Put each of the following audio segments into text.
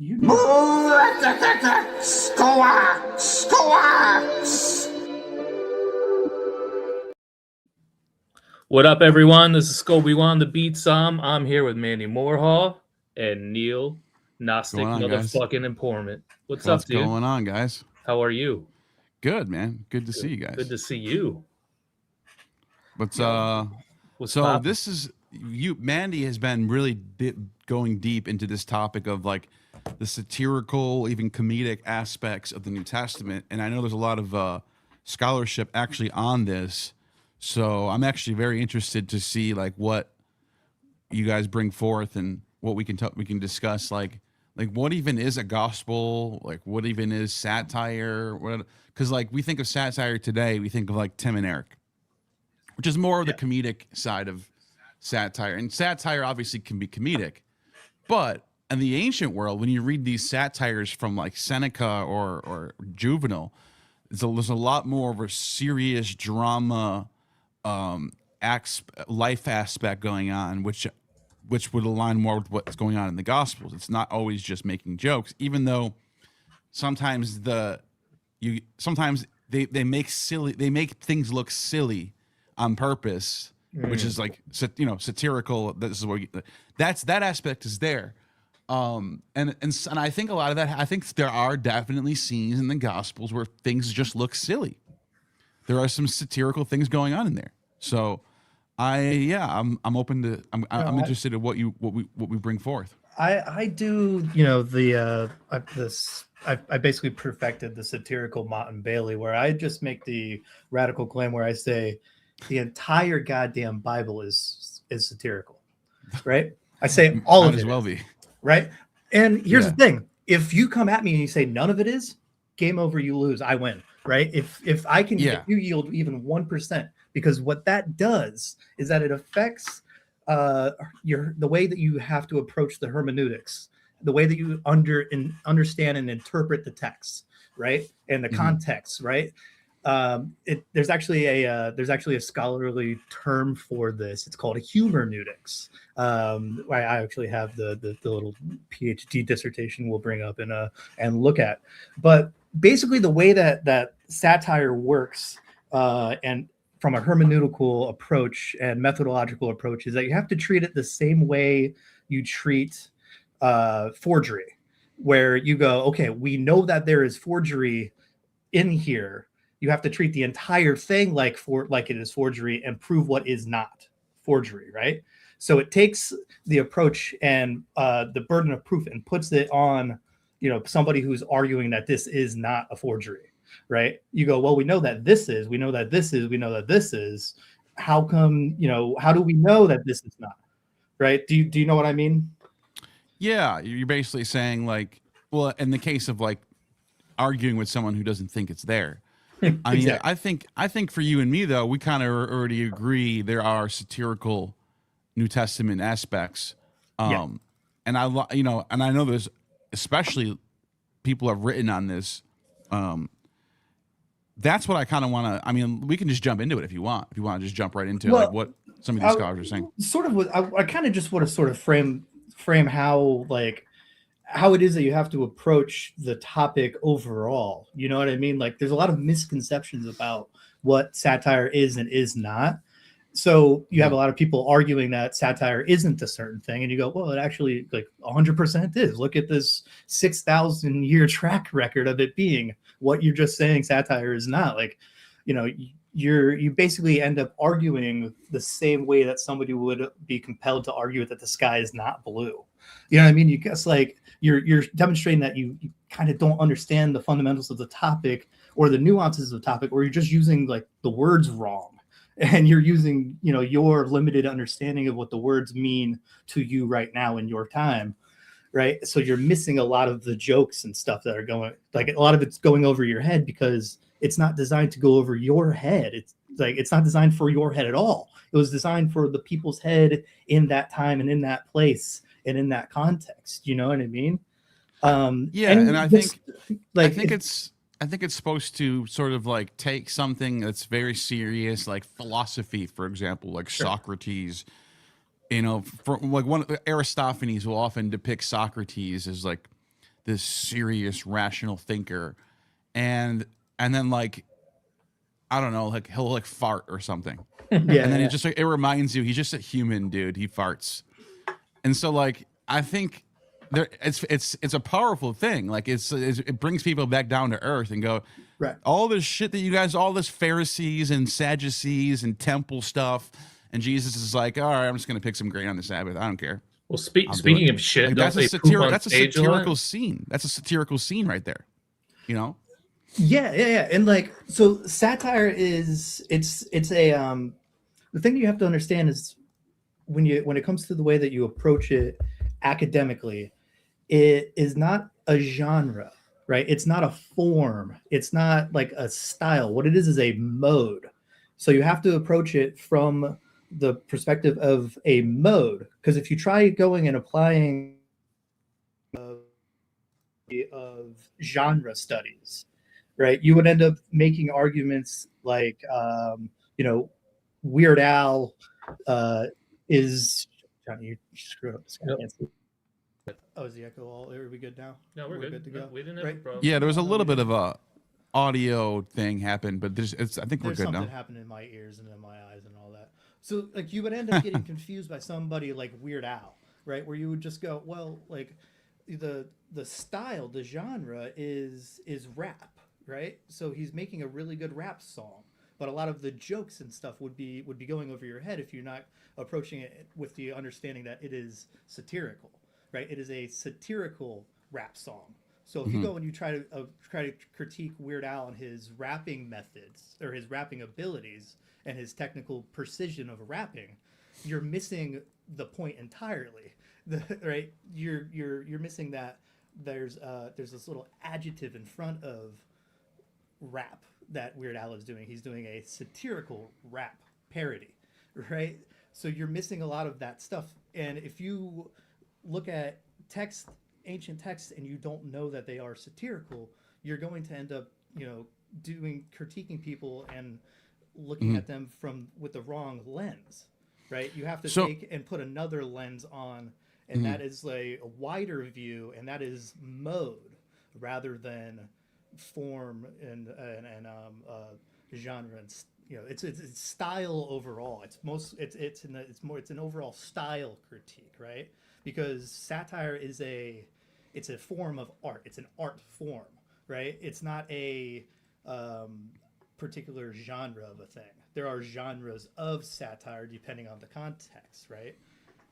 You know. Score! Score! What up, everyone? This is Scobie Wan, the Beat Som. I'm here with Manny Moorhall and Neil Gnostic Going on, guys? Motherfucking Informant. What's What's up, dude? going on, guys? How are you? Good, man. Good to see you guys. Good to see you. But What's so poppin'? this is you. Mandy has been really going deep into this topic of like the satirical, even comedic aspects of the New Testament, and I know there's a lot of scholarship actually on this. So I'm actually very interested to see like what you guys bring forth and what we can discuss. Like what even is a gospel? Like what even is satire? Because like we think of satire today, we think of like Tim and Eric, which is more of the comedic side of satire. And satire obviously can be comedic, but in the ancient world, when you read these satires from like Seneca or Juvenal, there's a lot more of a serious drama, life aspect going on, which would align more with what's going on in the Gospels. It's not always just making jokes, even though sometimes sometimes they make things look silly on purpose, which is like satirical. This is where that aspect is there. And I think a lot of that. I think there are definitely scenes in the Gospels where things just look silly. There are some satirical things going on in there. So, I'm open to. I'm interested in what we bring forth. I do, I basically perfected the satirical Mott and Bailey, where I just make the radical claim where I say the entire goddamn Bible is satirical, right? I say all Might of as it well is, be. right? And here's the thing: if you come at me and you say none of it is, game over, you lose. I win, right? If I can get you yield even 1%, because what that does is that it affects the way that you have to approach the hermeneutics, the way that you understand and interpret the text, right, and the context, right. There's actually a scholarly term for this. It's called a humorneutics. I actually have the little PhD dissertation we'll bring up and look at. But basically, the way that satire works, and from a hermeneutical approach and methodological approach, is that you have to treat it the same way you treat forgery, where you go, okay, we know that there is forgery in here. You have to treat the entire thing like it is forgery and prove what is not forgery, right? So it takes the approach and the burden of proof and puts it on, somebody who's arguing that this is not a forgery, right? You go, well, we know that this is, we know that this is, we know that this is. How come, how do we know that this is not, right? Do you know what I mean? Yeah, you're basically saying like, well, in the case of like arguing with someone who doesn't think it's there. I mean, Exactly. I think for you and me though, we kind of already agree there are satirical New Testament aspects. And I know there's especially people have written on this. That's what I kind of want to. I mean, we can just jump into it if you want. If you want to just jump right into like what some of these scholars are saying. Sort of, I kind of just want to sort of frame how it is that you have to approach the topic overall. You know what I mean? Like, there's a lot of misconceptions about what satire is and is not. So you have a lot of people arguing that satire isn't a certain thing, and you go, well, it actually like 100% is. Look at this 6,000 year track record of it being what you're just saying satire is not. Like, you basically end up arguing the same way that somebody would be compelled to argue that the sky is not blue. You know what I mean? You guess like you're demonstrating that you kind of don't understand the fundamentals of the topic or the nuances of the topic, or you're just using like the words wrong. And you're using, your limited understanding of what the words mean to you right now in your time, right? So you're missing a lot of the jokes and stuff that are going, like a lot of it's going over your head because it's not designed to go over your head. It's like, it's not designed for your head at all. It was designed for the people's head in that time and in that place and in that context. You know what I mean? And I think it's supposed to sort of like take something that's very serious, like philosophy, for example, like Socrates. For like Aristophanes will often depict Socrates as like this serious rational thinker, and then like I don't know, like he'll like fart or something. Yeah. And then it just like it reminds you he's just a human dude. He farts. And so like I think there it's a powerful thing. Like it brings people back down to earth and go, right. all this shit that you guys, all this Pharisees and Sadducees and temple stuff, and Jesus is like, all right, I'm just gonna pick some grain on the Sabbath. I don't care. Well, speaking of shit, Like, don't they poop on stage a lot? satirical scene. That's a satirical scene right there. You know? Yeah. And like, so satire is it's a the thing you have to understand is when it comes to the way that you approach it academically, it is not a genre, right? It's not a form. It's not like a style. What it is a mode. So you have to approach it from the perspective of a mode. Because if you try going and applying of genre studies, right, you would end up making arguments like, Weird Al is Johnny. You screwed up. Yep. Oh, is the echo all? Are we good now? No, we're good to go. We didn't have a problem. Yeah, there was a little bit of a audio thing happened, but I think we're good now. Something happened in my ears and in my eyes and all that. So like you would end up getting confused by somebody like Weird Al, right? Where you would just go, well, like the style, the genre is rap, right? So he's making a really good rap song, but a lot of the jokes and stuff would be going over your head if you're not approaching it with the understanding that it is satirical, right? It is a satirical rap song. So if you go and you try to critique Weird Al and his rapping methods or his rapping abilities and his technical precision of rapping, you're missing the point entirely. Right? You're missing that there's this little adjective in front of rap that Weird Al is doing. He's doing a satirical rap parody, right? So you're missing a lot of that stuff. And if you look at ancient texts, and you don't know that they are satirical, you're going to end up, critiquing people and looking at them with the wrong lens, right? You have to take and put another lens on, and that is a wider view, and that is mode rather than form and genre, and it's style overall. It's an overall style critique, right? Because satire is a form of art. It's an art form, right? It's not a particular genre of a thing. There are genres of satire depending on the context, right?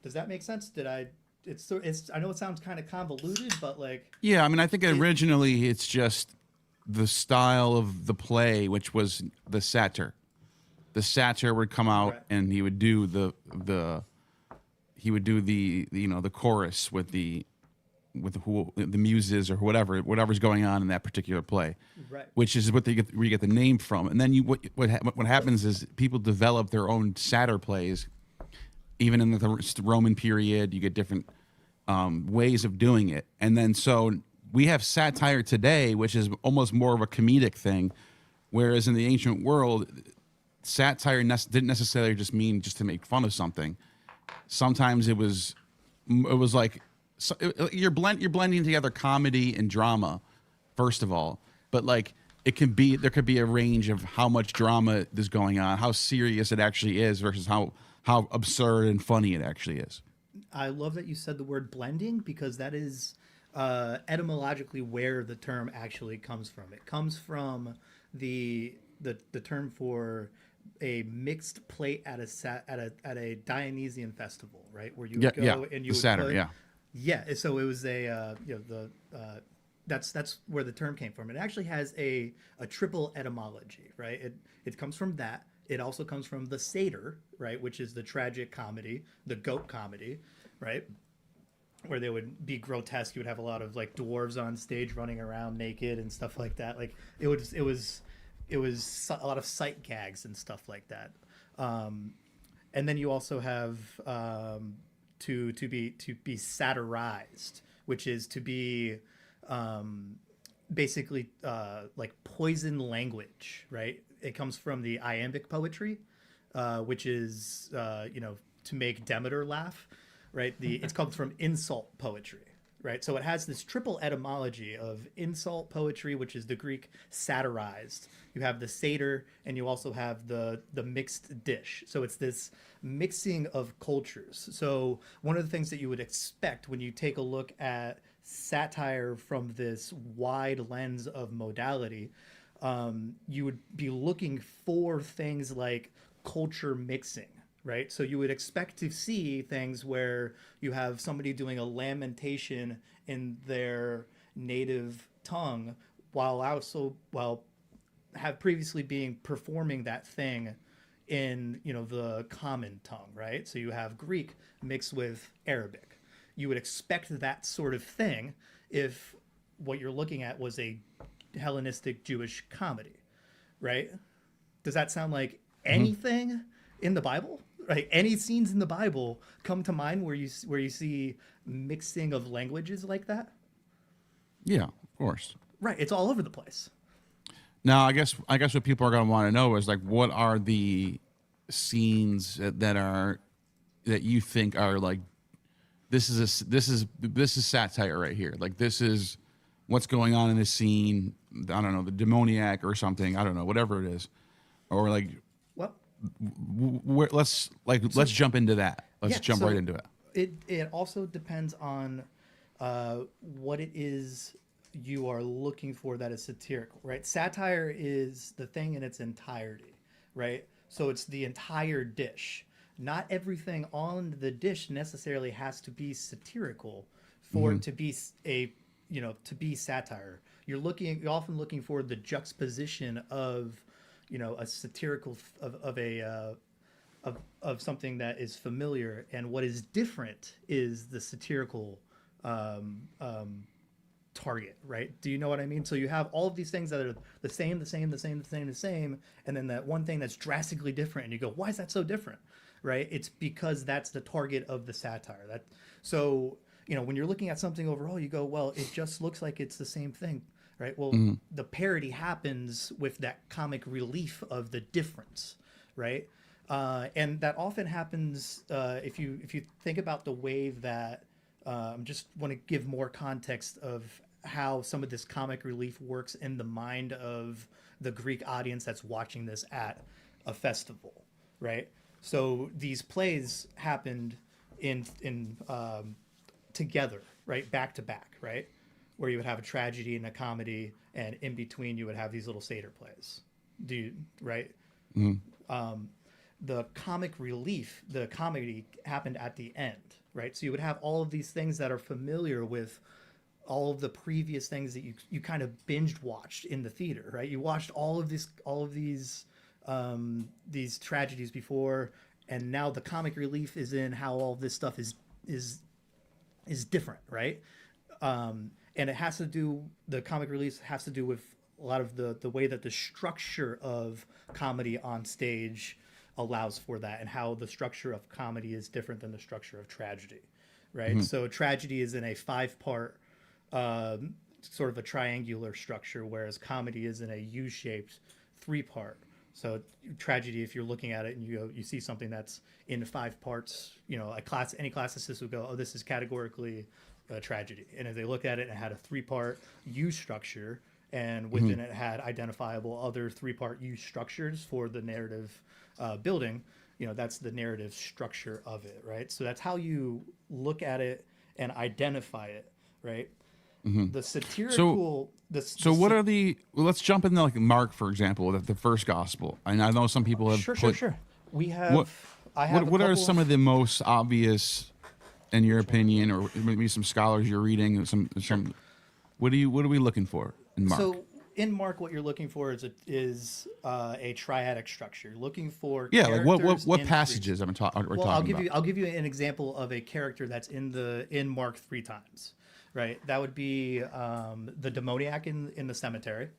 Does that make sense? I know it sounds kind of convoluted, but like, yeah, I mean, I think originally it's just the style of the play, which was the satyr. The satyr would come out, right, and he would do the chorus with the muses or whatever's going on in that particular play, right? Which is where you get the name from. And then what happens is people develop their own satyr plays. Even in the Roman period, you get different ways of doing it. And then so we have satire today, which is almost more of a comedic thing, whereas in the ancient world, satire didn't necessarily just mean just to make fun of something. Sometimes it was like you're blending together comedy and drama, first of all. But like there could be a range of how much drama is going on, how serious it actually is versus how absurd and funny it actually is. I love that you said the word blending, because that is etymologically where the term actually comes from. It comes from the term for a mixed plate at a Dionysian festival, right? Where you would go and you would Saturn, So it was that's where the term came from. It actually has a triple etymology, right? It comes from that. It also comes from the satyr, right, which is the tragic comedy, the goat comedy, right, where they would be grotesque. You would have a lot of like dwarves on stage running around naked and stuff like that. Like it was a lot of sight gags and stuff like that. And then you also have to be satirized, which is to be basically like poison language, right? It comes from the iambic poetry, which is to make Demeter laugh, right? It comes from insult poetry. right? So it has this triple etymology of insult poetry, which is the Greek satirized. You have the satyr, and you also have the mixed dish. So it's this mixing of cultures. So one of the things that you would expect when you take a look at satire from this wide lens of modality, you would be looking for things like culture mixing, right? So you would expect to see things where you have somebody doing a lamentation in their native tongue while have previously being performing that thing in, you know, the common tongue, right? So you have Greek mixed with Arabic. You would expect that sort of thing if what you're looking at was a Hellenistic Jewish comedy, right? Does that sound like anything in the Bible? Right? Any scenes in the Bible come to mind where you see mixing of languages like that? Yeah, of course. Right. It's all over the place. Now, I guess what people are going to want to know is like, what are the scenes that you think are like, this is satire right here. Like, this is what's going on in this scene. I don't know, the demoniac or something. I don't know, whatever it is, or like, Well, let's jump into that. Let's jump right into it. It also depends on what it is you are looking for that is satirical, right? Satire is the thing in its entirety, right? So it's the entire dish. Not everything on the dish necessarily has to be satirical for it to be to be satire. You're often looking for the juxtaposition of, you know, a satirical of something that is familiar, and what is different is the satirical target, right? Do you know what I mean? So you have all of these things that are the same, and then that one thing that's drastically different, and you go, why is that so different? Right? It's because that's the target of the satire. So, you know, when you're looking at something overall, you go, well, it just looks like it's the same thing, right? Well, the parody happens with that comic relief of the difference, right? And that often happens if you think about the way that just want to give more context of how some of this comic relief works in the mind of the Greek audience that's watching this at a festival, right? So these plays happened in together, right, back to back, right, where you would have a tragedy and a comedy, and in between you would have these little satyr plays. Right? The comic relief, the comedy happened at the end, right? So you would have all of these things that are familiar with all of the previous things that you kind of binge watched in the theater, right? You watched all of these tragedies before, and now the comic relief is in how all this stuff is different, right? And it has to do, the comic relief has to do with a lot of the way that the structure of comedy on stage allows for that, and how the structure of comedy is different than the structure of tragedy, right? So tragedy is in a 5-part sort of a triangular structure, whereas comedy is in a U-shaped 3-part. So tragedy, if you're looking at it and you see something that's in 5 parts, you know, any classicist would go, oh, this is categorically a tragedy. And if they look at it and it had a 3-part U structure, and within it had identifiable other 3-part U structures for the narrative building, you know, that's the narrative structure of it, right? So that's how you look at it and identify it, right? The satirical. What are let's jump into like Mark, for example, the first gospel. And I know some people have Sure. We have. What are some of the most obvious, in your opinion, or maybe some scholars you're reading? What are we looking for in Mark? So in Mark, what you're looking for is a triadic structure. You're looking for like what passages we're talking about? I'll give you an example of a character that's in Mark 3 times. Right, that would be the demoniac in the cemetery.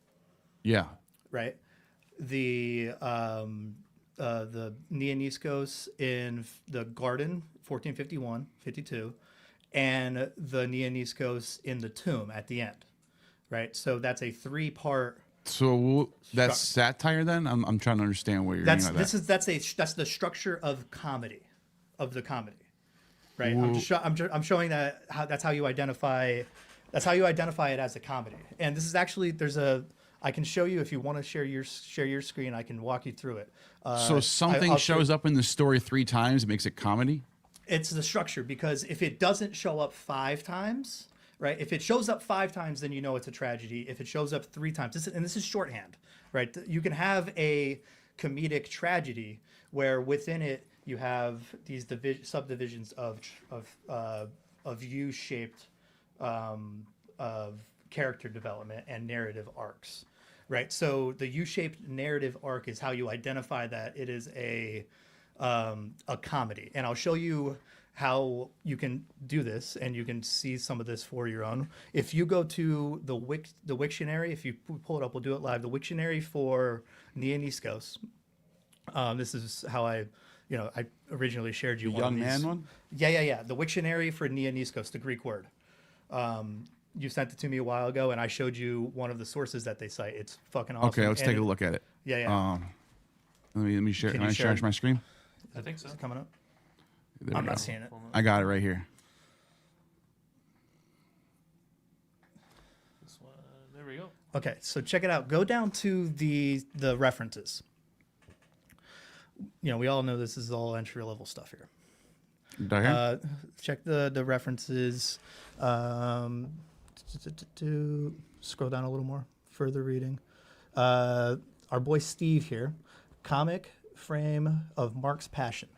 Yeah. Right, the Neoniskos in the garden, 1451, 52, and the Neoniskos in the tomb at the end. Right, so that's a 3-part. So that's satire then. I'm trying to understand what you're. That's the structure of comedy, of the comedy. right? I'm showing that that's how you identify it as a comedy. And this is actually I can show you if you want to share your screen. I can walk you through it. So something shows up in the story 3 times, it makes it comedy. It's the structure, because if it doesn't show up 5 times, right? If it shows up 5 times, then you know it's a tragedy. If it shows up 3 times, this is shorthand, right? You can have a comedic tragedy where within it you have these subdivisions of U-shaped of character development and narrative arcs, right? So the U-shaped narrative arc is how you identify that it is a comedy, and I'll show you how you can do this, and you can see some of this for your own. If you go to the Wiktionary, if you pull it up, we'll do it live. The Wiktionary for Nianiskos. This is how I originally shared you The one young of these. man one. Yeah. The Wiktionary for Nianiskos, the Greek word. You sent it to me a while ago, and I showed you one of the sources that they cite. It's fucking awesome. Okay, let's take a look at it. Yeah. Let me share. Can I share share my screen? I think so. Is it coming up? There I'm we not go. seeing it. I got it right here. This one. There we go. Okay, so check it out. Go down to the references. We all know this is all entry level stuff here. Right here? Check the references. Scroll down a little more. Further reading. Our boy Steve here. Comic frame of Mark's passion.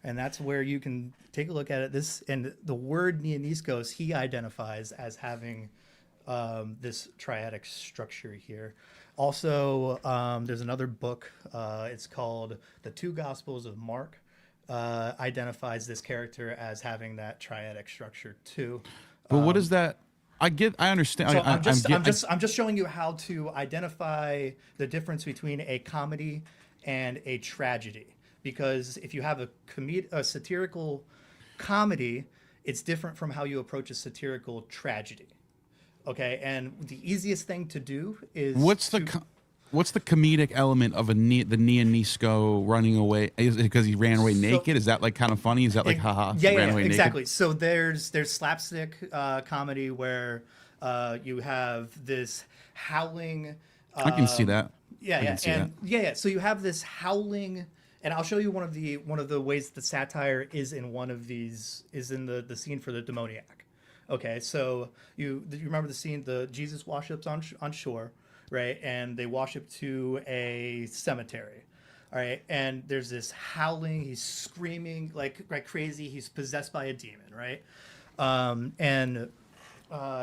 And that's where you can take a look at it. And the word Nianiskos, he identifies as having this triadic structure here. Also, there's another book. It's called The Two Gospels of Mark. Identifies this character as having that triadic structure too. But what is that? I understand. So I'm just showing you how to identify the difference between a comedy and a tragedy. Because if you have a satirical comedy, it's different from how you approach a satirical tragedy. Okay, and the easiest thing to do is what's the comedic element of the Nianisko running away? Is it because he ran away naked? Is that like kind of funny? Is that like haha? Yeah, ran away exactly. Naked? So there's slapstick comedy where you have this howling. I can see that. Yeah. So you have this howling, and I'll show you one of the ways that satire is in one of these is in the scene for the demoniac. Okay, so you remember the scene, the Jesus worships on shore, right? And they worship to a cemetery. All right, and there's this howling. He's screaming like crazy. He's possessed by a demon, right?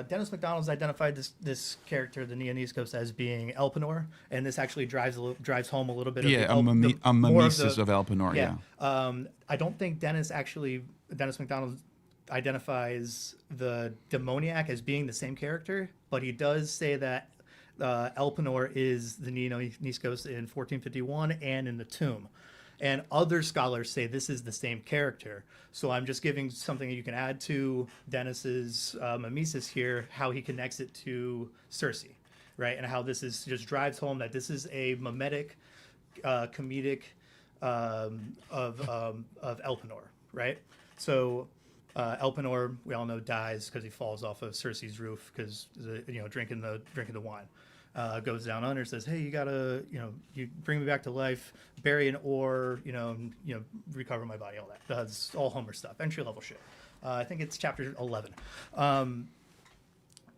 Dennis McDonald's identified this character, the Nianiskos, as being Elpenor, and this actually drives home a little bit of a mimesis of Elpenor. Yeah. I don't think Dennis McDonald identifies the demoniac as being the same character, but he does say that Elpenor is the Nianiskos in 1451 and in the tomb. And other scholars say this is the same character. So I'm just giving something you can add to Dennis's mimesis here, how he connects it to Circe, right? And how this just drives home that this is a mimetic, comedic of Elpenor, right? So Elpenor, we all know, dies because he falls off of Circe's roof because drinking the wine. Goes down under, says, "Hey, you gotta, you bring me back to life, bury an ore, recover my body, all that." That's all Homer stuff, entry level shit. I think it's chapter 11.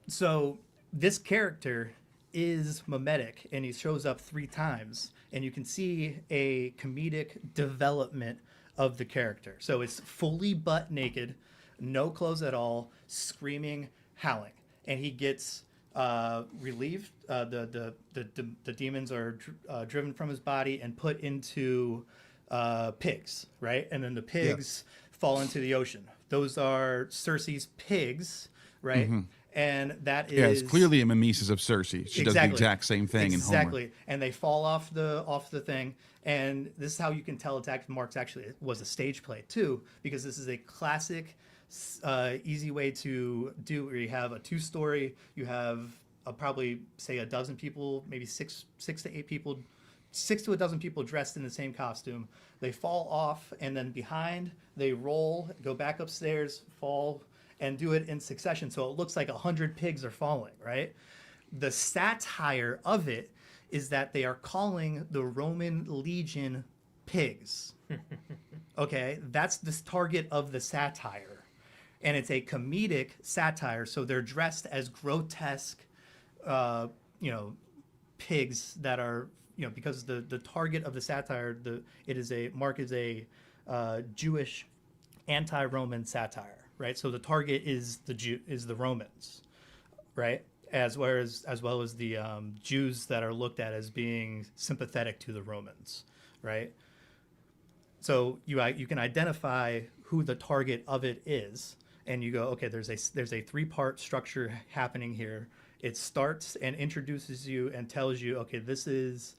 So this character is mimetic, and he shows up 3 times, and you can see a comedic development of the character. So it's fully butt naked, no clothes at all, screaming, howling, and he gets relieved. The demons are driven from his body and put into pigs, right? And then the pigs fall into the ocean. Those are Circe's pigs, right? Mm-hmm. And that is it's clearly a mimesis of Circe. She does the exact same thing in Homer. Exactly, and they fall off the thing. And this is how you can tell Mark's actually was a stage play too, because this is a classic, easy way to do where you have a 2-story, you have probably say a dozen people, maybe six to eight people 6 to a dozen people dressed in the same costume. They fall off, and then behind they roll, go back upstairs, fall, and do it in succession. So it looks like 100 pigs are falling, right? The satire of it is that they are calling the Roman legion pigs. Okay, that's the target of the satire. And it's a comedic satire, so they're dressed as grotesque, pigs that are, because the target of the satire, it is a Jewish anti-Roman satire, right? So the target is the Romans, right? As well as the Jews that are looked at as being sympathetic to the Romans, right? So you can identify who the target of it is, and you go, okay, there's a 3-part structure happening here. It starts and introduces you and tells you, okay, this is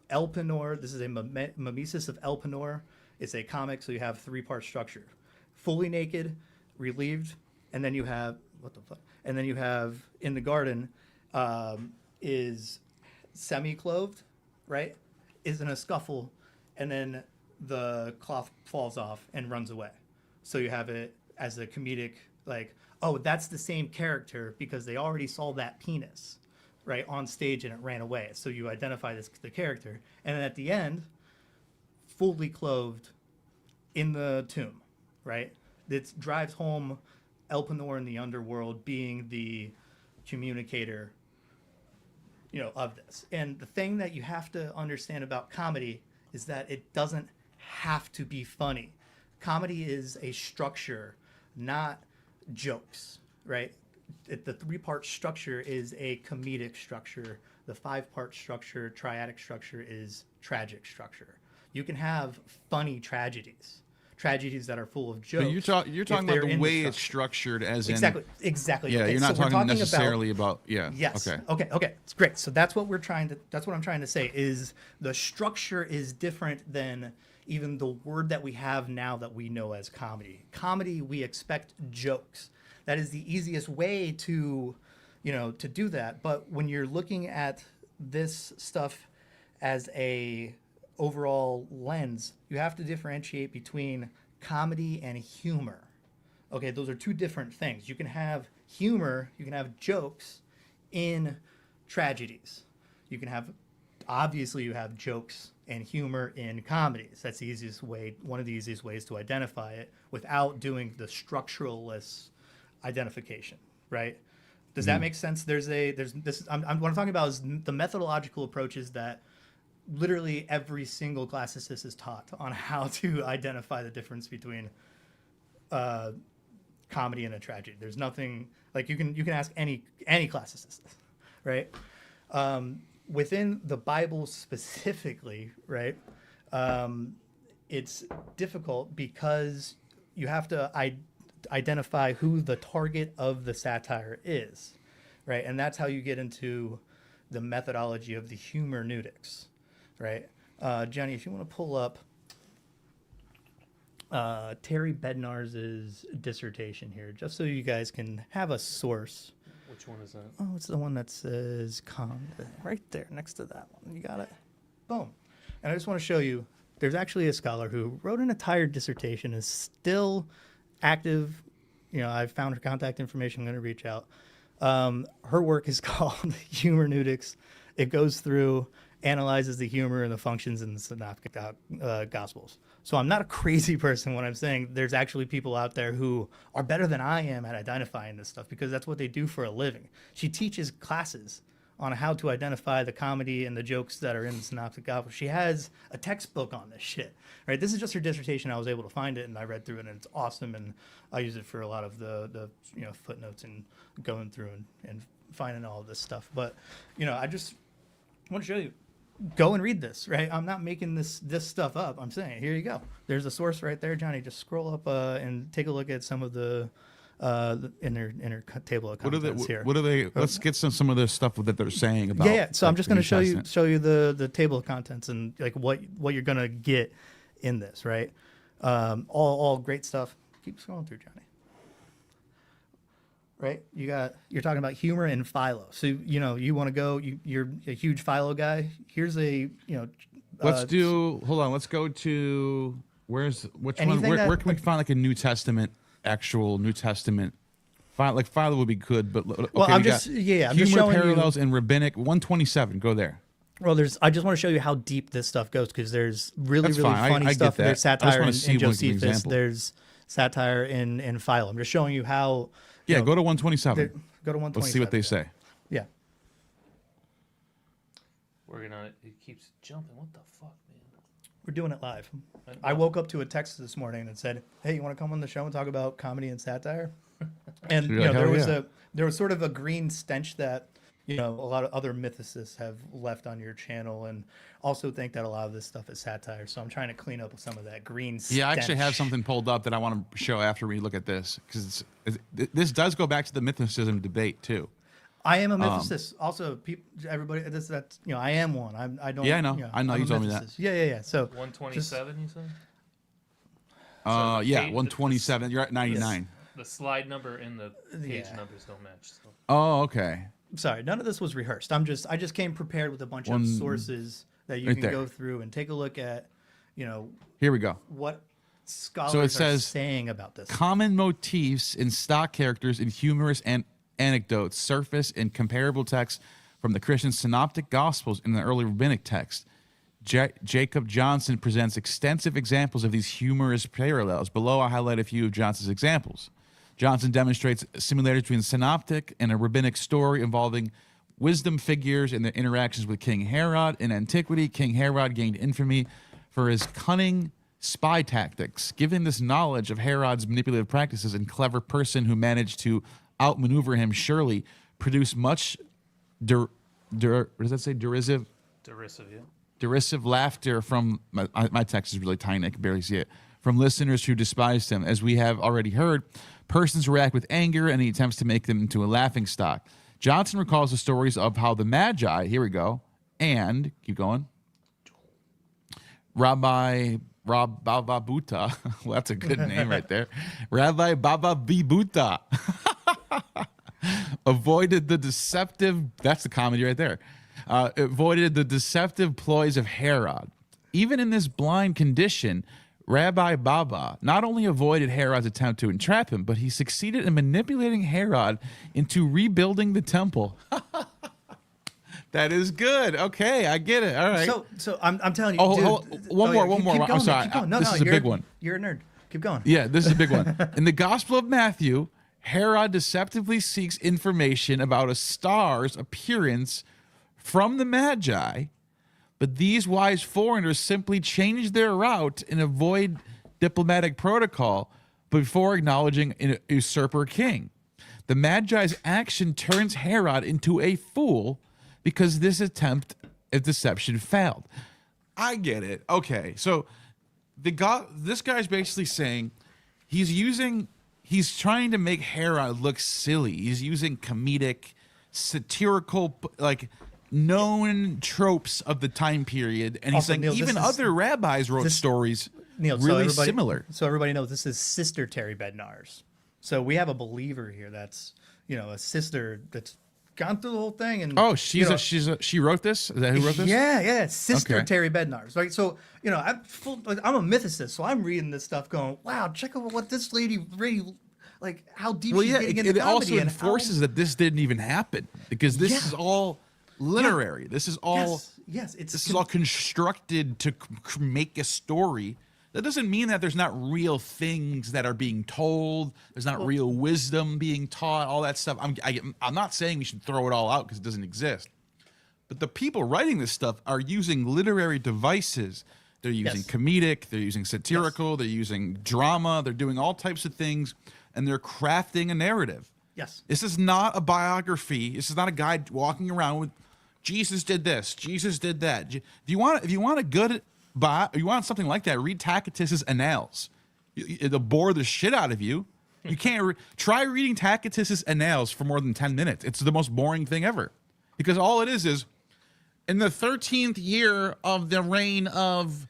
Elpenor. This is a mimesis of Elpenor. It's a comic, so you have 3-part structure: fully naked, relieved, and then you have and then you have in the garden is semi-clothed, right? Is in a scuffle, and then the cloth falls off and runs away. So you have it as a comedic, like, oh, that's the same character because they already saw that penis, right, on stage and it ran away. So you identify the character. And then at the end, fully clothed in the tomb, right? It drives home Elpenor in the underworld being the communicator, of this. And the thing that you have to understand about comedy is that it doesn't have to be funny. Comedy is a structure, not jokes, right? The 3-part structure is a comedic structure. The 5-part structure, triadic structure, is tragic structure. You can have funny tragedies that are full of jokes. So you're talking about the way it's structured, as exactly. Yeah, okay, you're not so talking necessarily about. Yes. Okay. Okay. It's great. So that's what I'm trying to say is the structure is different than even the word that we have now that we know as comedy. Comedy, we expect jokes. That is the easiest way to do that. But when you're looking at this stuff as a overall lens, you have to differentiate between comedy and humor. Okay, those are 2 different things. You can have humor, you can have jokes in tragedies. You can have, obviously you have jokes and humor in comedies. That's the easiest way, one of the easiest ways to identify it without doing the structuralist identification, right? Does that make sense? What I'm talking about is the methodological approaches that literally every single classicist is taught on how to identify the difference between comedy and a tragedy. There's nothing like you can ask any classicist, right? Within the Bible specifically, right? It's difficult because you have to identify who the target of the satire is, right? And that's how you get into the methodology of the hermeneutics. Right, Johnny, if you want to pull up Terry Bednar's dissertation here, just so you guys can have a source. Which one is that? Oh, it's the one that says right there next to that one. You got it. Boom. And I just want to show you, there's actually a scholar who wrote an entire dissertation, is still active. I found her contact information. I'm going to reach out. Her work is called Hermeneutics. It goes through, analyzes the humor and the functions in the synoptic gospels. So I'm not a crazy person when I'm saying there's actually people out there who are better than I am at identifying this stuff because that's what they do for a living. She teaches classes on how to identify the comedy and the jokes that are in the synoptic gospels. She has a textbook on this shit, right? This is just her dissertation. I was able to find it and I read through it and it's awesome. And I use it for a lot of the footnotes and going through and finding all of this stuff. But, I just want to show you. Go and read this, right? I'm not making this stuff up. I'm saying, here you go. There's a source right there, Johnny. Just scroll up and take a look at some of the in her table of contents here. What are they? Let's get some of the stuff that they're saying about. Yeah. So I'm just going to show you the table of contents and like what you're going to get in this, right? All great stuff. Keep scrolling through, Johnny. Right, you're talking about humor and philo. So you want to go. You're a huge philo guy. Here's a Let's do. Hold on. Let's go to which one? Where can we find like a New Testament, actual New Testament? Like Father would be good, but okay, well, I'm just showing parallels and rabbinic 127. Go there. Well, I just want to show you how deep this stuff goes because there's really funny I stuff. There's satire in Josephus. There's satire in Philo. I'm just showing you how. Yeah, go to 127. Go to 127. Let's see what they say. Yeah. Working on it. It keeps jumping. What the fuck, man? We're doing it live. I woke up to a text this morning that said, "Hey, you want to come on the show and talk about comedy and satire?" And there was sort of a green stench that a lot of other mythicists have left on your channel, and also think that a lot of this stuff is satire. So I'm trying to clean up some of that green stench. Yeah, I actually have something pulled up that I want to show after we look at this, because this does go back to the mythicism debate too. I am a mythicist. Also, everybody, I am one. I don't. Yeah, I know. I know you told me that. Yeah. So 127, you said? Yeah, 127. You're at 99. Yes. The slide number and the page numbers don't match. So. Oh, okay. Sorry, none of this was rehearsed. I just came prepared with a bunch of sources that you can go through and take a look at. Here we go. What scholars are saying about this. Common motifs in stock characters and humorous anecdotes surface in comparable texts from the Christian synoptic gospels and the early rabbinic text. Jacob Johnson presents extensive examples of these humorous parallels. Below, I highlight a few of Johnson's examples. Johnson demonstrates similarities between synoptic and a rabbinic story involving wisdom figures and their interactions with King Herod. In antiquity, King Herod gained infamy for his cunning spy tactics. Given this knowledge of Herod's manipulative practices and clever person who managed to outmaneuver him, surely produced much what does that say? Derisive, yeah. Derisive laughter from my text is really tiny. I can barely see it. From listeners who despised him. As we have already heard, persons react with anger, and he attempts to make them into a laughingstock. Johnson recalls the stories of how the Magi, here we go, and keep going, Rabbi Baba Buta, well, that's a good name right there. Rabbi Baba Bibuta avoided the deceptive, that's the comedy right there, avoided the deceptive ploys of Herod. Even in this blind condition, Rabbi Baba not only avoided Herod's attempt to entrap him, but he succeeded in manipulating Herod into rebuilding the temple. That is good. Okay, I get it. All right. So I'm telling you. One more. I'm sorry. This is a big one. You're a nerd. Keep going. Yeah, this is a big one. In the Gospel of Matthew, Herod deceptively seeks information about a star's appearance from the Magi, but these wise foreigners simply change their route and avoid diplomatic protocol before acknowledging an usurper king. The Magi's action turns Herod into a fool because this attempt at deception failed. I get it. Okay, so this guy's basically saying he's trying to make Herod look silly. He's using comedic, satirical, like known tropes of the time period, and he's also, saying Neil, even other rabbis wrote stories really similar. So everybody knows this is Sister Terry Bednar's. So we have a believer here that's a sister that's gone through the whole thing. And she wrote this. Is that who wrote this? Yeah, Sister Terry Bednar's. Right. So I'm a mythicist, so I'm reading this stuff, going, wow, check out what this lady really. Like how deep she's getting into comedy. It also enforces that this didn't even happen, because this is all literary. This is all this is all constructed to make a story. That doesn't mean that there's not real things that are being told. There's not real wisdom being taught. All that stuff. I'm not saying we should throw it all out because it doesn't exist. But the people writing this stuff are using literary devices. They're using comedic. They're using satirical. They're using drama. They're doing all types of things, and they're crafting a narrative. Yes. This is not a biography. This is not a guy walking around with Jesus did this, Jesus did that. If you want a good you want something like that, read Tacitus's Annals. It'll bore the shit out of you. You can't try reading Tacitus's Annals for more than 10 minutes. It's the most boring thing ever, because all it is in the 13th year of the reign of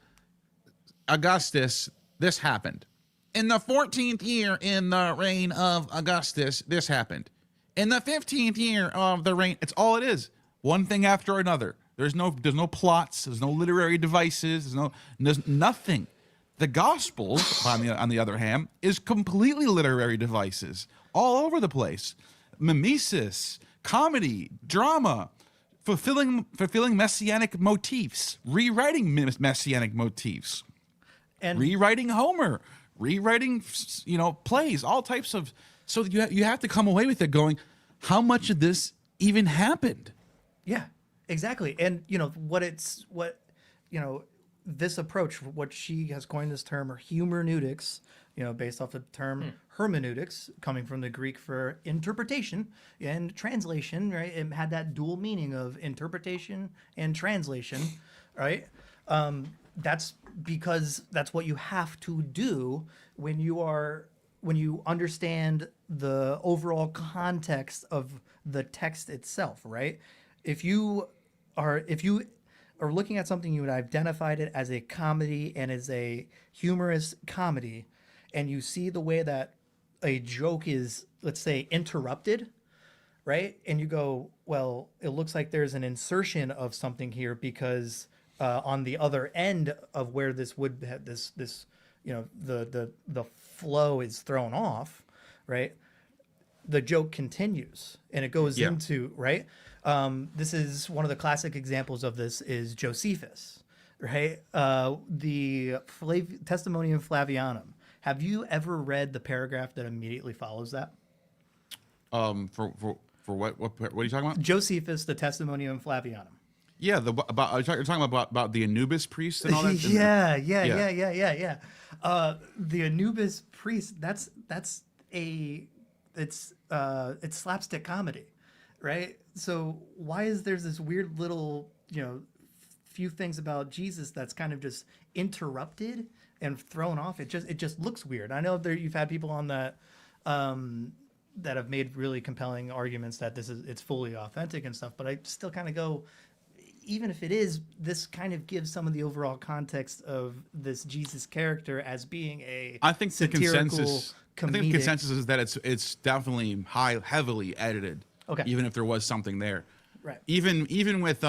Augustus, this happened. In the 14th year in the reign of Augustus, this happened. In the 15th year of the reign, it's all it is. One thing after another. There's no plots. There's no literary devices. There's nothing. The Gospels, on the other hand, is completely literary devices all over the place. Mimesis, comedy, drama, fulfilling messianic motifs, rewriting messianic motifs, And rewriting Homer, rewriting plays, all types of. So you have to come away with it going, how much of this even happened? yeah, exactly. And this approach, what she has coined this term, or hermeneutics, based off the term hermeneutics, coming from the Greek for interpretation and translation, right? It had that dual meaning of interpretation and translation, right? That's because that's what you have to do when you understand the overall context of the text itself, right? If you are looking at something, you would identified it as a comedy and as a humorous comedy, and you see the way that a joke is, let's say, interrupted, right? And you go, well, it looks like there's an insertion of something here because on the other end of where this would have this the flow is thrown off, right? The joke continues and it goes into, right? This is one of the classic examples of this is Josephus, right? The Testimonium Flavianum. Have you ever read the paragraph that immediately follows that? For what are you talking about? Josephus, the Testimonium Flavianum. Yeah, you're talking about the Anubis priest and all that. Yeah. The Anubis priest. It's slapstick comedy, right? So why is there's this weird little few things about Jesus that's kind of just interrupted and thrown off? It just looks weird. I know you've had people on that that have made really compelling arguments that it's fully authentic and stuff, but I still kind of go, even if it is, this kind of gives some of the overall context of this Jesus character as being I think the consensus. Comedic. I think the consensus is that it's definitely heavily edited. Okay. Even if there was something there. Right. Even with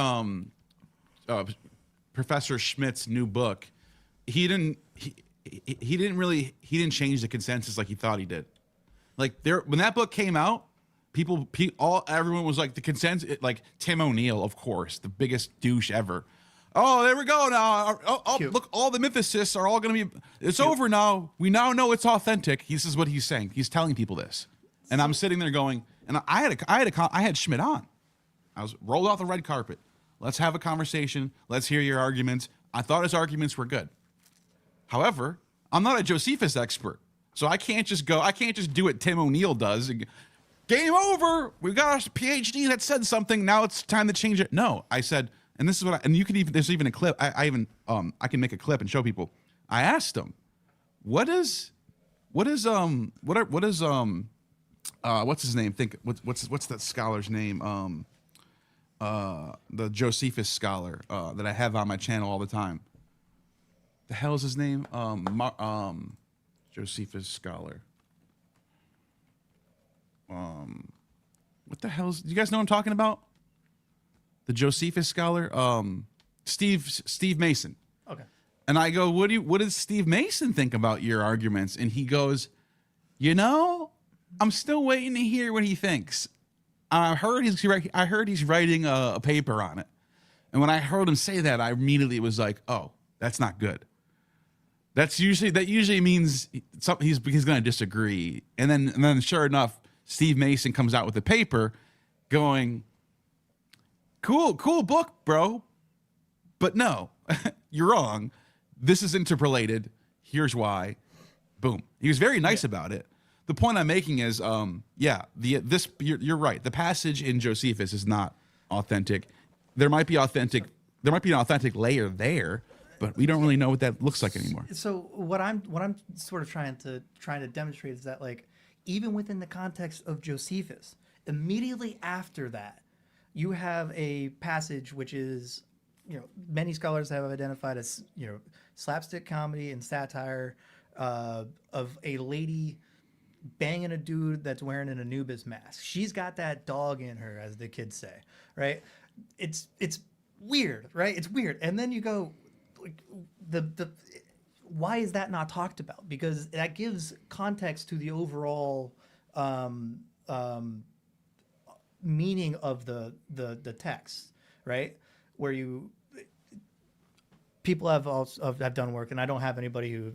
Professor Schmidt's new book, he didn't change the consensus like he thought he did. Like when that book came out, everyone was like the consensus, like Tim O'Neill, of course, the biggest douche ever. Oh, there we go now. Oh, look, all the mythicists are all going to be. It's over now. We now know it's authentic. This is what he's saying. He's telling people this, and I'm sitting there going, and I had Schmidt on. I was rolled off the red carpet. Let's have a conversation. Let's hear your arguments. I thought his arguments were good. However, I'm not a Josephus expert, so I can't just do what Tim O'Neill does. Game over. We got a PhD that said something. Now it's time to change it. No, I said. And this is and you can even, there's even a clip. I can make a clip and show people. I asked him, what's his name? What's that scholar's name? The Josephus scholar that I have on my channel all the time. The hell is his name? Josephus scholar. What the hell do you guys know what I'm talking about? The Josephus scholar, Steve Mason. Okay. And I go, what does Steve Mason think about your arguments? And he goes, I'm still waiting to hear what he thinks. I heard he's writing a paper on it. And when I heard him say that, I immediately was like, oh, that's not good. That usually means he's going to disagree. And then sure enough, Steve Mason comes out with a paper going, cool book, bro. But no, you're wrong. This is interpolated. Here's why. Boom. He was very nice about it. The point I'm making is, you're right. The passage in Josephus is not authentic. There might be an authentic layer there, but we don't really know what that looks like anymore. So what I'm sort of trying to demonstrate is that, like, even within the context of Josephus, immediately after that, you have a passage which is, many scholars have identified as, slapstick comedy and satire of a lady banging a dude that's wearing an Anubis mask. She's got that dog in her, as the kids say, right? It's weird, right? It's weird. And then you go, like, the why is that not talked about? Because that gives context to the overall meaning of the text, right? Where you people have done work, and I don't have anybody who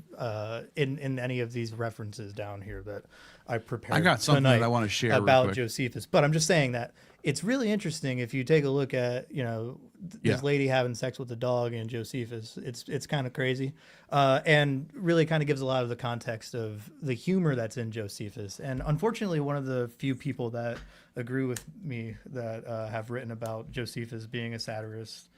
in any of these references down here that I prepared. I got something that I want to share about Josephus, but I'm just saying that it's really interesting if you take a look at this lady having sex with the dog in Josephus. It's kind of crazy, and really kind of gives a lot of the context of the humor that's in Josephus. And unfortunately, one of the few people that agree with me that have written about Josephus being a satirist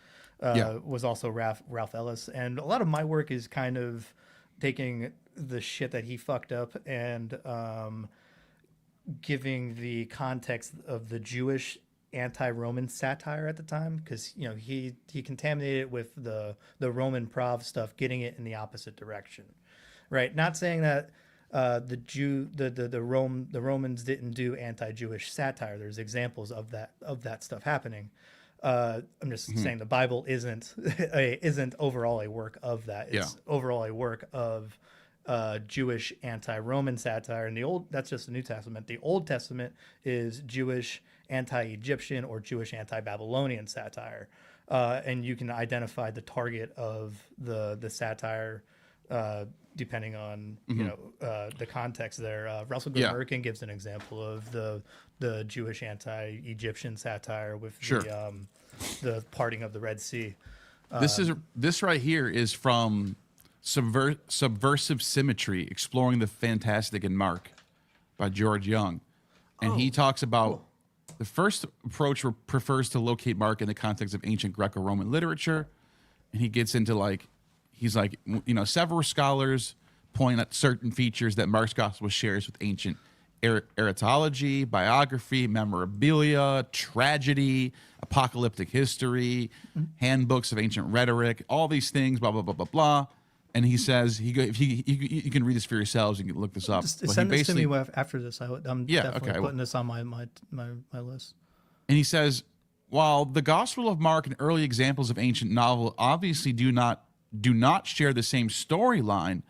was also Ralph Ellis. And a lot of my work is kind of taking the shit that he fucked up and giving the context of the Jewish anti-Roman satire at the time, because he contaminated it with the Roman Prov stuff, getting it in the opposite direction, right? Not saying that the Romans didn't do anti-Jewish satire. There's examples of that stuff happening. I'm just saying the Bible isn't overall a work of that. It's overall a work of Jewish anti-Roman satire. And that's just the New Testament. The Old Testament is Jewish anti-Egyptian or Jewish anti-Babylonian satire. And you can identify the target of the satire depending on the context there. Russell Grimmerkin gives an example of the Jewish anti-Egyptian satire with the parting of the Red Sea. This right here is from Subversive Symmetry: Exploring the Fantastic in Mark by George Young, and he talks about the first approach prefers to locate Mark in the context of ancient Greco-Roman literature, and he gets into he's like, several scholars point at certain features that Mark's gospel shares with ancient eritology, biography, memorabilia, tragedy, apocalyptic history, handbooks of ancient rhetoric, all these things, blah, blah, blah, blah, blah. And he says, you can read this for yourselves. You can look this up. Send this to me after this. I'm definitely putting this on my list. And he says, while the Gospel of Mark and early examples of ancient novel obviously do not share the same storyline,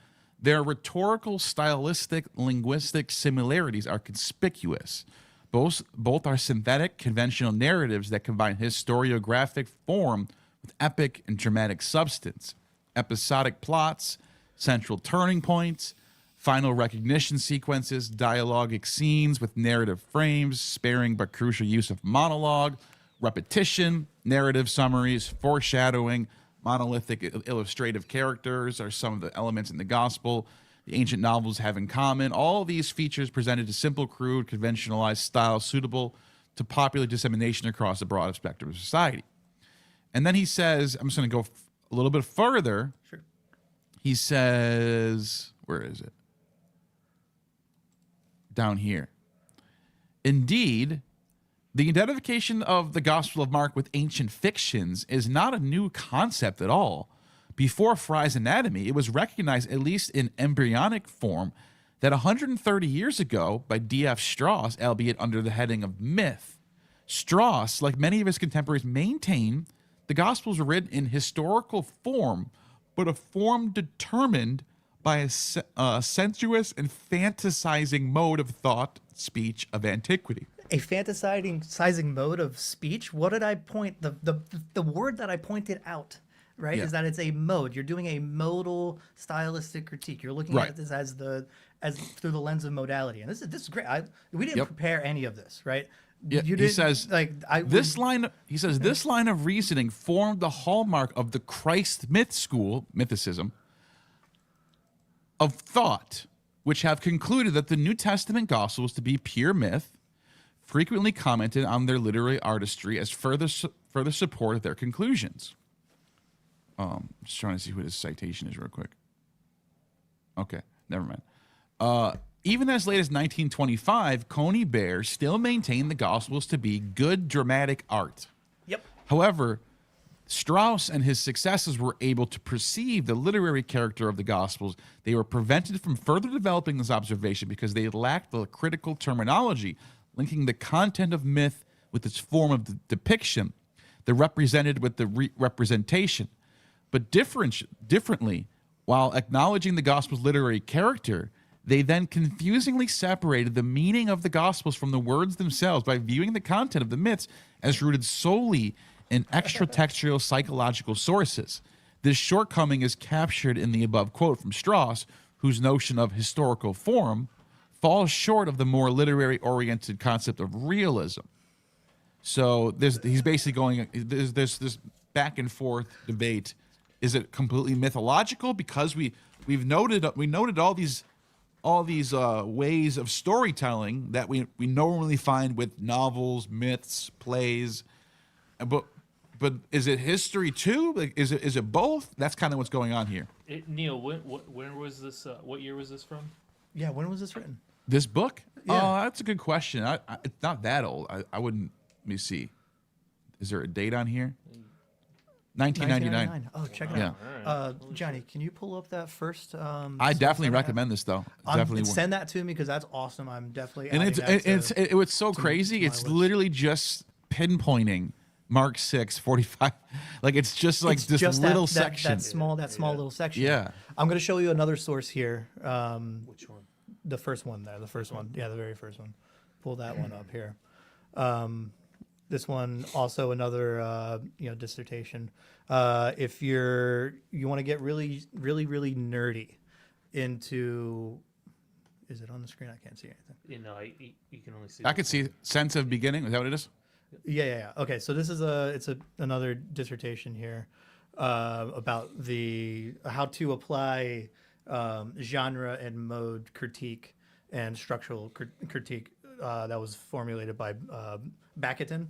their rhetorical, stylistic, linguistic similarities are conspicuous. Both are synthetic, conventional narratives that combine historiographic form with epic and dramatic substance. Episodic plots, central turning points, final recognition sequences, dialogic scenes with narrative frames, sparing but crucial use of monologue, repetition, narrative summaries, foreshadowing, monolithic illustrative characters are some of the elements in the gospel the ancient novels have in common. All these features presented a simple, crude, conventionalized style suitable to popular dissemination across a broad spectrum of society. And then he says, I'm just going to go a little bit further. Sure. He says, where is it? Down here. Indeed, the identification of the Gospel of Mark with ancient fictions is not a new concept at all. Before Fry's Anatomy, it was recognized, at least in embryonic form, that 130 years ago by D.F. Strauss, albeit under the heading of myth. Strauss, like many of his contemporaries, maintained the Gospels were written in historical form, but a form determined by a sensuous and fantasizing mode of thought, speech of antiquity. A fantasizing mode of speech? What did I point? The word that I pointed out, right, is that it's a mode. You're doing a modal stylistic critique. You're looking at this as through the lens of modality. And this is great. We didn't prepare any of this, right? Yeah, he says this line of reasoning formed the hallmark of the Christ myth school, mythicism, of thought, which have concluded that the New Testament gospel is to be pure myth, frequently commented on their literary artistry as further support of their conclusions. Just trying to see who this citation is real quick. Okay, never mind. Even as late as 1925, Coney Bear still maintained the Gospels to be good dramatic art. Yep. However, Strauss and his successors were able to perceive the literary character of the Gospels. They were prevented from further developing this observation because they lacked the critical terminology linking the content of myth with its form of depiction. the represented with the representation. But differently, while acknowledging the Gospel's literary character, they then confusingly separated the meaning of the Gospels from the words themselves by viewing the content of the myths as rooted solely in extra-textual psychological sources. This shortcoming is captured in the above quote from Strauss, whose notion of historical form falls short of the more literary-oriented concept of realism. So he's basically going, there's this back and forth debate. Is it completely mythological? Because we noted all these ways of storytelling that we normally find with novels, myths, plays, but is it history too? Like, is it both? That's kind of what's going on here. Neil, when was this? What year was this from? Yeah, when was this written? This book? Yeah. Oh, that's a good question. It's not that old. I wouldn't. Let me see. Is there a date on here? 1999. Oh, check it out. Johnny, can you pull up that first? I definitely recommend this though. Definitely send that to me because that's awesome. I'm definitely. And it was so crazy. It's literally just pinpointing Mark 6:45. Like it's just like this just little that section. That small little section. Yeah. I'm going to show you another source here. Which one? The first one there. The first one. Yeah, the very first one. Pull that one up here. This one also another dissertation. If you want to get really nerdy into, is it on the screen? I can't see anything. You can only see. I could see sense of beginning. Is that what it is? Yeah. Okay, so this is another dissertation here about how to apply genre and mode critique and structural critique that was formulated by Bakhtin,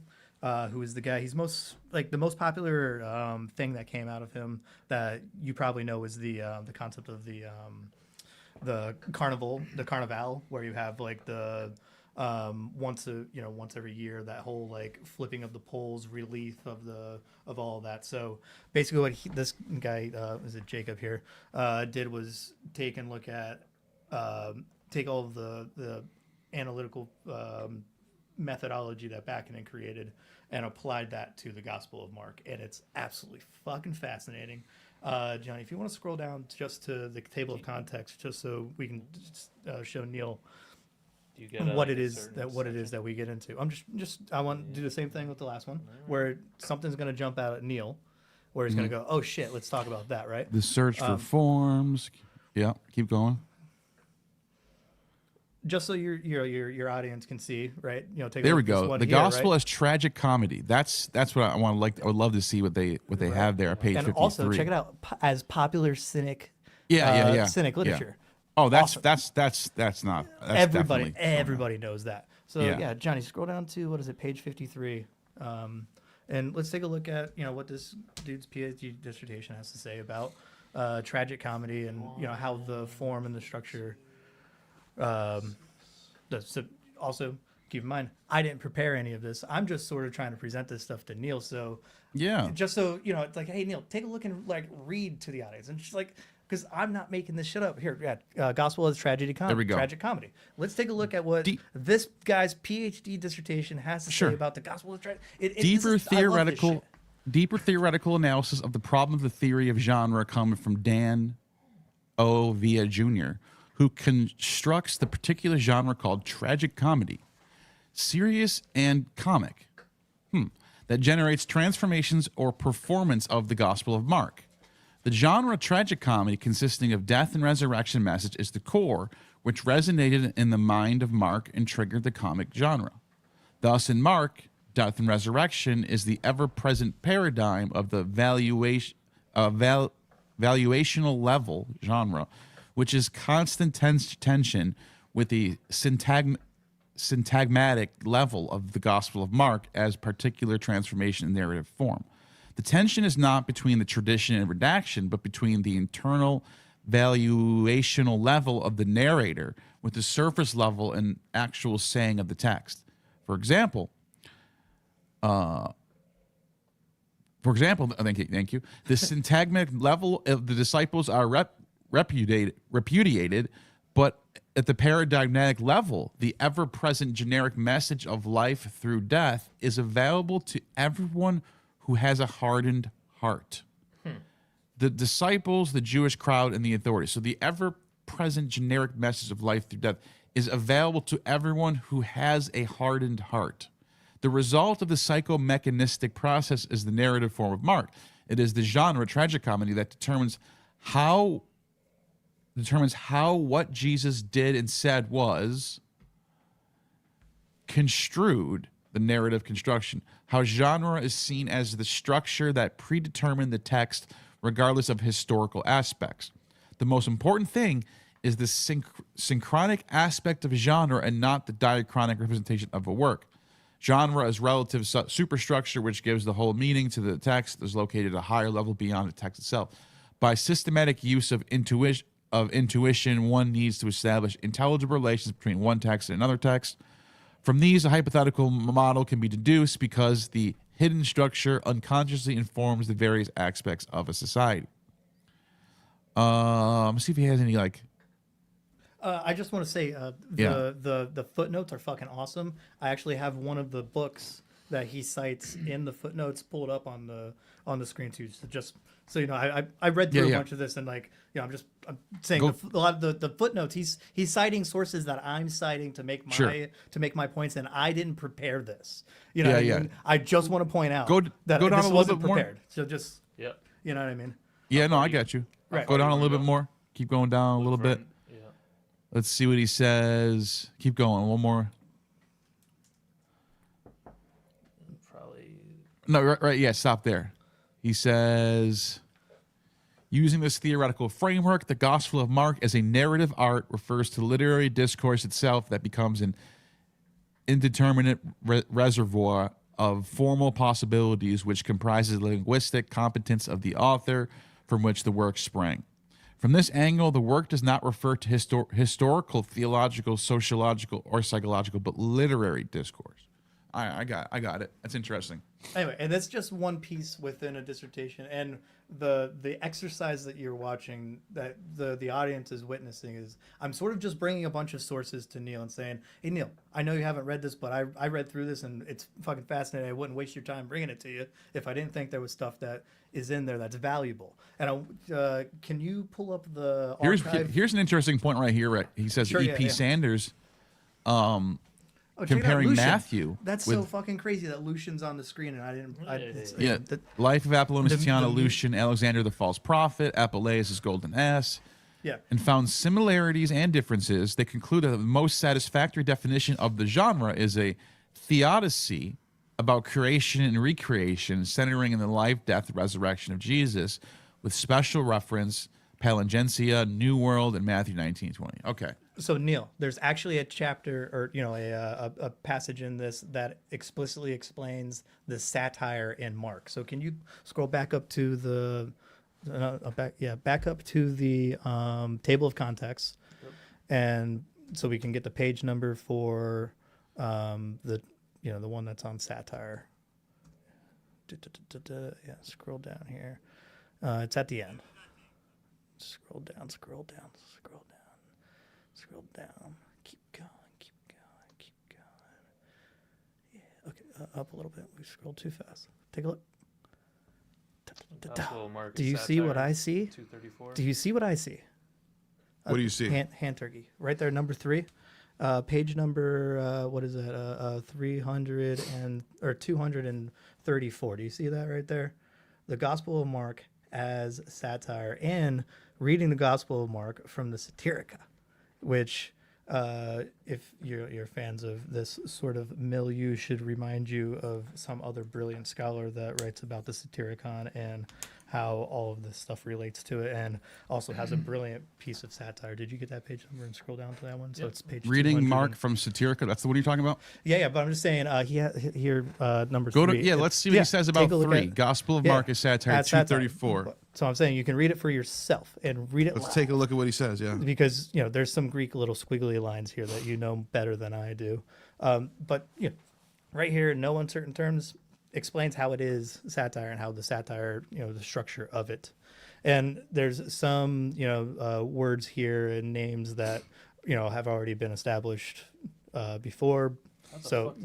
who is the guy. He's the most popular thing that came out of him that you probably know is the concept of the carnival, where you have like the once every year, that whole like flipping of the poles, relief of all of that. So basically what this guy, is it Jacob here, did was take and look at take all of the analytical methodology that Bakhtin created and applied that to the Gospel of Mark, and it's absolutely fucking fascinating. Johnny, if you want to scroll down just to the table of context, just so we can show Neil what it is that we get into. I want to do the same thing with the last one, where something's going to jump out at Neil, where he's going to go, oh shit, let's talk about that, right? The search for forms. Yeah, keep going. Just so your audience can see, right? Take there a we look at this go. one The here, gospel right? as tragic comedy. That's what I want to like. I would love to see what they have there. Page and 53. also check it out as popular cynic. Yeah. Cynic literature. Yeah. Oh, that's Awesome. definitely. Everybody knows that. So Yeah. Johnny, scroll down to page 53, and let's take a look at what this dude's PhD dissertation has to say about tragic comedy and how the form and the structure. Also keep in mind, I didn't prepare any of this. I'm just sort of trying to present this stuff to Neil. So just so it's like, hey Neil, take a look and like read to the audience, and just like, because I'm not making this shit up here. Gospel as tragedy comedy. There we go. Tragic comedy. Let's take a look at what this guy's PhD dissertation has to say about the gospel of tragedy. Deeper theoretical analysis of the problem of the theory of genre coming from Dan O. Villa Jr., who constructs the particular genre called tragic comedy, serious and comic, that generates transformations or performance of the Gospel of Mark. The genre tragic comedy, consisting of death and resurrection message, is the core which resonated in the mind of Mark and triggered the comic genre. Thus, in Mark, death and resurrection is the ever-present paradigm of the valuational level genre, which is constant tension with the syntagmatic level of the Gospel of Mark as particular transformation in narrative form. The tension is not between the tradition and redaction, but between the internal valuational level of the narrator with the surface level and actual saying of the text. For example, thank you. The syntagmatic level of the disciples are repudiated, but at the paradigmatic level, the ever-present generic message of life through death is available to everyone who has a hardened heart. The disciples, the Jewish crowd, and the authorities. So the ever-present generic message of life through death is available to everyone who has a hardened heart. The result of the psychomechanistic process is the narrative form of Mark. It is the genre tragicomedy that determines how what Jesus did and said was construed, the narrative construction. How genre is seen as the structure that predetermined the text regardless of historical aspects. The most important thing is the synchronic aspect of genre and not the diachronic representation of a work. Genre is relative superstructure which gives the whole meaning to the text that is located at a higher level beyond the text itself. By systematic use of intuition, one needs to establish intelligible relations between one text and another text. From these, a hypothetical model can be deduced because the hidden structure unconsciously informs the various aspects of a society. Let's see if he has any I just want to say the footnotes are fucking awesome. I actually have one of the books that he cites in the footnotes pulled up on the screen too. So just so you know, I read through a bunch of this and I'm saying a lot of the footnotes. He's citing sources that I'm citing to make my points, and I didn't prepare this. You know, what I mean? I just want to point out that go down this a wasn't little bit prepared. More. So just you know what I mean? Yeah, no, I got you. Right. Go down a little bit more. Keep going down a little bit. Yeah. Let's see what he says. Keep going. One more. Probably. No, right. Yeah, stop there. He says, using this theoretical framework, the Gospel of Mark as a narrative art refers to literary discourse itself that becomes an indeterminate reservoir of formal possibilities which comprises the linguistic competence of the author from which the work sprang. From this angle, the work does not refer to historical, theological, sociological, or psychological, but literary discourse. I got it. That's interesting. Anyway, and that's just one piece within a dissertation, and the exercise that you're watching, that the audience is witnessing, is I'm sort of just bringing a bunch of sources to Neil and saying, hey Neil, I know you haven't read this, but I read through this and it's fucking fascinating. I wouldn't waste your time bringing it to you if I didn't think there was stuff that is in there that's valuable. And can you pull up the archive? Here's an interesting point right here. Right? He says E.P. Sanders. Comparing Matthew. That's so fucking crazy that Lucian's on the screen and I didn't. Life of Apollonius Tiana, Lucian, Alexander the False Prophet, Apuleius' Golden Ass. Yeah. And found similarities and differences. They conclude that the most satisfactory definition of the genre is a theodicy about creation and recreation, centering in the life, death, resurrection of Jesus, with special reference Palingencia, New World, and Matthew 19:20. Okay. So Neil, there's actually a chapter, or a passage in this that explicitly explains the satire in Mark. So can you scroll back up to the back up to the table of contexts, and so we can get the page number for the one that's on satire. Yeah, scroll down here. It's at the end. Scroll down. Keep going. Yeah. Okay. Up a little bit. We scrolled too fast. Take a look. Do you see what I see? 234. Do you see what I see? What do you see? Hand turkey. Right there, number 3. Page number, what is that? 234. Do you see that right there? The Gospel of Mark as satire, and reading the Gospel of Mark from the Satirica, which, if you're fans of this sort of milieu, should remind you of some other brilliant scholar that writes about the Satyricon and how all of this stuff relates to it, and also has a brilliant piece of satire. Did you get that page number and scroll down to that one? So it's page reading Mark from Satirica. That's what you're talking about. Yeah. But I'm just saying, here number 3. Go to let's see what he says about 3. Gospel of Mark is satire 234. So I'm saying you can read it for yourself and read it. Let's take a look at what he says. Yeah, because there's some Greek little squiggly lines here that you know better than I do. But right here, no uncertain terms, explains how it is satire and how the satire, the structure of it. And there's some, words here and names that, have already been established before. So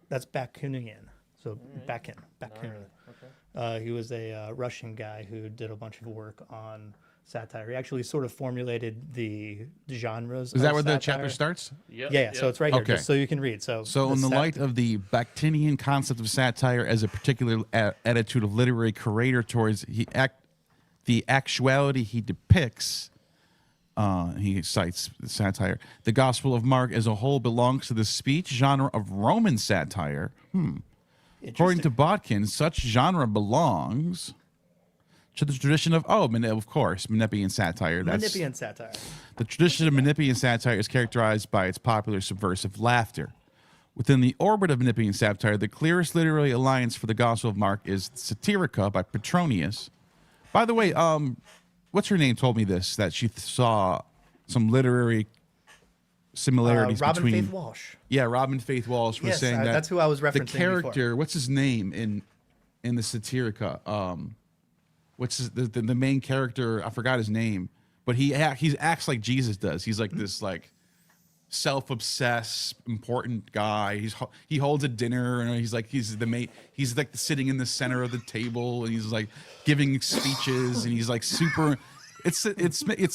that's Bakunian. So Bakin. Okay. He was a Russian guy who did a bunch of work on satire. He actually sort of formulated the genres. Is that of where the satire. chapter starts? Yep, Yeah. So it's right here, Okay. just so you can read. So In the light of the Bakhtinian concept of satire as a particular attitude of literary curator towards the actuality he depicts, he cites satire. The Gospel of Mark as a whole belongs to the speech genre of Roman satire. According to Botkin, such genre belongs to the tradition of Menippean satire. Menippean satire. The tradition of Menippean satire is characterized by its popular subversive laughter. Within the orbit of Menippean satire, the clearest literary alliance for the Gospel of Mark is Satirica by Petronius. By the way, what's her name told me this, that she saw some literary similarities Robin between... Faith Walsh. Yeah, Robin Faith Walsh was saying that... that's who I was referencing the character, before. what's his name in the Satirica? What's the main character? I forgot his name, but he acts like Jesus does. He's like this self-obsessed, important guy. He holds a dinner and he's like sitting in the center of the table and he's like giving speeches and he's like super. It's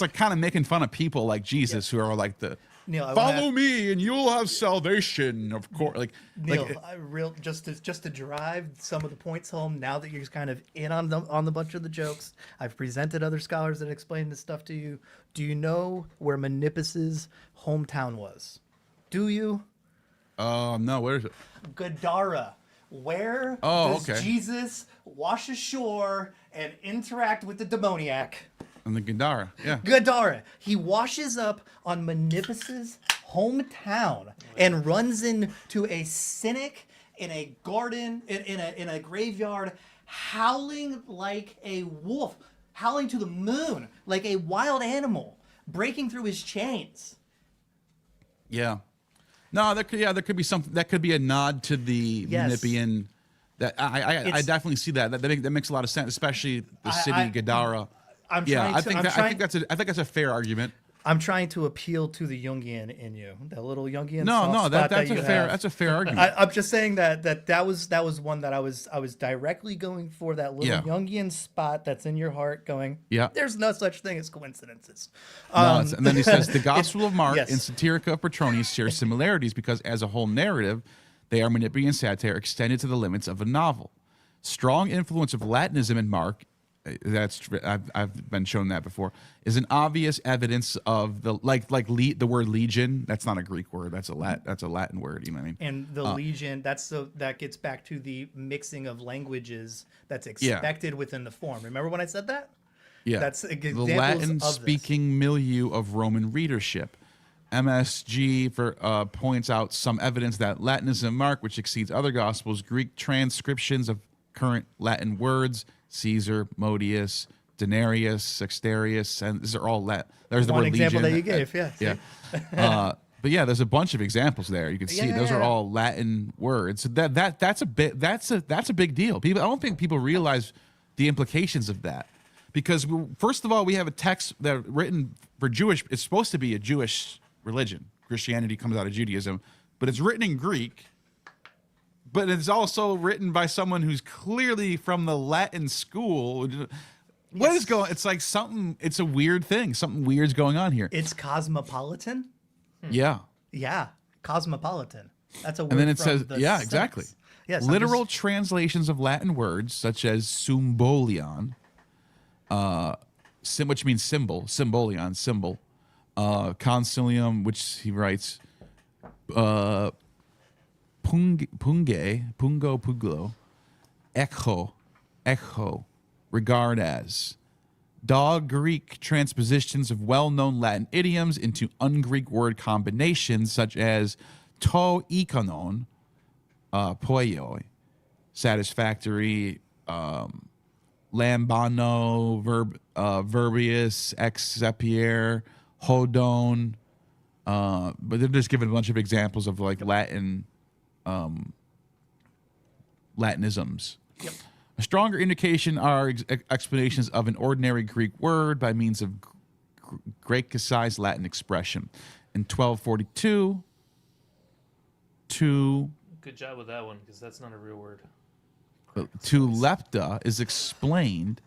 like kind of making fun of people like Jesus who are like the. Neil, follow me and you'll have salvation. Of course, Neil, just to drive some of the points home. Now that you're kind of in on the bunch of the jokes, I've presented other scholars that explain this stuff to you. Do you know where Menippus's hometown was? Do you? No. Where is it? Gadara. Where does Jesus wash ashore and interact with the demoniac? And the Gadara, yeah. Gadara. He washes up on Menippus's hometown and runs into a cynic in a garden, in a graveyard, howling like a wolf, howling to the moon like a wild animal, breaking through his chains. Yeah. No, there could be something that could be a nod to the Menippean. That I definitely see that. That makes a lot of sense, especially the city Gadara. I think that's a fair argument. I'm trying to appeal to the Jungian in you, that little Jungian. That's a fair argument. I'm just saying that was one that I was directly going for, that little Jungian spot that's in your heart. Going, there's no such thing as coincidences. And then he says the Gospel of Mark and Satirica of Petronius share similarities because, as a whole narrative, they are Menippean satire extended to the limits of a novel. Strong influence of Latinism in Mark. I've been shown that before, is an obvious evidence of the the word legion. That's not a Greek word. That's a Latin word. You know what I mean? And the legion, that gets back to the mixing of languages that's expected within the form. Remember when I said that? Yeah. That's the examples Latin-speaking milieu of Roman readership. MSG points out some evidence that Latinism Mark, which exceeds other Gospels, Greek transcriptions of current Latin words. Caesar, Modius, Denarius, Sextarius, and these are all Latin. There's the one word example legion. that you gave, yeah. But yeah, there's a bunch of examples there. You can see those are all Latin words. So that's a big deal. I don't think people realize the implications of that, because first of all, we have a text that written for Jewish. It's supposed to be a Jewish religion. Christianity comes out of Judaism, but it's written in Greek. But it's also written by someone who's clearly from the Latin school. What is going? It's like something. It's a weird thing. Something weird's going on here. It's cosmopolitan. Yeah. Yeah, cosmopolitan. That's a word. And then it from says, the exactly. Yes, literal translations of Latin words such as symbolion, which means symbol, symbolion, symbol, concilium, which he writes, pungo, puglo, echo, regard as. Dog Greek transpositions of well-known Latin idioms into un-Greek word combinations such as to ikonon, poioi, satisfactory, lambano, verbius, exepiere, hodon. But they're just giving a bunch of examples of like Latin Latinisms. Yep. A stronger indication are explanations of an ordinary Greek word by means of Grecicized Latin expression. In 1242, Good job with that one, because that's not a real word. To lepta is explained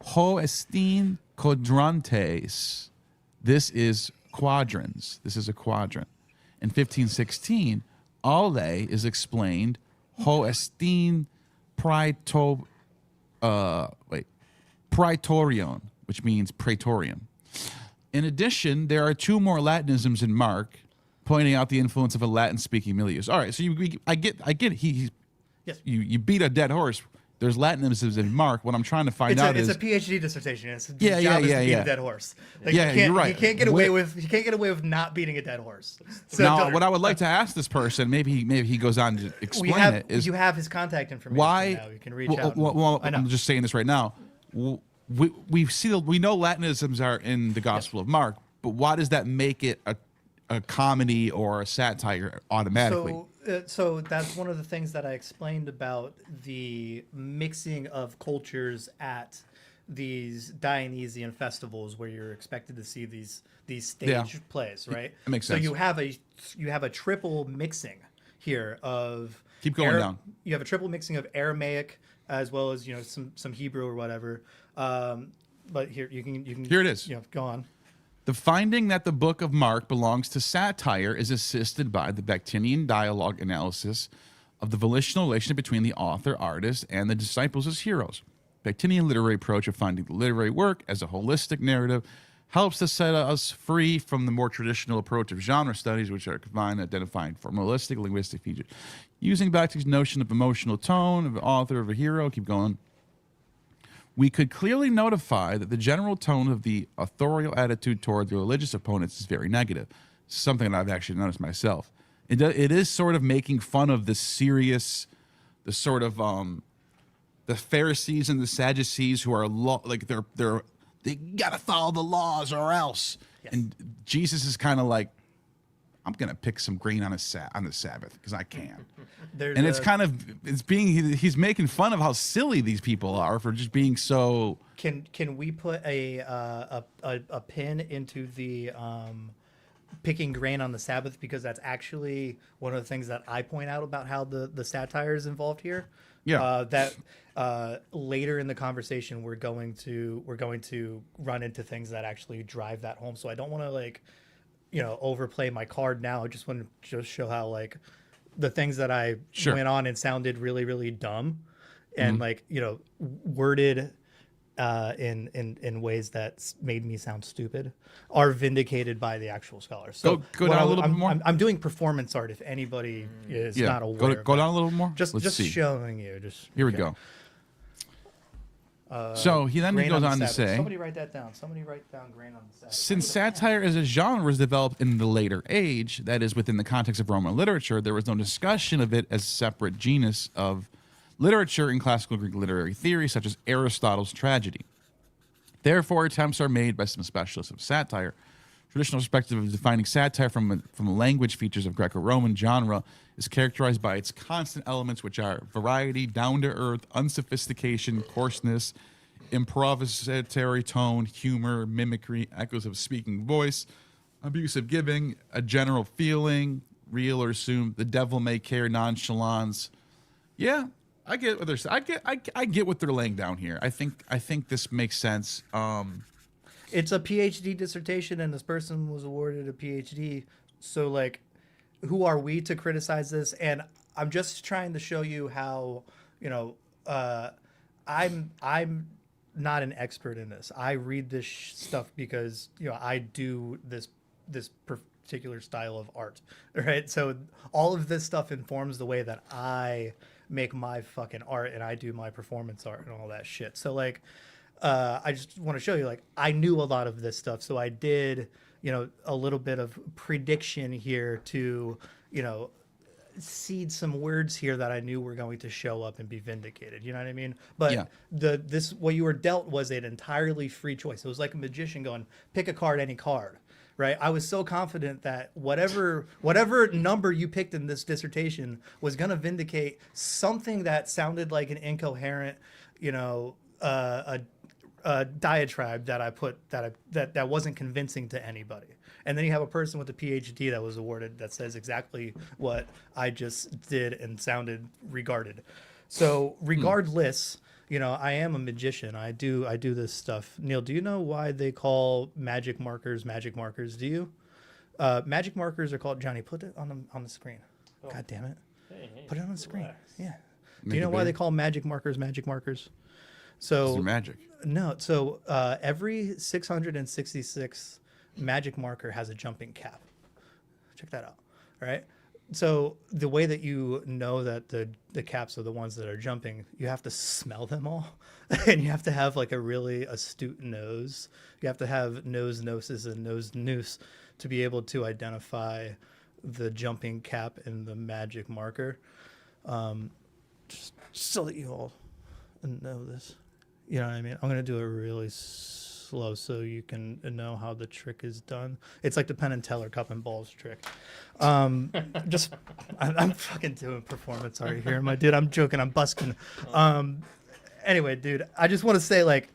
ho estin quadrantes. This is quadrants. This is a quadrant. In 1516, ale is explained ho estin praetorion, which means praetorium. In addition, there are two more Latinisms in Mark, pointing out the influence of a Latin-speaking milieu. All right, so I get it. Yes. You beat a dead horse. There's Latinisms in Mark. What I'm trying to find out is it's a PhD dissertation. It's his Yeah, job is to beat yeah. a dead horse. You're right. You can't get away with not beating a dead horse. So now, what I would like to ask this person, maybe he goes on to explain it. Is you have his contact information why? now. You can reach out. Well, I know. I'm just saying this right now. We know Latinisms are in the Gospel of Mark, but why does that make it a comedy or a satire automatically? So that's one of the things that I explained about the mixing of cultures at these Dionysian festivals, where you're expected to see these stage plays, right? That makes sense. So you have a triple mixing here of Keep going down. You have a triple mixing of Aramaic as well as some Hebrew or whatever. But here you can Here it is. Go on. The finding that the book of Mark belongs to satire is assisted by the Bakhtinian dialogue analysis of the volitional relationship between the author, artist, and the disciples as heroes. Bakhtinian literary approach of finding the literary work as a holistic narrative helps to set us free from the more traditional approach of genre studies, which are confined to identifying formalistic linguistic features. Using Bakhtin's notion of emotional tone of an author, of a hero, keep going. We could clearly notify that the general tone of the authorial attitude toward the religious opponents is very negative. Something that I've actually noticed myself. It is sort of making fun of the serious, the sort of the Pharisees and the Sadducees who are they gotta follow the laws or else. Yes. And Jesus is kind of like, I'm gonna pick some grain on the Sabbath because I can. He's making fun of how silly these people are for just being so. Can we put a pin into the picking grain on the Sabbath, because that's actually one of the things that I point out about how the satire is involved here. Yeah. That later in the conversation we're going to run into things that actually drive that home. So I don't want to overplay my card now. I just want to just show how the things that I went on and sounded really, really dumb and worded in ways that made me sound stupid are vindicated by the actual scholars. So go down a little bit more. I'm doing performance art if anybody is not aware. Go down a little more. Just showing you. Here we go. So he then goes on to say, somebody write that down. Somebody write down grain on the Sabbath. Since satire as a genre was developed in the later age, that is within the context of Roman literature, there was no discussion of it as a separate genus of literature in classical Greek literary theory, such as Aristotle's tragedy. Therefore, attempts are made by some specialists of satire. Traditional perspective of defining satire from the language features of Greco-Roman genre is characterized by its constant elements, which are variety, down-to-earth, unsophistication, coarseness, improvisatory tone, humor, mimicry, echoes of speaking voice, abusive giving, a general feeling, real or assumed, the devil may care, nonchalance. Yeah, I get what they're saying. I get what they're laying down here. I think this makes sense. It's a PhD dissertation, and this person was awarded a PhD. So, who are we to criticize this? And I'm just trying to show you how, I'm not an expert in this. I read this stuff because I do this particular style of art, right? So all of this stuff informs the way that I make my fucking art, and I do my performance art and all that shit. So I just want to show you, I knew a lot of this stuff, so I did, a little bit of prediction here to, seed some words here that I knew were going to show up and be vindicated. You know what I mean? But what you were dealt was an entirely free choice. It was like a magician going, pick a card, any card. Right? I was so confident that whatever number you picked in this dissertation was going to vindicate something that sounded like an incoherent, a diatribe that I put that wasn't convincing to anybody. And then you have a person with a PhD that was awarded that says exactly what I just did and sounded regarded. So regardless, you know, I am a magician. I do this stuff. Neil, do you know why they call magic markers? Do you? Magic markers are called, Johnny, put it on the screen. Oh. God damn it. Hey, put it on the screen. Relax. Yeah. Make Do you know it why bigger? they call magic markers magic markers? So They're magic. no, so every 666 magic marker has a jumping cap. Check that out. All right. So the way that you know that the caps are the ones that are jumping, you have to smell them all, and you have to have like a really astute nose. You have to have nose gnosis and nose noose to be able to identify the jumping cap and the magic marker. Just so that you all know this. You know what I mean? I'm going to do it really slow so you can know how the trick is done. It's like the Penn and Teller cup and balls trick. I'm fucking doing performance art here, my dude. I'm joking. I'm busking. Anyway, dude, I just want to say, like,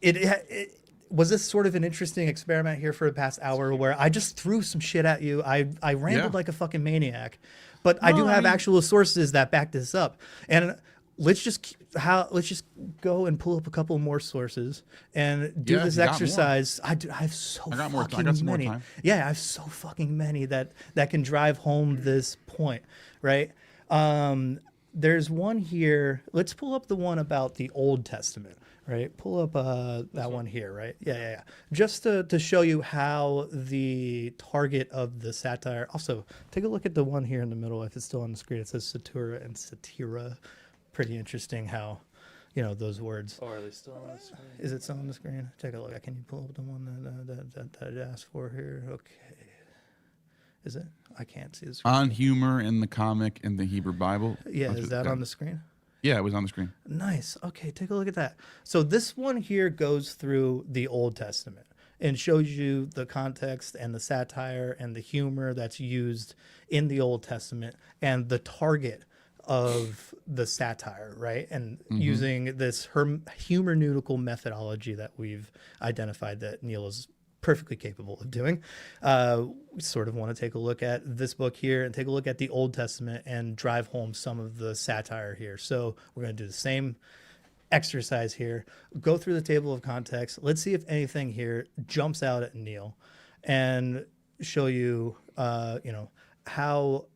it was this sort of an interesting experiment here for the past hour where I just threw some shit at you. I rambled like a fucking maniac, but I do have actual sources that back this up. And let's just go and pull up a couple more sources and do this exercise. I have so fucking many. Yeah, I have so fucking many that can drive home this point, right? There's one here. Let's pull up the one about the Old Testament, right? Pull up that one here, right? Yeah. Just to show you how the target of the satire. Also, take a look at the one here in the middle. If it's still on the screen, it says Satira and Satira. Pretty interesting how, you know, those words. Oh, are they still on the screen? Is it still on the screen? Take a look. Can you pull up the one that I asked for here? Okay. Is it? I can't see the screen. On humor in the comic in the Hebrew Bible. Yeah, is that on the screen? Yeah, it was on the screen. Nice. Okay, take a look at that. So this one here goes through the Old Testament and shows you the context and the satire and the humor that's used in the Old Testament and the target of the satire, right? And using this hermeneutical methodology that we've identified that Neil is perfectly capable of doing. We sort of want to take a look at this book here and take a look at the Old Testament and drive home some of the satire here. So we're going to do the same exercise here. Go through the table of context. Let's see if anything here jumps out at Neil and show you, how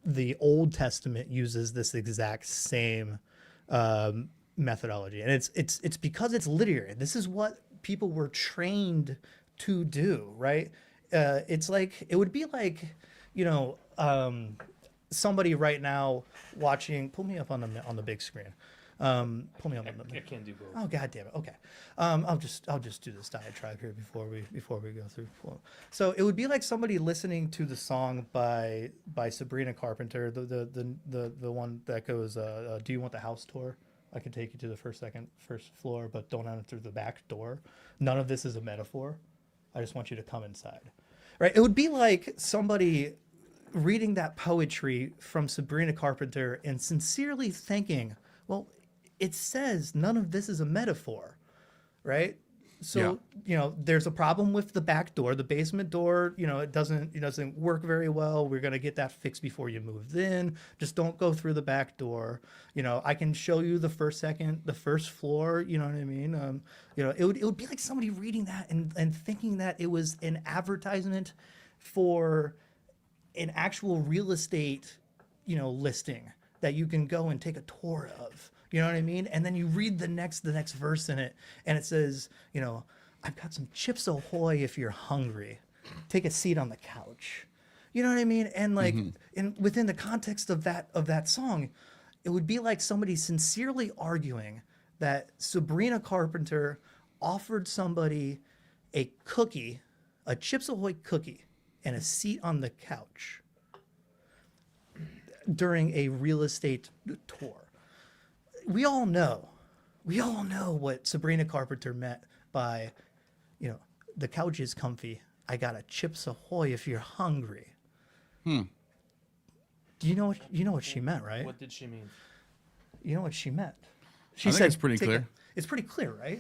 the Old Testament uses this exact same methodology. And it's because it's literary. This is what people were trained to do, right? It's like, it would be like, somebody right now watching, pull me up on the big screen. Pull me up on the. I can't do both. Oh, God damn it. Okay. I'll just do this diatribe here before we go through. So it would be like somebody listening to the song by Sabrina Carpenter, the one that goes, "Do you want the house tour? I can take you to the first floor, but don't enter through the back door. None of this is a metaphor. I just want you to come inside." Right? It would be like somebody reading that poetry from Sabrina Carpenter and sincerely thinking, well, it says none of this is a metaphor, right? So, there's a problem with the back door, the basement door, it doesn't work very well. We're going to get that fixed before you move in. Just don't go through the back door. I can show you the first floor, you know what I mean? It would be like somebody reading that and thinking that it was an advertisement for an actual real estate, listing that you can go and take a tour of. You know what I mean? And then you read the next verse in it, and it says, I've got some Chips Ahoy if you're hungry. Take a seat on the couch. You know what I mean? And like, within the context of that song, it would be like somebody sincerely arguing that Sabrina Carpenter offered somebody a cookie, a Chips Ahoy cookie, and a seat on the couch during a real estate tour. We all know what Sabrina Carpenter meant by, the couch is comfy. I got a Chips Ahoy if you're hungry. Do you know what she meant, right? What did she mean? You know what she meant. I think it's pretty clear. It's pretty clear, right?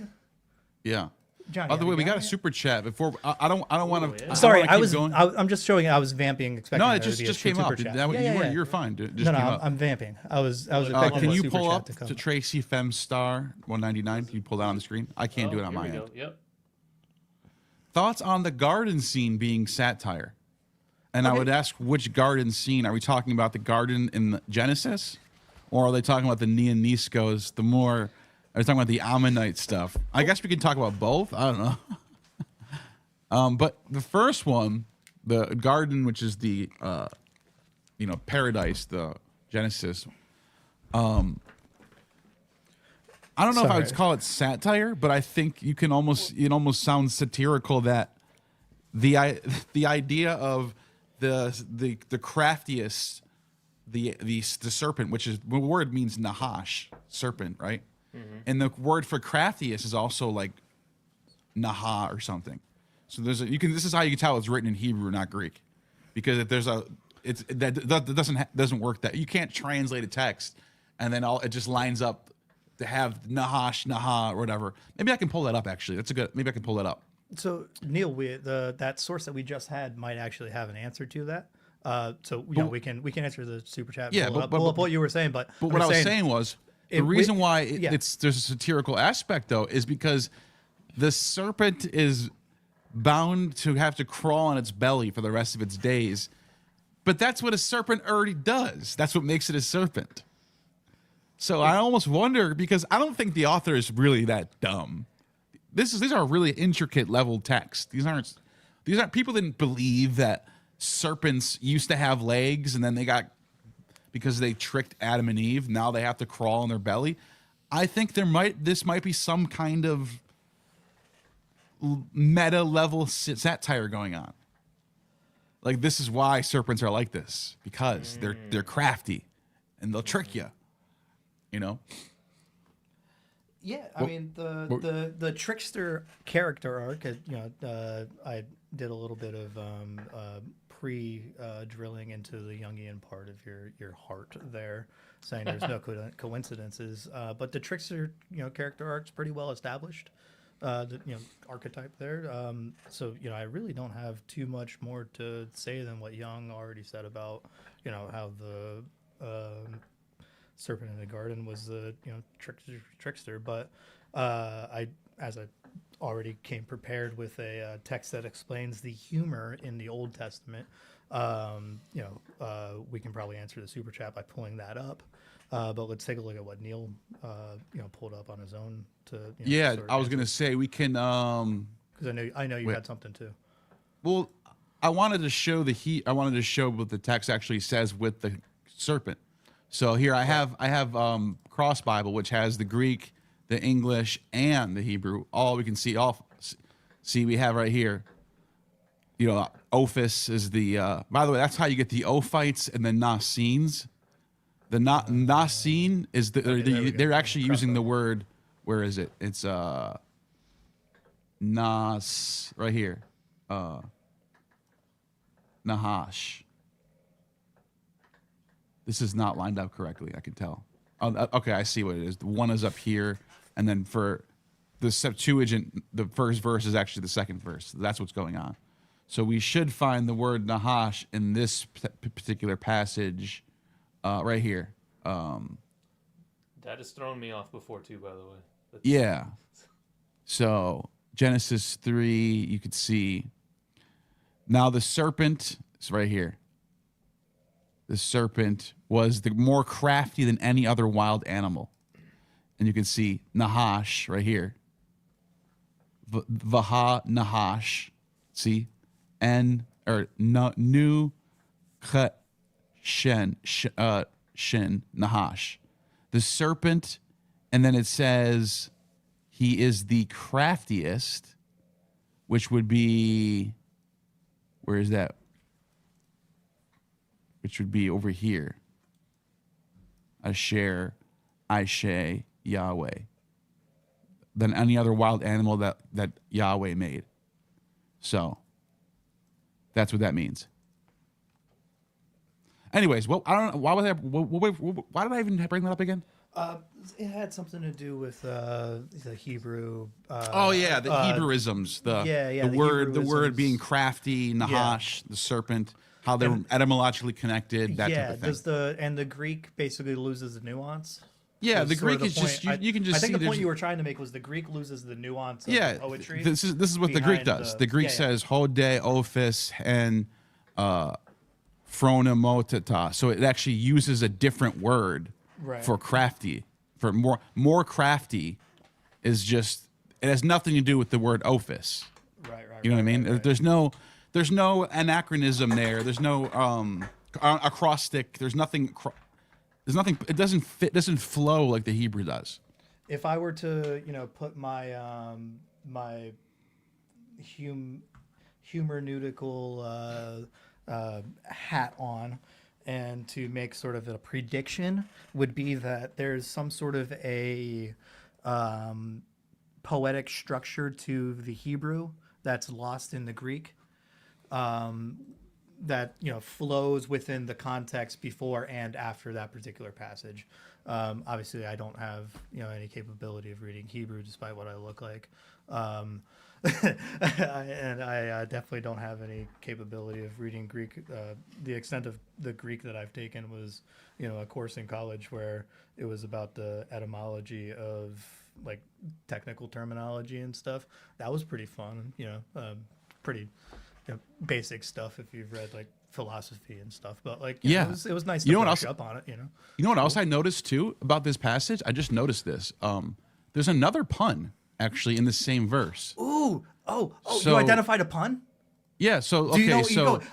Yeah. Johnny, By the have way, you we got got a it? super chat before. I don't want to. yeah. Sorry, Going. I'm just showing. I was vamping, expecting. No, it there to be a just came up. super chat. You're fine. It just No, came no, up. I'm vamping. I was Can expecting a you super pull chat up to come. to Tracy Femstar 199? Can you pull that on the screen? I can't do it on here my we end. go. Yep. Thoughts on the garden scene being satire? And I Okay. would ask, which garden scene? Are we talking about the garden in the Genesis? Or are they talking about the Neoniscos, the more... Are they talking about the Ammonite stuff? I guess we can talk about both. I don't know. But the first one, the garden, which is the, paradise, the Genesis. I don't know if I would call it satire, but I think you can it almost sounds satirical that the idea of the craftiest, the serpent, which is the word means nahash, serpent, right? Mm-hmm. And the word for craftiest is also like naha or something. So this is how you can tell it's written in Hebrew, not Greek, because if there's that doesn't work. That you can't translate a text and then it just lines up to have nahash, naha, or whatever. Maybe I can pull that up. Actually, maybe I can pull that up. So Neil, that source that we just had might actually have an answer to that. We can answer the super chat. Yeah, pull up what you were saying. But what I was saying was the reason why there's a satirical aspect though is because the serpent is bound to have to crawl on its belly for the rest of its days. But that's what a serpent already does. That's what makes it a serpent. So I almost wonder, because I don't think the author is really that dumb. These are really intricate level text. These aren't people didn't believe that serpents used to have legs and then because they tricked Adam and Eve, now they have to crawl on their belly. I think this might be some kind of meta level satire going on. Like, this is why serpents are like this, because they're crafty and they'll trick you. You know? Yeah, I mean the trickster character arc. I did a little bit of drilling into the Jungian part of your heart there, saying there's no coincidences. But the trickster character arc's pretty well established. The archetype there. So I really don't have too much more to say than what Jung already said about how the serpent in the garden was the trickster. But I already came prepared with a text that explains the humor in the Old Testament. We can probably answer the super chat by pulling that up. But let's take a look at what Neil pulled up on his own to. I was gonna say we can because I know you had something too. Well, I wanted to show what the text actually says with the serpent. So here I have Cross Bible, which has the Greek, the English, and the Hebrew. All we can see. We have right here. Ophis is the. By the way, that's how you get the Ophites and the Nasines. The Nasin is they're actually using the word. Where is it? It's Nas right here. Nahash. This is not lined up correctly, I can tell. Okay, I see what it is. The one is up here, and then for the Septuagint, the first verse is actually the second verse. That's what's going on. So we should find the word Nahash in this particular passage right here. That has thrown me off before too, by the way. Yeah. So Genesis 3, you could see. Now the serpent is right here. The serpent was more crafty than any other wild animal. And you can see Nahash right here. Vaha Nahash. See? Nu Shen Nahash. The serpent, and then it says he is the craftiest, which would be, where is that? Which would be over here. Asher, Aishe, Yahweh. Than any other wild animal that Yahweh made. So, that's what that means. Anyways, well, I don't know. Why did I even bring that up again? It had something to do with the Hebrew. Oh yeah, the Hebrewisms, the word being crafty, Nahash, the serpent, how they're etymologically connected, that type of thing. Does the Greek basically loses the nuance? Yeah, the Greek is just you can just. I think see the point you were trying to make was the Greek loses the nuance of the poetry. This is what the Greek does. The Greek says hode, ophis, and phronemoteta. So it actually uses a different word for crafty. For more crafty is just, it has nothing to do with the word ophis. Right. You know what I mean? Right. There's no anachronism there. There's no acrostic. There's nothing. It doesn't fit. Doesn't flow like the Hebrew does. If I were to, put my my humerneutical hat on, and to make sort of a prediction, would be that there's some sort of a poetic structure to the Hebrew that's lost in the Greek, that flows within the context before and after that particular passage. Obviously, I don't have any capability of reading Hebrew, despite what I look like. And I definitely don't have any capability of reading Greek. The extent of the Greek that I've taken was, a course in college where it was about the etymology of like technical terminology and stuff. That was pretty fun, pretty basic stuff if you've read like philosophy and stuff. But like, it was nice to brush up on it. You know what else I noticed too about this passage? I just noticed this. There's another pun actually in the same verse. So, you identified a pun? Yeah. So okay.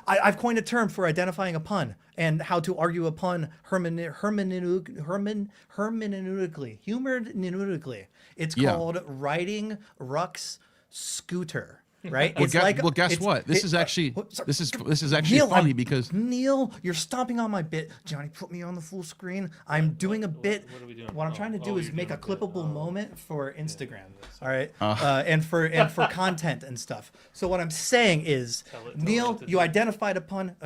I've coined a term for identifying a pun and how to argue a pun hermeneutically. It's called riding Ruck's scooter. Right. Guess what? This is actually Neil, funny because Neil, you're stomping on my bit. Johnny, put me on the full screen. I'm doing a bit. What are we doing? What I'm trying to do is make a clippable moment for Instagram. All right, and for content and stuff. So what I'm saying is, Neil, you identified a pun.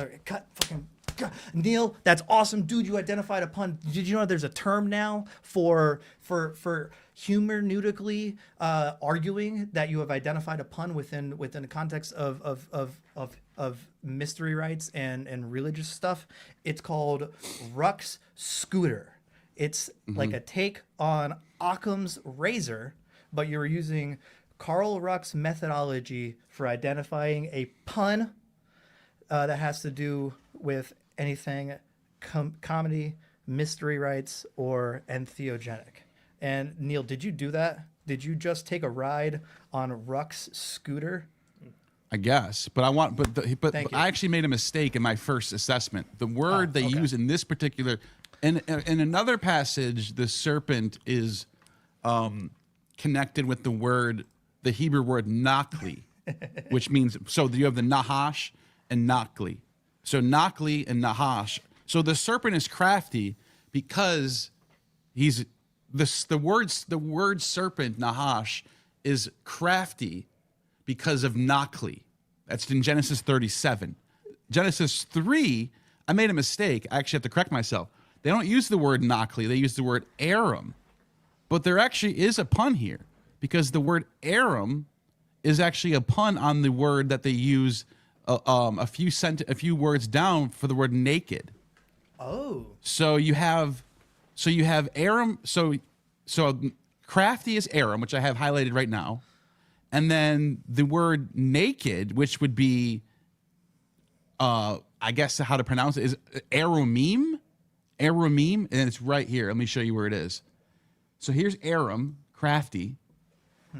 Neil, that's awesome, dude. You identified a pun. Did you know there's a term now for hermeneutically arguing that you have identified a pun within the context of mystery rites and religious stuff? It's called Ruck's scooter. It's like a take on Occam's razor, but you're using Karl Ruck's methodology for identifying a pun that has to do with anything comedy, mystery rites, or entheogenic. And Neil, did you do that? Did you just take a ride on Ruck's scooter? I guess, but I actually made a mistake in my first assessment. The word they use in this particular, in another passage, the serpent is connected with the Hebrew word nakli, which means, so you have the Nahash and nakli. So nakli and Nahash. So the serpent is crafty because he's the word serpent, Nahash, is crafty because of nakli. That's in Genesis 37. Genesis 3, I made a mistake. I actually have to correct myself. They don't use the word nakli. They use the word aram. But there actually is a pun here because the word aram is actually a pun on the word that they use a few words down for the word naked. Oh. So you have aram. So crafty is aram, which I have highlighted right now, and then the word naked, which would be, I guess how to pronounce it is aramim, and it's right here. Let me show you where it is. So here's aram, crafty,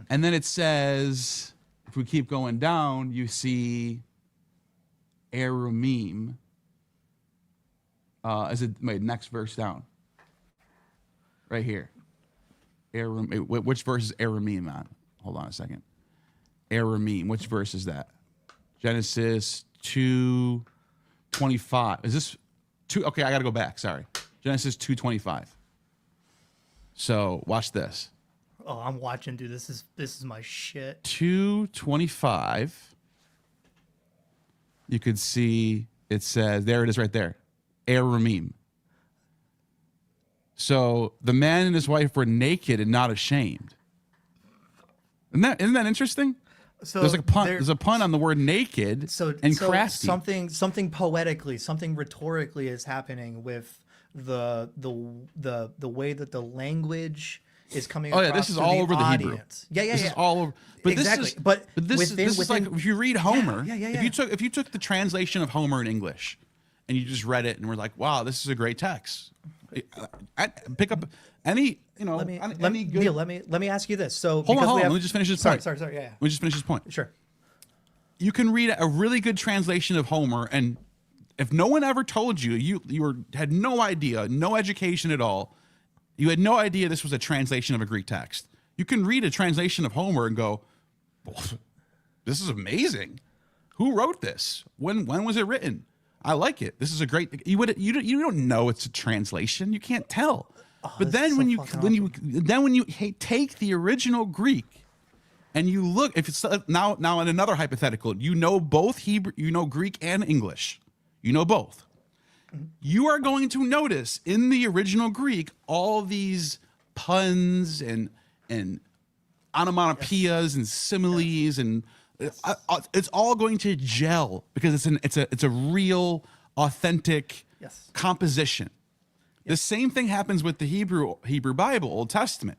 and then it says, if we keep going down, you see aramim. Next verse down. Right here. Which verse is aramim on? Hold on a second. Aramim. Which verse is that? Genesis 2:25. Is this 2? Okay, I got to go back. Sorry. Genesis 2:25. So watch this. Oh, I'm watching, dude. This is my shit. 2:25. You could see it says, there it is right there. Aramim. So the man and his wife were naked and not ashamed. Isn't that interesting? So there's like a pun. There's a pun on the word naked and crafty. Something poetically, something rhetorically is happening with the way that the language is coming. Oh yeah, this is all over the Hebrew. Yeah. This is all over. But exactly. This is like if you read Homer. Yeah. If you took the translation of Homer in English, and you just read it and were like, wow, this is a great text. Pick up any. Let me ask you this. So hold on. Let me just finish this point. Sorry. Yeah. Let me just finish this point. Sure. You can read a really good translation of Homer, and if no one ever told you, you had no idea, no education at all, you had no idea this was a translation of a Greek text. You can read a translation of Homer and go, well, "This is amazing. Who wrote this? When was it written? I like it. This is a great." You don't know it's a translation. You can't tell. But then when you take the original Greek and you look, if it's now in another hypothetical, you know both Hebrew, you know Greek and English, you know both. You are going to notice in the original Greek all these puns and onomatopoeias and similes and it's all going to gel because it's a real authentic composition. The same thing happens with the Hebrew Bible, Old Testament.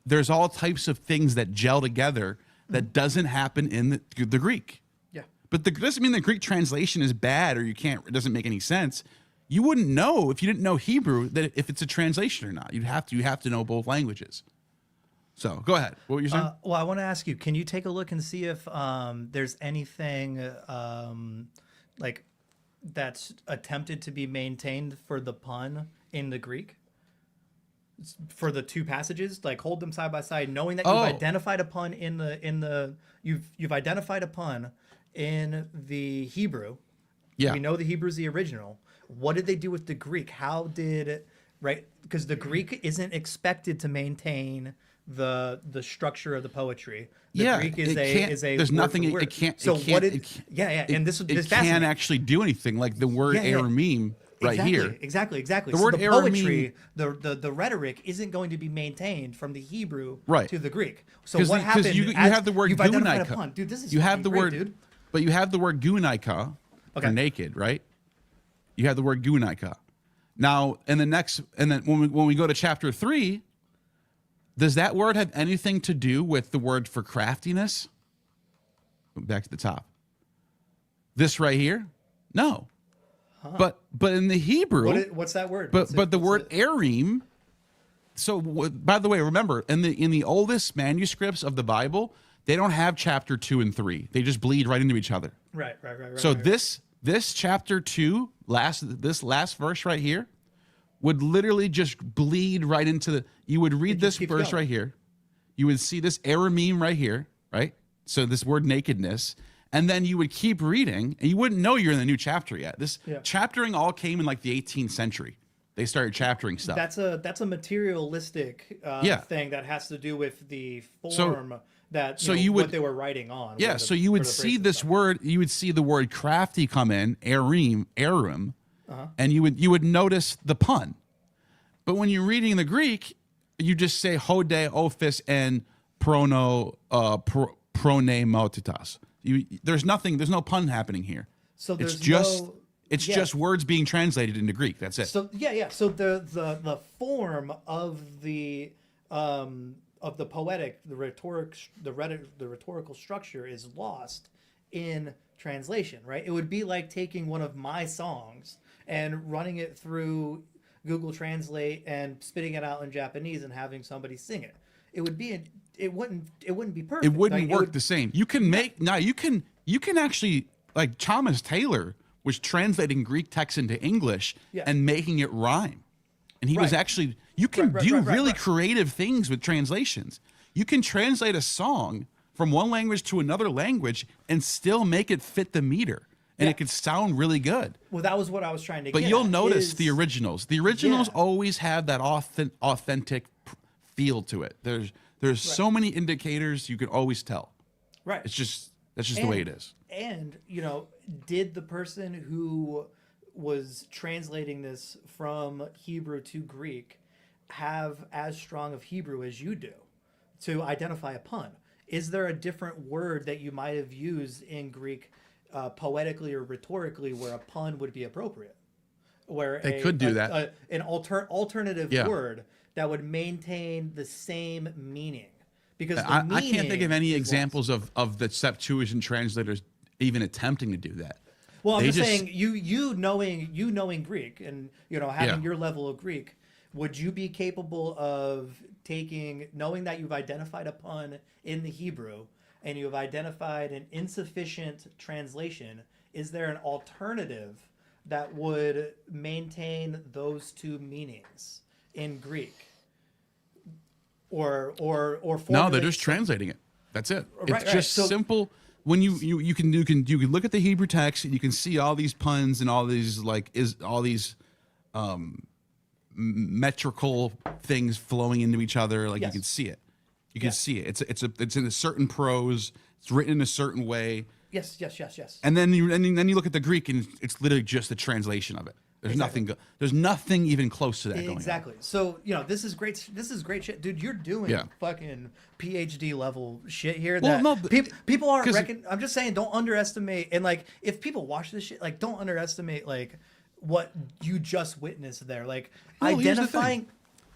There's all types of things that gel together that doesn't happen in the Greek. Yeah. But that doesn't mean the Greek translation is bad or it doesn't make any sense. You wouldn't know if you didn't know Hebrew that if it's a translation or not. You have to know both languages. So go ahead. What were you saying? Well, I want to ask you, can you take a look and see if there's anything like that's attempted to be maintained for the pun in the Greek for the two passages? Like hold them side by side, knowing that you've identified a pun you've identified a pun in the Hebrew. Yeah, we know the Hebrew is the original. What did they do with the Greek? Because the Greek isn't expected to maintain the structure of the poetry. The Greek is a there's nothing it can't. So what did and this can't actually do anything like the word aramim right here. Exactly. The word the poetry, the rhetoric isn't going to be maintained from the Hebrew to the Greek. So what happened? You have the word gunaika. Dude, this is you have the great, word, dude. But you have the word gunaika for naked, right? You have the word gunaika. Now, in the next, and then when we go to chapter 3, does that word have anything to do with the word for craftiness? Back to the top. This right here? No. Huh. But in the Hebrew, what's that word? But the word arim. So by the way, remember in the oldest manuscripts of the Bible, they don't have chapter 2 and 3. They just bleed right into each other. Right. So this chapter 2, this last verse right here, would literally just bleed right into you would read this verse right here. You would see this aramim right here, right? So this word nakedness. And then you would keep reading and you wouldn't know you're in the new chapter yet. This chaptering all came in like the 18th century. They started chaptering stuff. That's a materialistic thing that has to do with the form what they were writing on. Yeah, so you would see this word, you would see the word crafty come in, arim, and you would notice the pun. But when you're reading the Greek, you just say hode, ophis, and pronemotitas. There's no pun happening here. So it's just words being translated into Greek. That's it. So So the form of the poetic, the rhetorical structure is lost in translation, right? It would be like taking one of my songs and running it through Google Translate and spitting it out in Japanese and having somebody sing it. It wouldn't be perfect. It wouldn't work the same. You can actually, like Thomas Taylor was translating Greek text into English and making it rhyme. And he was actually, you can do really creative things with translations. You can translate a song from one language to another language and still make it fit the meter. And it could sound really good. Well, that was what I was trying to get at. But you'll notice the originals. The originals always have that authentic feel to it. There's so many indicators you can always tell. Right. That's just the way it is. And, did the person who was translating this from Hebrew to Greek, have as strong of Hebrew as you do to identify a pun. Is there a different word that you might have used in Greek poetically or rhetorically where a pun would be appropriate? Where they could do that. An alternative word that would maintain the same meaning. Because I can't think of any examples of the Septuagint translators even attempting to do that. Well, I'm just saying, you knowing Greek and having your level of Greek, would you be capable of knowing that you've identified a pun in the Hebrew and you have identified an insufficient translation? Is there an alternative that would maintain those two meanings in Greek? Or no, they're just translating it. That's it. It's just simple. When you can look at the Hebrew text and you can see all these puns and all these metrical things flowing into each other. Like you can see it. You can see it. It's in a certain prose. It's written in a certain way. Yes. And then you look at the Greek and it's literally just a translation of it. There's nothing even close to that going on. Exactly. So, this is great. This is great shit. Dude, you're doing fucking PhD level shit here. People aren't I'm just saying, don't underestimate. And like, if people watch this shit, like, don't underestimate like what you just witnessed there. Like, identifying.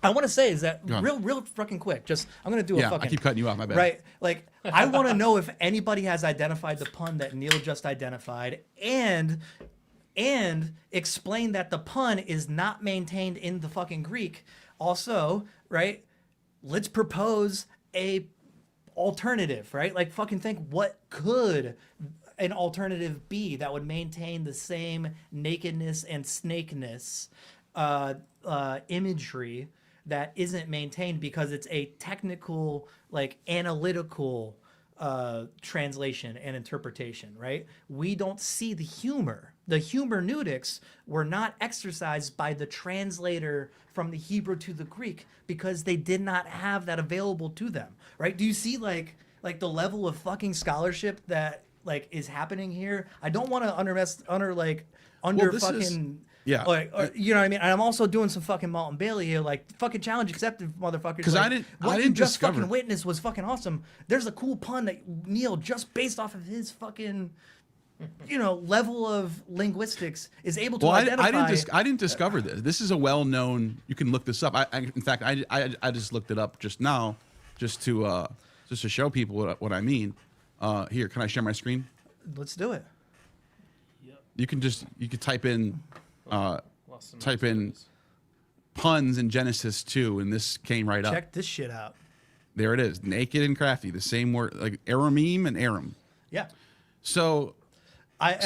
I want to say is that real fucking quick. Just I'm gonna do a fucking. I keep cutting you off. My bad. Right. Like, I want to know if anybody has identified the pun that Neil just identified, and explain that the pun is not maintained in the fucking Greek. Also, right? Let's propose a alternative, right? Like, fucking think, what could an alternative be that would maintain the same nakedness and snakeness imagery that isn't maintained because it's a technical, like, analytical translation and interpretation, right? We don't see the humor. The hermeneutics were not exercised by the translator from the Hebrew to the Greek because they did not have that available to them, right? Do you see like the level of fucking scholarship that like is happening here? I don't want to Yeah. Like, you know what I mean? And I'm also doing some fucking Malton Bailey here, like, fucking challenge accepted, motherfuckers. Because like, I didn't just discover. fucking witness was fucking awesome. There's a cool pun that Neil, just based off of his fucking, level of linguistics, is able to identify. I didn't discover this. This is a well-known. You can look this up. In fact, I just looked it up just now, just to show people what I mean. Here, can I share my screen? Let's do it. You can type in. Type in puns in Genesis 2, and this came right up. Check this shit out. There it is. Naked and crafty. The same word, like Aramim and Aram. Yeah. So, I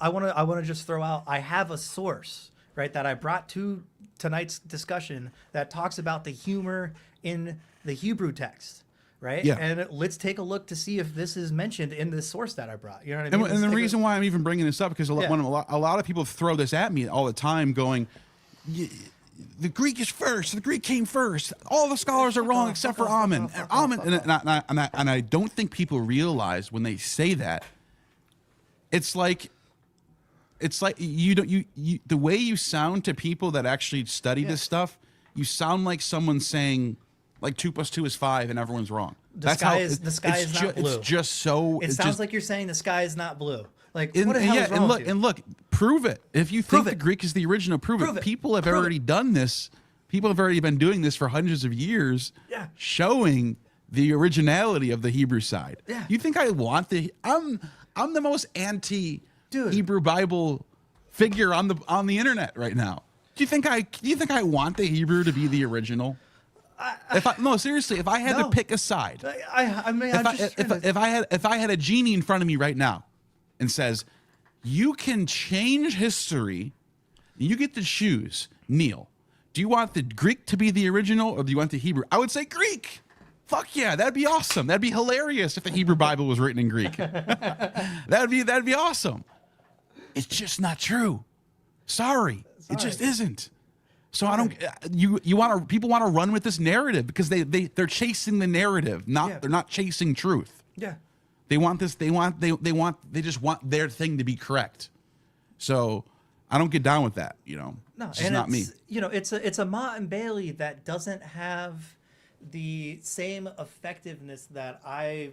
want to just throw out, I have a source, right, that I brought to tonight's discussion that talks about the humor in the Hebrew text. Right. Yeah. And let's take a look to see if this is mentioned in this source that I brought. You know what I mean? And the reason why I'm even bringing this up, because a lot of people throw this at me all the time going, the Greek is first. The Greek came first. All the scholars are wrong except for Amen. And I don't think people realize when they say that, it's like the way you sound to people that actually study this stuff, you sound like someone saying, like 2 + 2 is 5, and everyone's wrong. The sky is not blue. It's just so. It sounds like you're saying the sky is not blue. Like, what the hell is wrong with you? And look, prove it. If you think the Greek is the original, prove it. People have already done this. People have already been doing this for hundreds of years, showing the originality of the Hebrew side. Yeah. You think I want I'm the most anti Hebrew Bible figure on the internet right now. Do you think I want the Hebrew to be the original? Seriously, if I had to pick a side, if I had a genie in front of me right now and says, you can change history, you get to choose, Neil, do you want the Greek to be the original or do you want the Hebrew? I would say Greek. Fuck yeah, that'd be awesome. That'd be hilarious if the Hebrew Bible was written in Greek. that'd be awesome. It's just not true. Sorry. It just isn't. So I don't. People want to run with this narrative because they're chasing the narrative. They're not chasing truth. Yeah. They want this. They just want their thing to be correct. So I don't get down with that. No, it's just not me. It's a Mott and Bailey that doesn't have the same effectiveness that I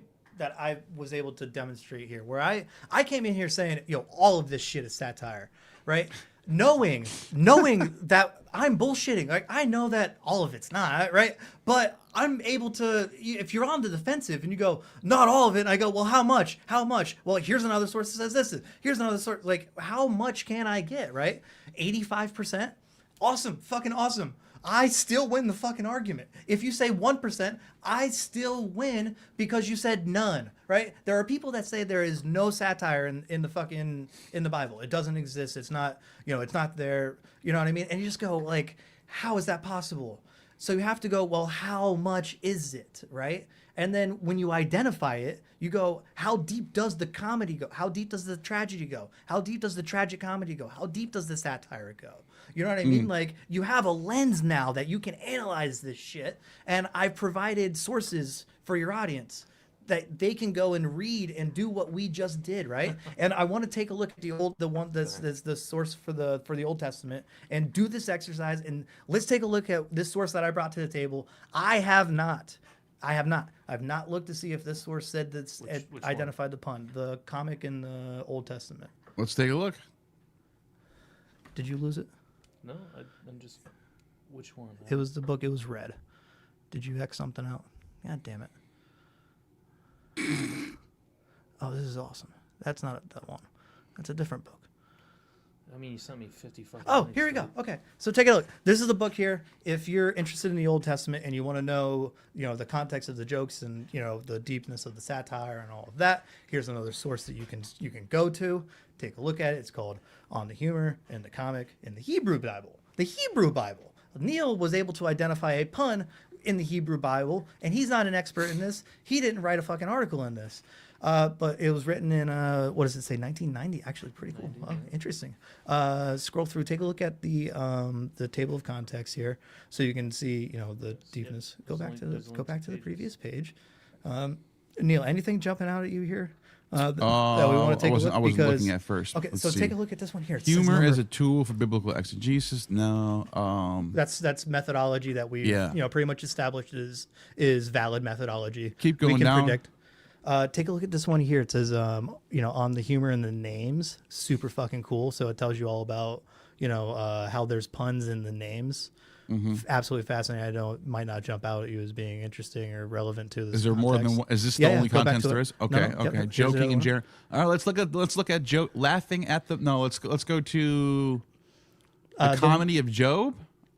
was able to demonstrate here. Where I came in here saying, all of this shit is satire, right? Knowing that I'm bullshitting. Like, I know that all of it's not, right? But I'm able to, if you're on the defensive and you go, not all of it, and I go, well, how much? How much? Well, here's another source that says this. Here's another source. Like, how much can I get, right? 85%? Awesome. Fucking awesome. I still win the fucking argument. If you say 1%, I still win because you said none, right? There are people that say there is no satire in the Bible. It doesn't exist. It's not, it's not there. You know what I mean? And you just go like, how is that possible? So you have to go, well, how much is it, right? And then when you identify it, you go, how deep does the comedy go? How deep does the tragedy go? How deep does the tragic comedy go? How deep does the satire go? You know what I mean? Like, you have a lens now that you can analyze this shit. And I've provided sources for your audience that they can go and read and do what we just did, right? And I want to take a look at the source for the Old Testament and do this exercise. And let's take a look at this source that I brought to the table. I've not looked to see if this source said that it identified the pun, the comic in the Old Testament. Let's take a look. Did you lose it? No, I'm just. Which one? It was the book. It was red. Did you X something out? God damn it. Oh, this is awesome. That's not that one. That's a different book. I mean, you sent me 55. Oh, here we go. Okay, so take a look. This is the book here. If you're interested in the Old Testament and you want to know, the context of the jokes and the deepness of the satire and all of that, here's another source that you can go to. Take a look at it. It's called On the Humor in the Comic in the Hebrew Bible. The Hebrew Bible. Neil was able to identify a pun in the Hebrew Bible, and he's not an expert in this. He didn't write a fucking article in this. But it was written in, what does it say, 1990? Actually, pretty cool. Oh, interesting. Scroll through, take a look at the table of context here, so you can see, the deepness. Go back to the previous page. Neil, anything jumping out at you here? That we want to take a look? I wasn't looking at first. Okay, so take a look at this one here. Humor as a tool for biblical exegesis. No. That's methodology that we pretty much established is valid methodology. Keep going we can down. Predict. Take a look at this one here. It says, on the humor and the names. Super fucking cool. So it tells you all about, how there's puns in the names. Mm-hmm. Absolutely fascinating. Might not jump out at you as being interesting or relevant to this. Is there context. more than one? Is this the only content there is? Okay, no, okay. Yep, Joking and Jerry. All right, let's look at joke laughing at the. No, let's go to the comedy of Job.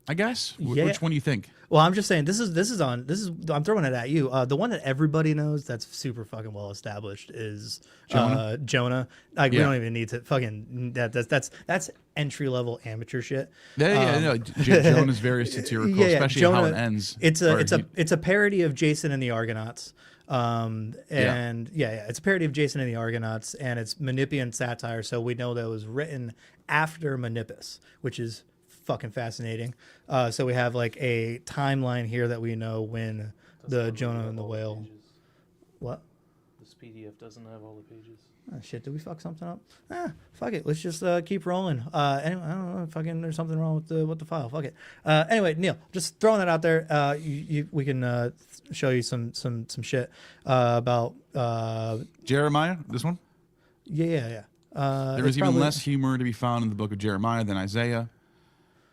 I guess. Which one do you think? Well, I'm just saying I'm throwing it at you. The one that everybody knows that's super fucking well established is Jonah. Like, we don't even need to fucking that's entry level amateur shit. Jonah's very satirical, especially Jonah, how it ends. It's a parody of Jason and the Argonauts. It's a parody of Jason and the Argonauts, and it's Menippean satire. So we know that it was written after Menippus, which is fucking fascinating. So we have like a timeline here that we know when the Jonah and the whale. What? This PDF doesn't have all the pages. Oh, shit, did we fuck something up? Fuck it. Let's just keep rolling. Anyway, I don't know. Fucking, there's something wrong with the file. Fuck it. Anyway, Neil, just throwing that out there. We can show you some shit about Jeremiah. This one. Yeah. There is even less humor to be found in the book of Jeremiah than Isaiah.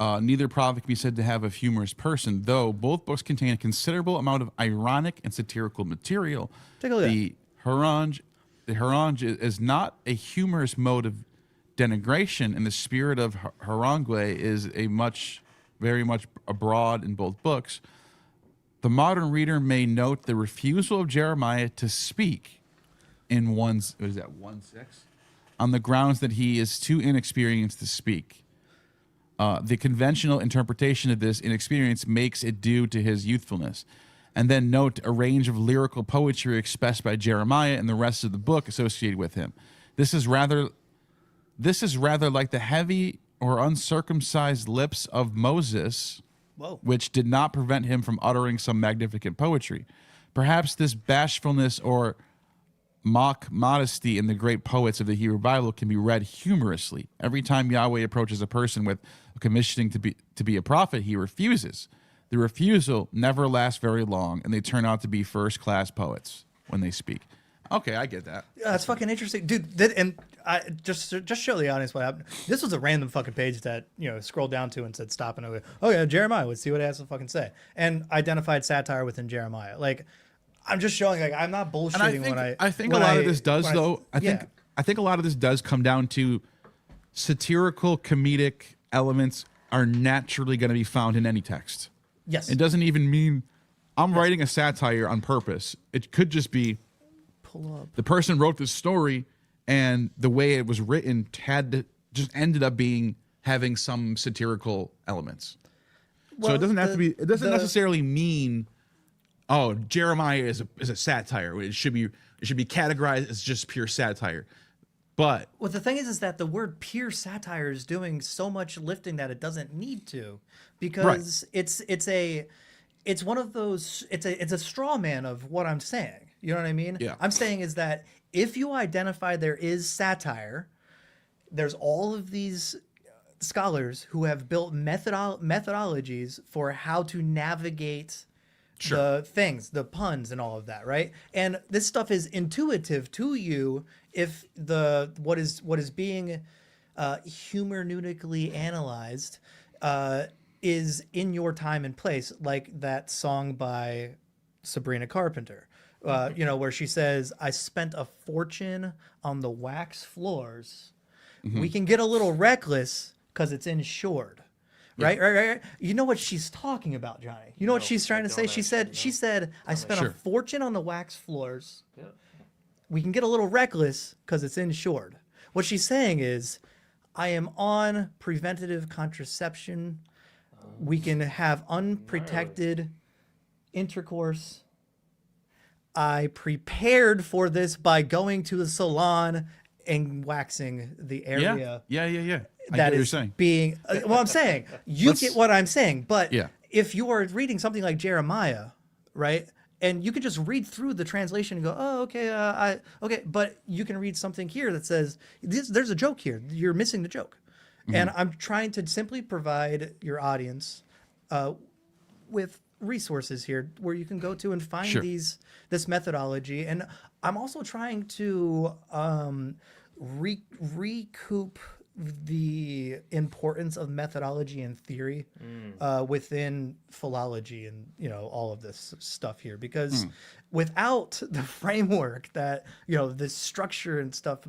Neither prophet can be said to have a humorous person, though both books contain a considerable amount of ironic and satirical material. Take a look. The harangue is not a humorous mode of denigration, and the spirit of harangue is very much abroad in both books. The modern reader may note the refusal of Jeremiah to speak in 1:6 on the grounds that he is too inexperienced to speak. The conventional interpretation of this inexperience makes it due to his youthfulness. And then note a range of lyrical poetry expressed by Jeremiah and the rest of the book associated with him. This is rather like the heavy or uncircumcised lips of Moses, which did not prevent him from uttering some magnificent poetry. Perhaps this bashfulness or mock modesty in the great poets of the Hebrew Bible can be read humorously. Every time Yahweh approaches a person with commissioning to be a prophet, he refuses. The refusal never lasts very long, and they turn out to be first-class poets when they speak. Okay, I get that. Yeah, that's fucking interesting, dude. And I just show the audience what happened. This was a random fucking page that scrolled down to and said stop and I went, oh yeah, Jeremiah. Let's see what it has to fucking say, and identified satire within Jeremiah. Like, I'm just showing, like, I'm not bullshitting. I think a lot of this does though. I think a lot of this does come down to satirical comedic elements are naturally going to be found in any text. Yes, it doesn't even mean I'm writing a satire on purpose. It could just be the person wrote this story, and the way it was written just ended up having some satirical elements. Well, so it doesn't have to be. It doesn't necessarily mean, oh, Jeremiah is a satire. It should be categorized as just pure satire. But the thing is that the word pure satire is doing so much lifting that it doesn't need to, because it's one of those. It's a straw man of what I'm saying. You know what I mean? Yeah. I'm saying is that if you identify there is satire, there's all of these scholars who have built methodologies for how to navigate the things, the puns and all of that, right? And this stuff is intuitive to you if what is being hermeneutically analyzed is in your time and place, like that song by Sabrina Carpenter. Where she says, I spent a fortune on the wax floors. Mm-hmm. We can get a little reckless because it's insured. Right? Right. You know what she's talking about, Johnny? You know what she's trying to say? She said, I spent a fortune on the wax floors. Yeah. We can get a little reckless because it's insured. What she's saying is, I am on preventative contraception. We can have unprotected intercourse. I prepared for this by going to the salon and waxing the area. Yeah. That is being. Well, I'm saying you get what I'm saying, but if you are reading something like Jeremiah, right, and you could just read through the translation and go, oh, okay, okay, but you can read something here that says there's a joke here. You're missing the joke, and I'm trying to simply provide your audience with resources here where you can go to and find this methodology, and I'm also trying to recoup the importance of methodology and theory within philology and all of this stuff here, because without the framework that this structure and stuff,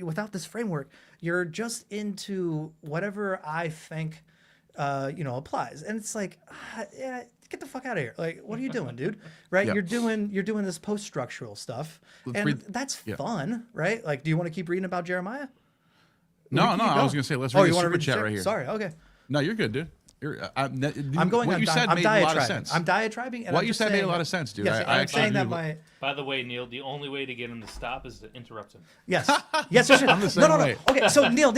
without this framework, you're just into whatever I think applies, and it's like get the fuck out of here. Like, what are you doing, dude? Right? You're doing this post-structural stuff, and that's fun, right? Like, do you want to keep reading about Jeremiah? No, I was gonna say let's read the super chat right here. Sorry, okay. No, you're good, dude. I'm going. What you said made a lot of sense. I'm diatribing. And what you said made a lot of sense, dude. Yes, I'm saying that my. By the way, Neil, the only way to get him to stop is to interrupt him. Yes, you should. I'm the same way. Okay, so Neil,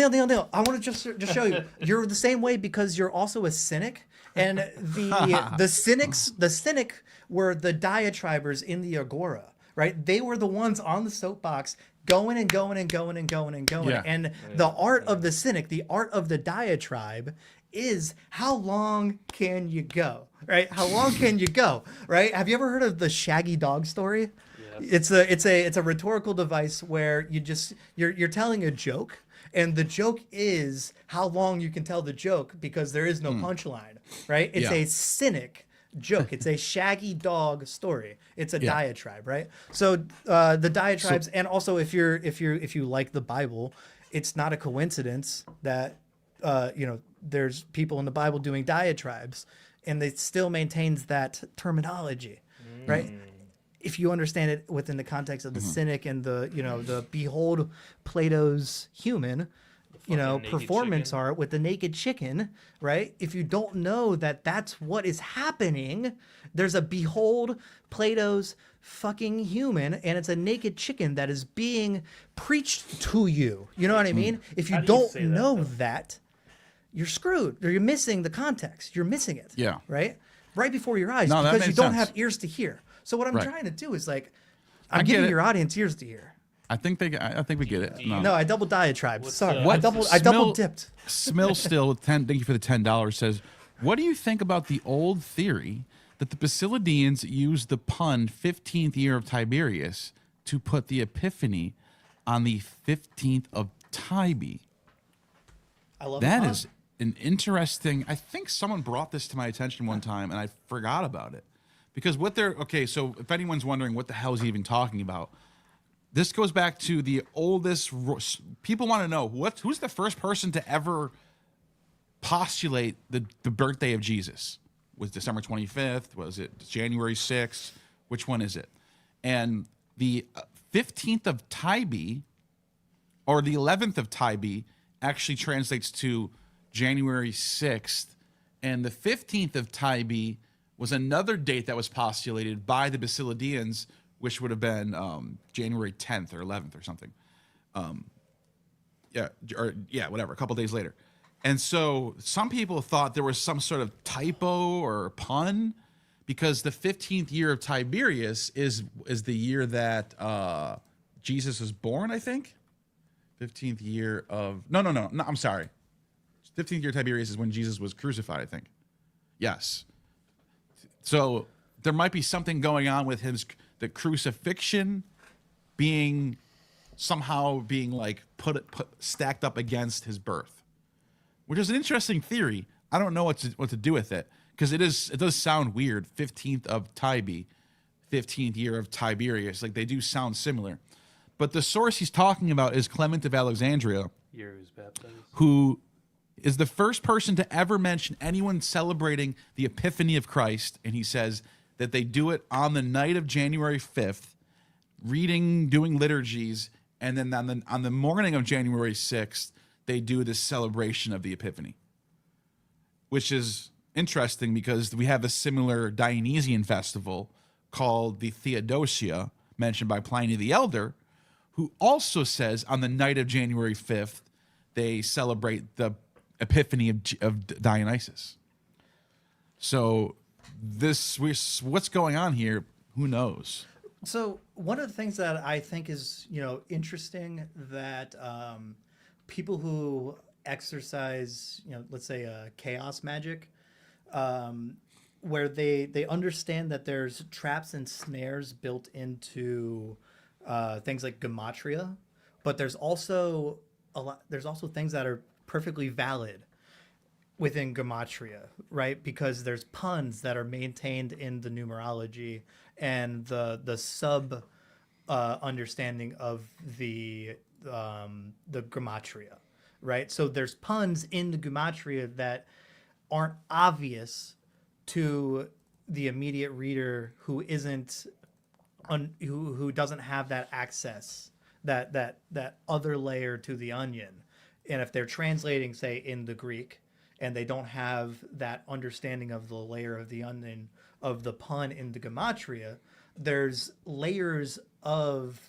I want to just show you. You're the same way because you're also a cynic, and the cynic were the diatribers in the agora, right? They were the ones on the soapbox going and going and going and going and going. Yeah. And the art of the cynic, the art of the diatribe, is how long can you go, right? How long can you go, right? Have you ever heard of the shaggy dog story? Yes. It's a rhetorical device where you're telling a joke, and the joke is how long you can tell the joke because there is no punchline, right? It's a cynic joke. It's a shaggy dog story. It's a diatribe, right? So the diatribes, and also if you like the Bible, it's not a coincidence that there's people in the Bible doing diatribes, and it still maintains that terminology, right? If you understand it within the context of the cynic and the behold Plato's human, performance art with the naked chicken, right? If you don't know that that's what is happening, there's a behold Plato's fucking human, and it's a naked chicken that is being preached to you. You know what I mean? If you don't know that, you're screwed, or you're missing the context. You're missing it. Yeah. Right before your eyes, because you don't have ears to hear. So what I'm trying to do is like, I'm giving your audience ears to hear. I think we get it. No, I double diatribe. Sorry, what? I double dipped. Smill still with 10. Thank you for the $10. Says, what do you think about the old theory that the Basilidians used the pun 15th year of Tiberius to put the Epiphany on the 15th of Tybe? I love that. Is an interesting. I think someone brought this to my attention one time, and I forgot about it because what they're okay. So if anyone's wondering what the hell is he even talking about. This goes back to the oldest. People want to know who's the first person to ever postulate the birthday of Jesus. Was December 25th? Was it January 6th? Which one is it? And the 15th of Tybe, or the 11th of Tybe, actually translates to January 6th. And the 15th of Tybe was another date that was postulated by the Basilidians, which would have been January 10th or 11th or something. Whatever, a couple days later. And so some people thought there was some sort of typo or pun because the 15th year of Tiberius is the year that Jesus was born, I think. 15th year of... No, I'm sorry. 15th year of Tiberius is when Jesus was crucified, I think. Yes. So there might be something going on with the crucifixion being like put stacked up against his birth, which is an interesting theory. I don't know what to do with it because it does sound weird. 15th of Tybe, 15th year of Tiberius, like they do sound similar. But the source he's talking about is Clement of Alexandria, who is the first person to ever mention anyone celebrating the Epiphany of Christ, and he says that they do it on the night of January 5th, doing liturgies, and then on the morning of January 6th, they do this celebration of the Epiphany, which is interesting because we have a similar Dionysian festival called the Theodosia, mentioned by Pliny the Elder, who also says on the night of January 5th, they celebrate the Epiphany of Dionysus. So what's going on here? Who knows? So one of the things that I think is interesting that people who exercise let's say chaos magic, where they understand that there's traps and snares built into things like gematria, but there's also things that are perfectly valid within gematria, right? Because there's puns that are maintained in the numerology and the sub understanding of the gematria, right? So there's puns in the gematria that aren't obvious to the immediate reader who isn't who doesn't have that access, that other layer to the onion. And if they're translating, say, in the Greek, and they don't have that understanding of the layer of the onion of the pun in the gematria, there's layers of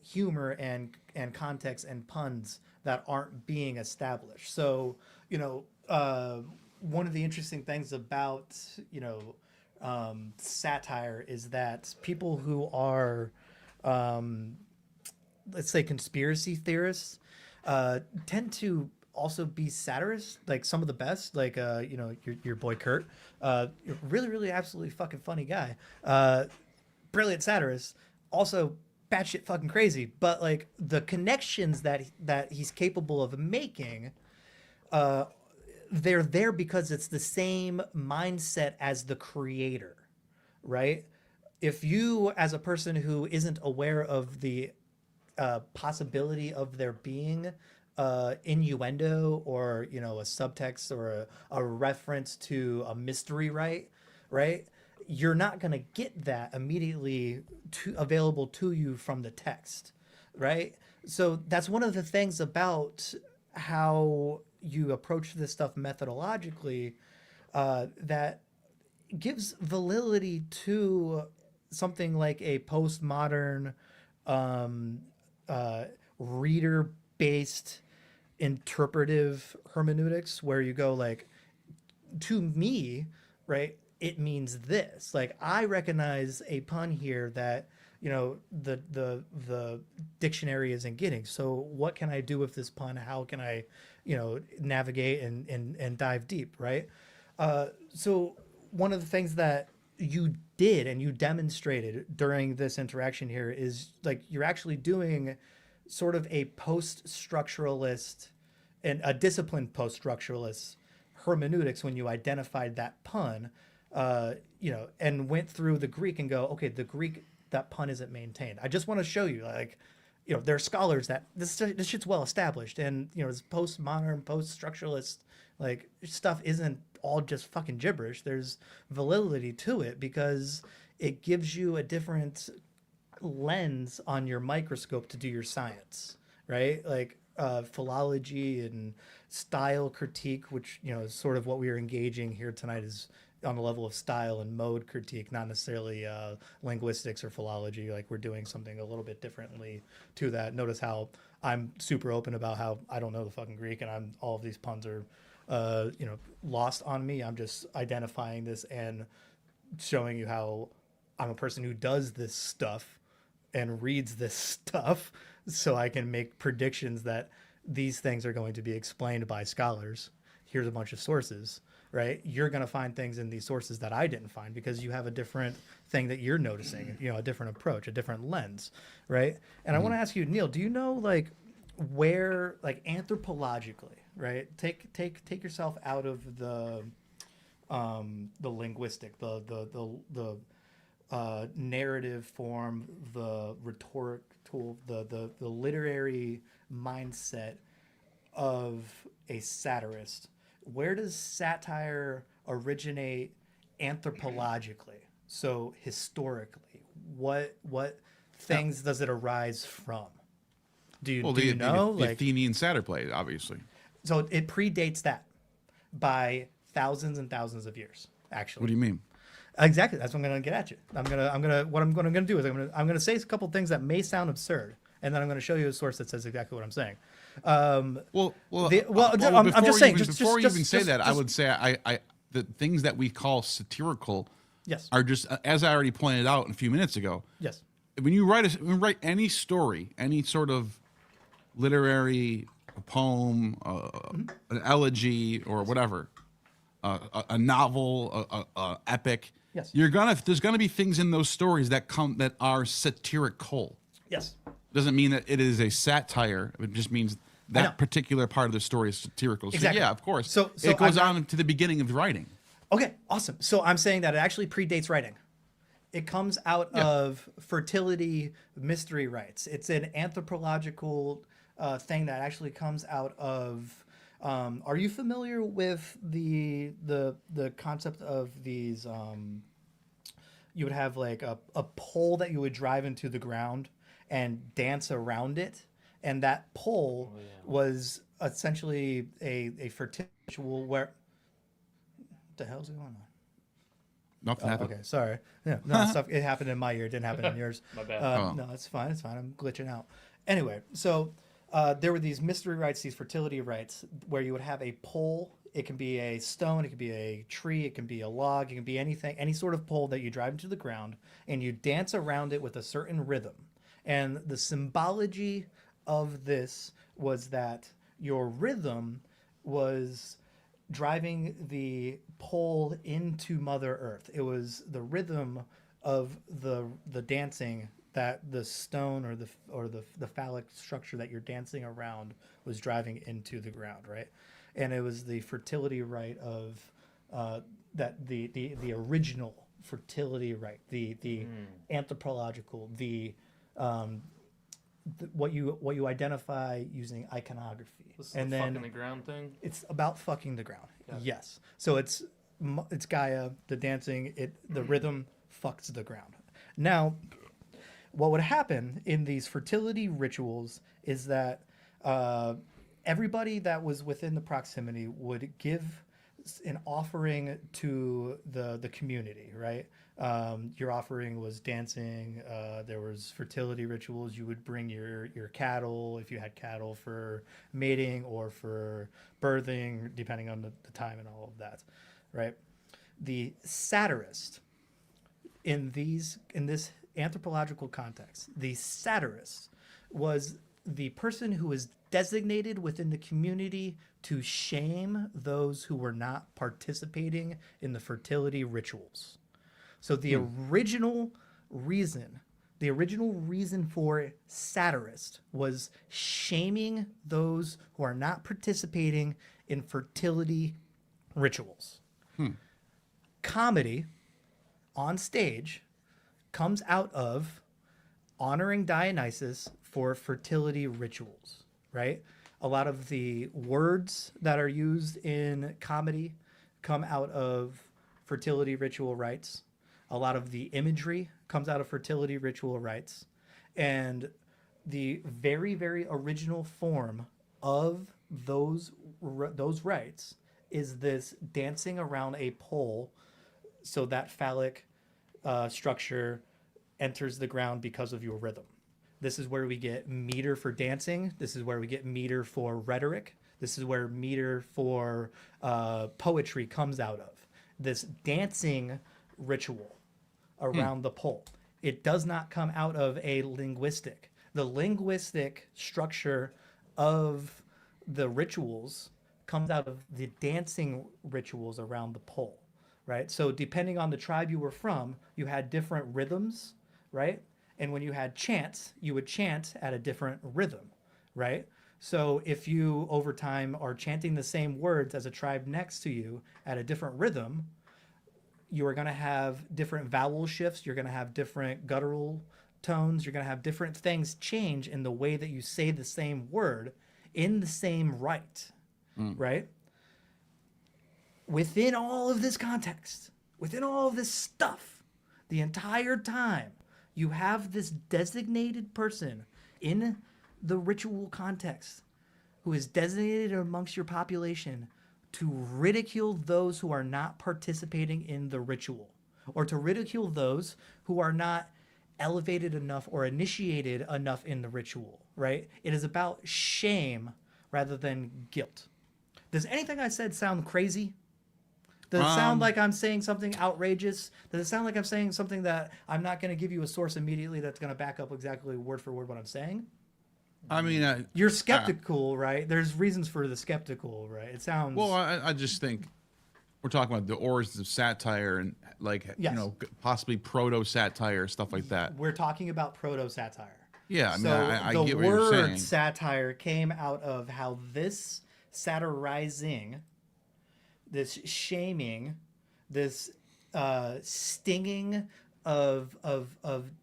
humor and context and puns that aren't being established. So one of the interesting things about satire is that people who are let's say conspiracy theorists tend to also be satirists, like some of the best, like your boy Kurt, really absolutely fucking funny guy, brilliant satirist, also batshit fucking crazy, but like the connections that he's capable of making, they're there because it's the same mindset as the creator, right? If you, as a person who isn't aware of the possibility of there being innuendo or a subtext or a reference to a mystery, right, you're not going to get that immediately available to you from the text, right? So that's one of the things about how you approach this stuff methodologically that gives validity to something like a postmodern reader-based interpretive hermeneutics, where you go like, to me, right, it means this. Like, I recognize a pun here that the dictionary isn't getting. So what can I do with this pun? How can I, navigate and dive deep, right? So one of the things that you did and you demonstrated during this interaction here is like you're actually doing sort of a post-structuralist and a disciplined post-structuralist hermeneutics when you identified that pun, and went through the Greek and go, okay, the Greek, that pun isn't maintained. I just want to show you, like, there are scholars that this shit's well established, and this postmodern, post-structuralist like stuff isn't all just fucking gibberish. There's validity to it because it gives you a different lens on your microscope to do your science, right? Like philology and style critique, which is sort of what we are engaging here tonight, is on the level of style and mode critique, not necessarily linguistics or philology. Like we're doing something a little bit differently to that. Notice how I'm super open about how I don't know the fucking Greek, and all of these puns are lost on me. I'm just identifying this and showing you how I'm a person who does this stuff and reads this stuff, so I can make predictions that these things are going to be explained by scholars. Here's a bunch of sources, right? You're going to find things in these sources that I didn't find because you have a different thing that you're noticing, a different approach, a different lens, right? And I want to ask you, Neil, do you know like where, like anthropologically, right? Take yourself out of the linguistic, the narrative form, the rhetoric tool, the literary mindset of a satirist. Where does satire originate anthropologically? So historically, what things does it arise from? Do you know? The Athenian satyr play, obviously. So it predates that by thousands and thousands of years, actually. What do you mean? Exactly. That's what I'm going to get at you. What I'm going to do is I'm going to say a couple things that may sound absurd, and then I'm going to show you a source that says exactly what I'm saying. I'm just saying. Before you even say that, I would say the things that we call satirical, yes, are just, as I already pointed out a few minutes ago. Yes. When you write any story, any sort of literary poem, an elegy, or whatever, a novel, a epic. Yes. There's gonna be things in those stories that are satirical. Yes. Doesn't mean that it is a satire. It just means that particular part of the story is satirical. So exactly. Yeah, of course. So it goes on to the beginning of writing. Okay, awesome. So I'm saying that it actually predates writing. It comes out of fertility mystery rites. It's an anthropological thing that actually comes out of. Are you familiar with the concept of these? You would have like a pole that you would drive into the ground and dance around it, and that pole was essentially a fertility ritual where. What the hell's going on? Nothing happened. Okay, sorry. Yeah, no stuff. It happened in my ear. It didn't happen in yours. My bad. No, it's fine. It's fine. I'm glitching out. Anyway, so there were these mystery rites, these fertility rites, where you would have a pole. It can be a stone. It can be a tree. It can be a log. It can be anything, any sort of pole that you drive into the ground, and you dance around it with a certain rhythm. And the symbology of this was that your rhythm was driving the pole into Mother Earth. It was the rhythm of the dancing that the stone or the phallic structure that you're dancing around was driving into the ground, right? And it was the fertility rite of that the original fertility rite, the anthropological, what you identify using iconography. This and the then fucking the ground thing. It's about fucking the ground. Got it. Yes. So it's Gaia, the dancing, the rhythm fucks the ground. Now, what would happen in these fertility rituals is that everybody that was within the proximity would give an offering to the community, right? Your offering was dancing. There was fertility rituals. You would bring your cattle, if you had cattle, for mating or for birthing, depending on the time and all of that, right? The satirist in this anthropological context, the satirist was the person who was designated within the community to shame those who were not participating in the fertility rituals. So the original reason for satirist was shaming those who are not participating in fertility rituals. Comedy on stage comes out of honoring Dionysus for fertility rituals, right? A lot of the words that are used in comedy come out of fertility ritual rites. A lot of the imagery comes out of fertility ritual rites. And the very, very original form of those rites is this dancing around a pole so that phallic structure enters the ground because of your rhythm. This is where we get meter for dancing. This is where we get meter for rhetoric. This is where meter for poetry comes out of. This dancing ritual around the pole. It does not come out of a linguistic. The linguistic structure of the rituals comes out of the dancing rituals around the pole, right? So depending on the tribe you were from, you had different rhythms, right? And when you had chants, you would chant at a different rhythm, right? So if you over time are chanting the same words as a tribe next to you at a different rhythm, you are going to have different vowel shifts. You're going to have different guttural tones. You're going to have different things change in the way that you say the same word in the same rite, right? Within all of this context, within all of this stuff, the entire time, you have this designated person in the ritual context who is designated amongst your population to ridicule those who are not participating in the ritual, or to ridicule those who are not elevated enough or initiated enough in the ritual, right? It is about shame rather than guilt. Does anything I said sound crazy? Does it sound like I'm saying something outrageous? Does it sound like I'm saying something that I'm not going to give you a source immediately that's going to back up exactly word for word what I'm saying? I mean, You're skeptical, right? There's reasons for the skeptical, right? It sounds... Well, I just think we're talking about the origins of satire and you know, possibly proto-satire, stuff like that. We're talking about proto-satire. Yeah, I mean, so I get what you're saying. Satire came out of how this satirizing, this shaming, this stinging of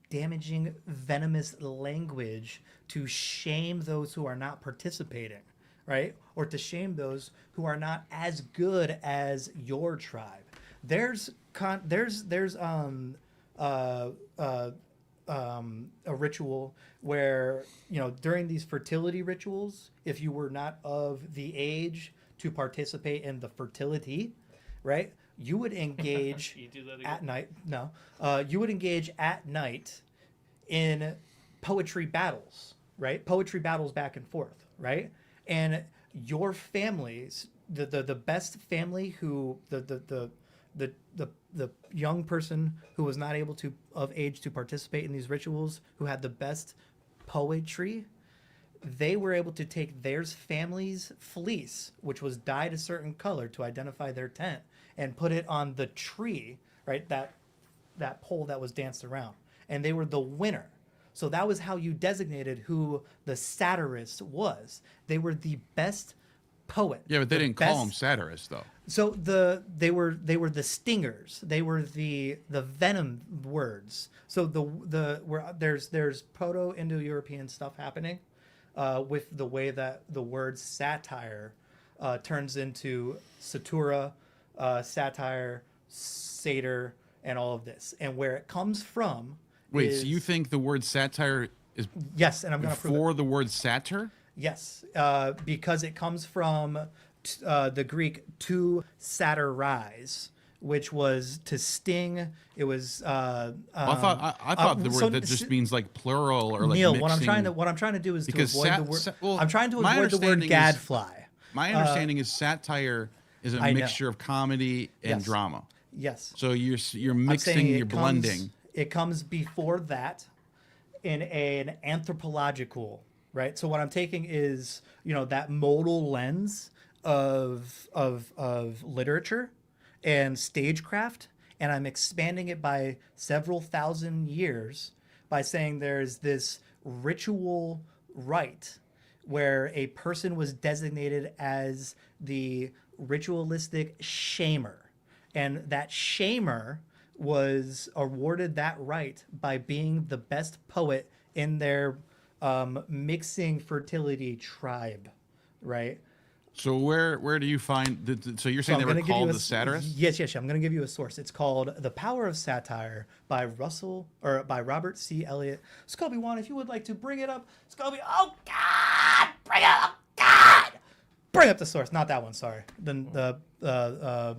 damaging, venomous language to shame those who are not participating, right? Or to shame those who are not as good as your tribe. There's a ritual where, you know, during these fertility rituals, if you were not of the age to participate in the fertility, right, you would engage at night. No, you would engage at night in poetry battles, right? Poetry battles back and forth, right? And your families, the best family who the young person who was not able to of age to participate in these rituals, who had the best poetry, they were able to take their family's fleece, which was dyed a certain color to identify their tent, and put it on the tree, right? That pole that was danced around, and they were the winner. So that was how you designated who the satirist was. They were the best poet. Yeah, but they didn't call them satirists, though. So they were the stingers. They were the venom words. So there's Proto-Indo-European stuff happening with the way that the word satire turns into satura, satire, satyr, and all of this, and where it comes from. Wait, so you think the word satire is yes, and I'm going to prove for the word satyr? Yes, because it comes from the Greek to satirize, which was to sting. It was. I thought the word that just means like plural or like Neil, mixing. what I'm trying to do is because to avoid the word. I'm trying to avoid the word gadfly. My understanding is satire is a mixture of comedy and drama. Yes. So you're mixing, you're blending. It comes before that in an anthropological, right? So what I'm taking is, that modal lens of literature and stagecraft, and I'm expanding it by several thousand years by saying there's this ritual rite where a person was designated as the ritualistic shamer, and that shamer was awarded that right by being the best poet in their mixing fertility tribe, right? So where do you find so you're saying they were called the satirists? Yes. I'm going to give you a source. It's called "The Power of Satire" by Robert C. Eliot. Scobie Wan, if you would like to bring it up, Scobie. Oh God, bring it up, God. Bring up the source, not that one. Sorry, the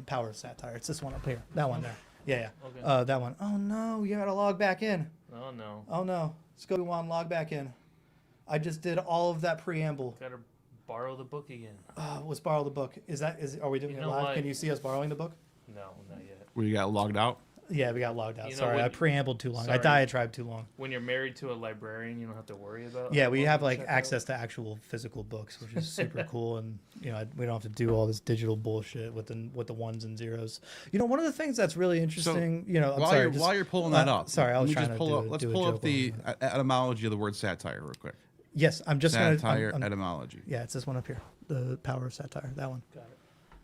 Power of Satire. It's this one up here. That one there. Yeah. Okay. That one. Oh no, you gotta log back in. Oh no, Scobie Wan, log back in. I just did all of that preamble. Gotta borrow the book again. Let's borrow the book. Are we doing it live? What? Can you see us borrowing the book? No, not yet. Well, you got logged out? Yeah, we got logged out. Sorry, I preambled too long. I diatribed too long. When you're married to a librarian, you don't have to worry about. Yeah, we have access to actual physical books, which is super cool, and we don't have to do all this digital bullshit with the ones and zeros. One of the things that's really interesting. So, while you're pulling that up, sorry, I was trying to let's pull up the etymology of the word satire real quick. Yes, I'm just satire etymology. Yeah, it's this one up here. The Power of Satire. That one. Got it.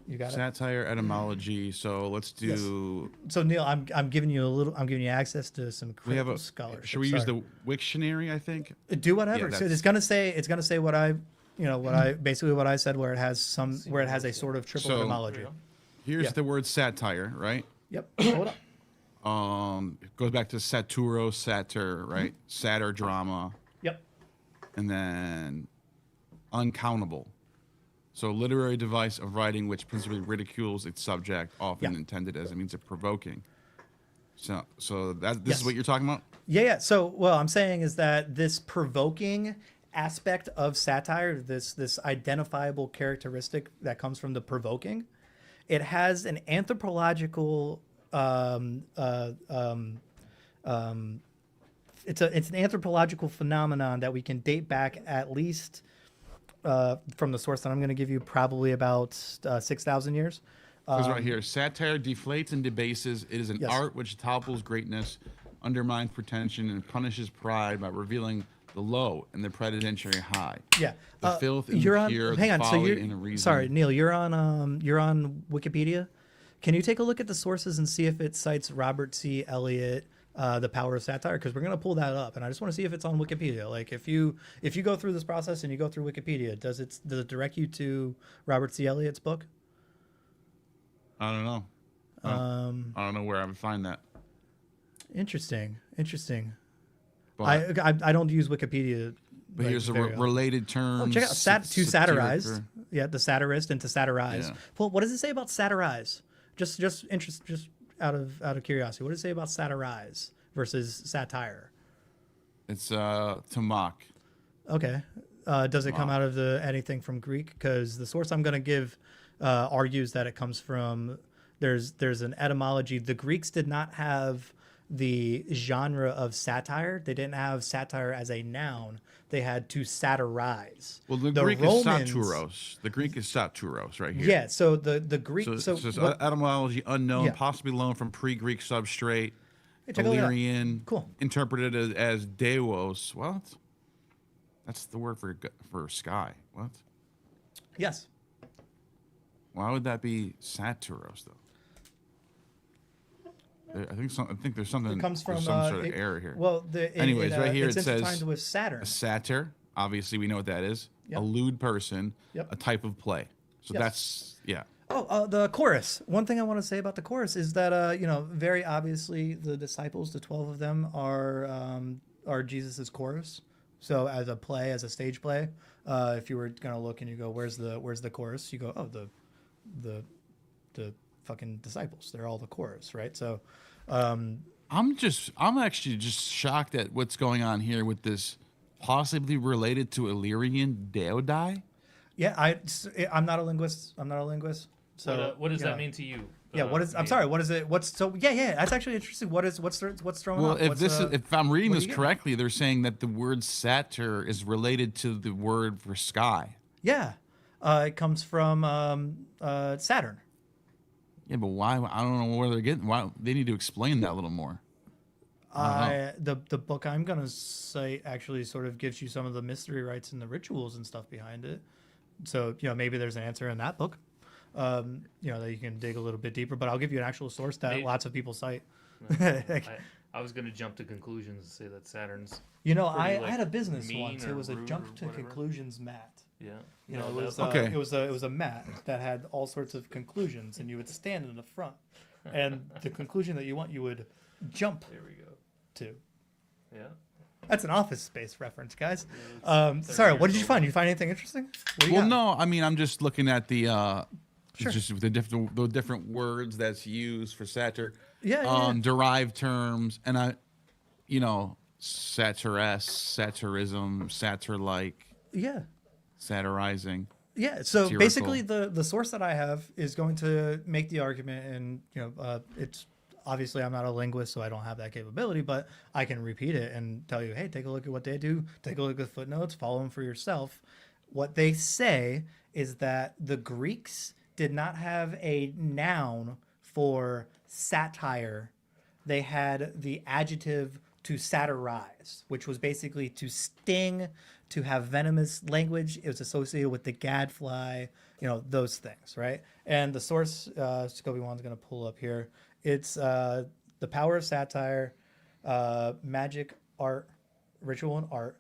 You got satire etymology. So let's do. Yes. So Neil, I'm giving you access to some critical scholarship. Should we use the Wiktionary? I think. Do whatever. So it's gonna say what I, basically what I said, where it has a sort of triple etymology. Here's the word satire, right? Yep. Hold up. It goes back to saturo, satir, right? Satir drama. Yep. And then uncountable. So literary device of writing which principally ridicules its subject, often intended as a means of provoking. So this is what you're talking about? Yeah. So what I'm saying is that this provoking aspect of satire, this identifiable characteristic that comes from the provoking, it has an anthropological it's an anthropological phenomenon that we can date back at least from the source that I'm going to give you, probably about 6,000 years. It's right here. Satire deflates and debases. It is an art which topples greatness, undermines pretension, and punishes pride by revealing the low and the pretensionary high. Yeah. The filth and the pure, the folly and the reason. Sorry, Neil, you're on Wikipedia. Can you take a look at the sources and see if it cites Robert C. Eliot, The Power of Satire? Because we're going to pull that up, and I just want to see if it's on Wikipedia. Like, if you go through this process and you go through Wikipedia, does it direct you to Robert C. Eliot's book? I don't know. I don't know where I would find that. Interesting. But I don't use Wikipedia. But here's a related term. Oh, check out to satirize. Yeah, the satirist and to satirize. Yeah. Well, what does it say about satirize? Just out of curiosity, what does it say about satirize versus satire? It's to mock. Okay. Does it come out of anything from Greek? Because the source I'm going to give argues that it comes from there's an etymology. The Greeks did not have the genre of satire. They didn't have satire as a noun. They had to satirize. Well, the Greek is saturos. The Greek is saturos right here. Yeah, so the Greek... So etymology unknown, possibly loaned from pre-Greek substrate, Illyrian, interpreted as deos. What? That's the word for sky. What? Yes. Why would that be saturos, though? I think there's something. It comes from some sort of error here. Well, anyways, right here it says with Saturn. A satyr. Obviously, we know what that is. A lewd person. A type of play. So that's Oh, the chorus. One thing I want to say about the chorus is that very obviously the disciples, the 12 of them, are Jesus's chorus. So as a play, as a stage play, if you were gonna look and you go, where's the chorus? You go, oh, the fucking disciples. They're all the chorus, right? So I'm actually just shocked at what's going on here with this possibly related to Illyrian deodai. Yeah, I'm not a linguist. So what does that mean to you? Yeah, what is? I'm sorry. What is it? What's so? Yeah. That's actually interesting. What's throwing Well, off? if I'm reading what this do you get? correctly, they're saying that the word satyr is related to the word for sky. Yeah, it comes from Saturn. Yeah, but why? I don't know where they're getting. Why they need to explain that a little more. The book I'm gonna say actually sort of gives you some of the mystery rites and the rituals and stuff behind it. So maybe there's an answer in that book. That you can dig a little bit deeper. But I'll give you an actual source that lots of people cite. I was gonna jump to conclusions and say that Saturn's. I pretty, had a business mean once. It or was a rude jump or to whatever. conclusions mat. Yeah. It was Okay. it was a mat that had all sorts of conclusions, and you would stand in the front, and the conclusion that you want, you would jump There we go. to. Yeah. That's an Office Space reference, guys. Yeah, it's 30 Sorry, what years did you old. find? Did you find anything interesting? What do you Well, got? no, I mean I'm just looking at the Sure. just the different words that's used for satyr. Yeah. Derived terms, and satiress, satirism, satyr-like, Yeah. satirizing. Yeah, so Satirical. basically the source that I have is going to make the argument, and it's obviously I'm not a linguist, so I don't have that capability, but I can repeat it and tell you, hey, take a look at what they do, take a look at the footnotes, follow them for yourself. What they say is that the Greeks did not have a noun for satire. They had the adjective to satirize, which was basically to sting, to have venomous language. It was associated with the gadfly, those things, right? And the source, Scobie Wan's going to pull up here. It's The Power of Satire, Magic, Art, Ritual, and Art.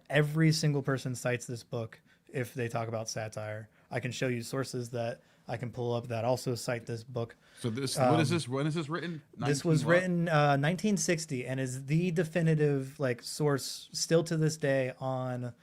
Every single person cites this book if they talk about satire. I can show you sources that I can pull up that also cite this book. So this, what is this? When is this written? This was 19 what? written 1960 and is the definitive source still to this day on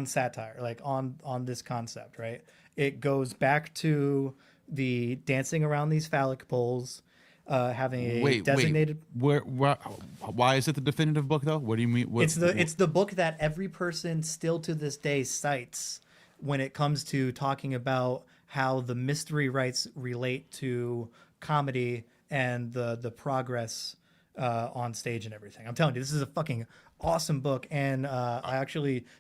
satire, on this concept, right? It goes back to the dancing around these phallic poles, having a designated. Why is it the definitive book though? What do you mean? It's the book that every person still to this day cites when it comes to talking about how the mystery rites relate to comedy and the progress on stage and everything. I'm telling you, this is a fucking awesome book. And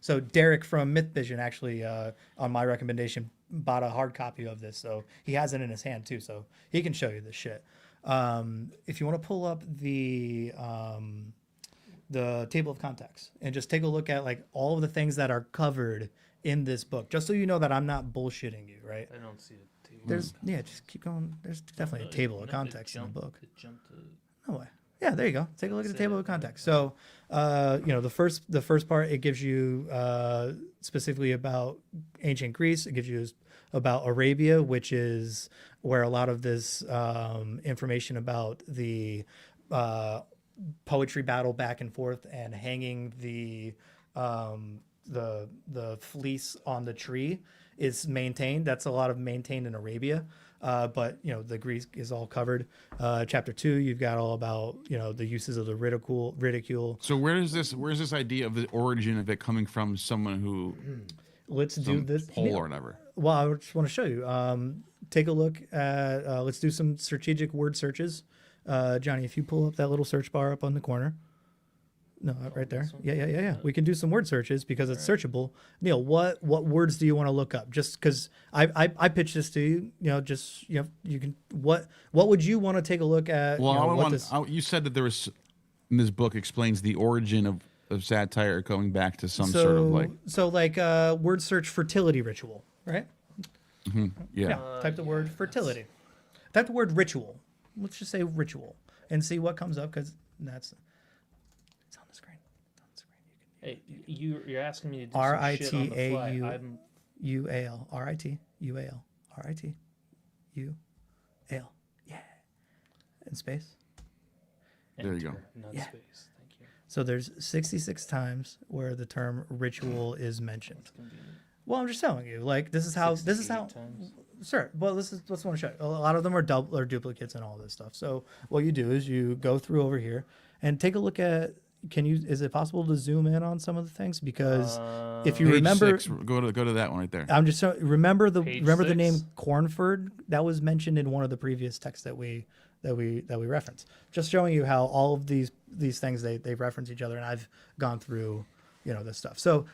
so Derek from Myth Vision actually, on my recommendation, bought a hard copy of this. So he has it in his hand too. So he can show you this shit. If you want to pull up the table of contents and just take a look at all of the things that are covered in this book, just so you know that I'm not bullshitting you, right? I don't see a table. Just keep going. There's definitely a table of context in the book. Jump to No way. Yeah, there you go. Take a look at the table of context. So, the first part, it gives you specifically about ancient Greece. It gives you about Arabia, which is where a lot of this information about the poetry battle back and forth and hanging the fleece on the tree is maintained. That's a lot of maintained in Arabia. But the Greek is all covered. Chapter 2, you've got all about the uses of the ridicule. So where's this idea of the origin of it coming from? Someone who Let's do this poll or whatever. Well, I just want to show you. Take a look at. Let's do some strategic word searches. Johnny, if you pull up that little search bar up on the corner. No, right there. Yeah. We can do some word searches because it's searchable. Neil, what words do you want to look up? Just because I pitched this to you, you can. What would you want to take a look at? Well, you said that there was in this book explains the origin of satire going back to some sort of word search fertility ritual, right? Yeah. Type the word fertility. Type the word ritual. Let's just say ritual and see what comes up because that's. It's on the screen. It's on the screen. Hey, you're asking me to do some shit on the fly. I'm R-I-T-A-U-A-L. R-I-T-U-A-L. R-I-T-U-A-L. Yeah. And space. There you go. Not Yeah. space. Thank you. So there's 66 times where the term ritual is mentioned. Convenient. Well, I'm just telling you, this is how 68 times. Sure. Well, this is what's I want to show you. A lot of them are double or duplicates and all this stuff. So what you do is you go through over here and take a look at is it possible to zoom in on some of the things? Because if you Page remember, 6, go to that one right there. I'm just remember the Page remember the name 6? Cornford that was mentioned in one of the previous texts that we referenced. Just showing you how all of these things they reference each other, and I've gone through this stuff. So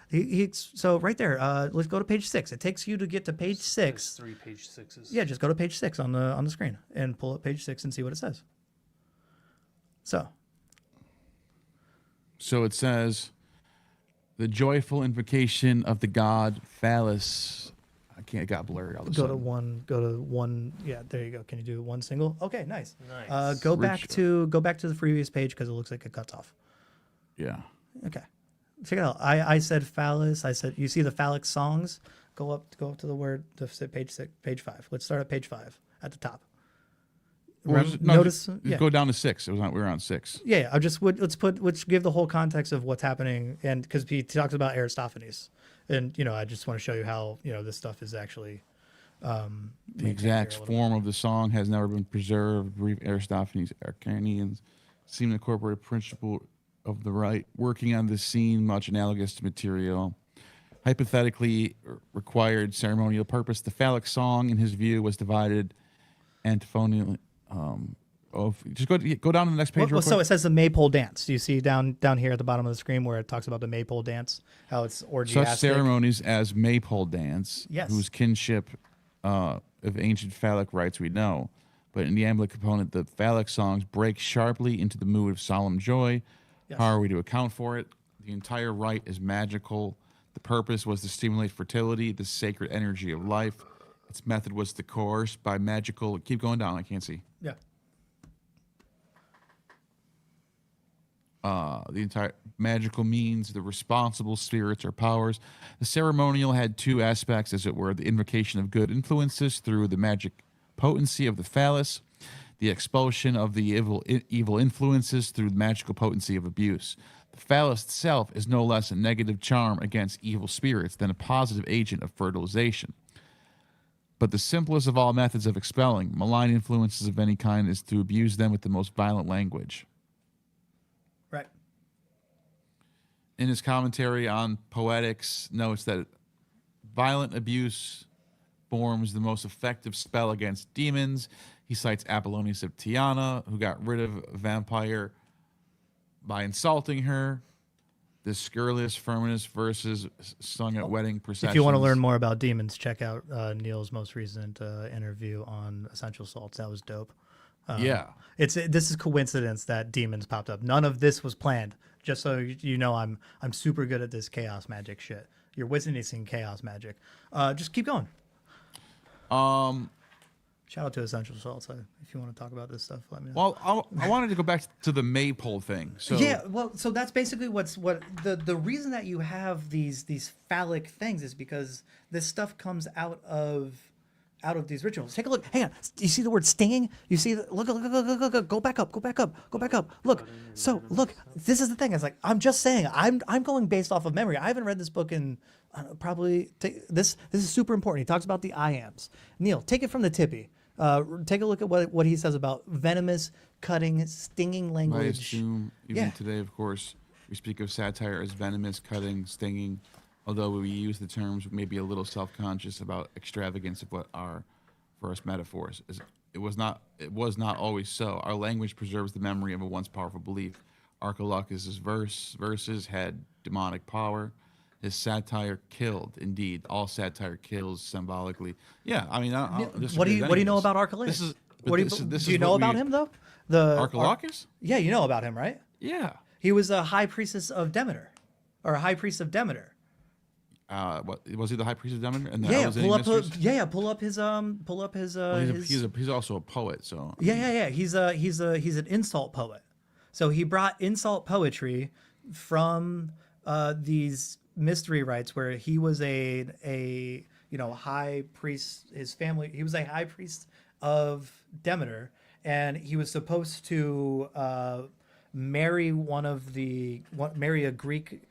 so right there. Let's go to page 6. It takes you to get to page 6. There's 3 page 6s. Yeah, just go to page 6 on the screen and pull up page 6 and see what it says. So it says, the joyful invocation of the god Phallus. It got blurred all of a Go sudden. to one. Yeah, there you go. Can you do one single? Okay, nice. Nice. Go back to the previous page because it looks like it cuts off. Yeah. Okay, check it out. I said phallus. I said, you see the phallic songs. Go up to the word to page 6, page 5. Let's start at page 5 at the top. Notice. Yeah. Go down to 6. We were on 6. Yeah, let's give the whole context of what's happening, and because he talks about Aristophanes, and I just want to show you how this stuff is actually The exact form of the song has never been preserved. Brief Aristophanes, Arcanians seem to incorporate a principle of the right, working on the scene much analogous to material. Hypothetically required ceremonial purpose. The phallic song, in his view, was divided antiphonally. Just go down to the next page. Real quick. So it says the maypole dance. Do you see down here at the bottom of the screen where it talks about the maypole dance? How it's orgiastic. Such ceremonies as maypole dance, Yes. whose kinship of ancient phallic rites we know, but in the ambient component, the phallic songs break sharply into the mood of solemn joy. Yes. How are we to account for it? The entire rite is magical. The purpose was to stimulate fertility, the sacred energy of life. Its method was to coerce by magical. Keep going down. I can't see. Yeah. The entire magical means, the responsible spirits or powers. The ceremonial had two aspects, as it were: the invocation of good influences through the magic potency of the phallus, the expulsion of the evil influences through the magical potency of abuse. The phallus itself is no less a negative charm against evil spirits than a positive agent of fertilization. But the simplest of all methods of expelling malign influences of any kind is to abuse them with the most violent language. Right. In his commentary on poetics, notes that violent abuse forms the most effective spell against demons. He cites Apollonius of Tyana, who got rid of a vampire by insulting her. The scurrilous firmness verses sung at wedding processions. If you want to learn more about demons, check out Neil's most recent interview on essential salts. That was dope. Yeah. This is coincidence that demons popped up. None of this was planned. Just so you know, I'm super good at this chaos magic shit. You're witnessing chaos magic. Just keep going. Shout out to Essential Salts. If you want to talk about this stuff, let me know. Well, I wanted to go back to the maypole thing. So yeah, well, so that's basically what the reason that you have these phallic things is because this stuff comes out of these rituals. Take a look. Hang on. You see the word stinging? You see look, go back up. Look. So look, this is the thing. It's like I'm just saying. I'm going based off of memory. I haven't read this book in probably this is super important. He talks about the I ams. Neil, take it from the tippy. Take a look at what he says about venomous, cutting, stinging language. I assume even today, of course, we speak of satire as venomous, cutting, stinging, although we use the terms maybe a little self-conscious about extravagance of what are, for us, metaphors. It was not always so. Our language preserves the memory of a once powerful belief. Archilochus's verses had demonic power. His satire killed. Indeed, all satire kills symbolically. Yeah, I mean, what do you know about Archelaus? Do you know about him though? Archilochus? Yeah, you know about him, right? Yeah. He was a high priestess of Demeter, or a high priest of Demeter. What was he? The high priest of Demeter? And pull up his. He's also a poet, so yeah. He's an insult poet. So he brought insult poetry from these mystery rites where he was a high priest. His family, he was a high priest of Demeter, and he was supposed to marry a Greek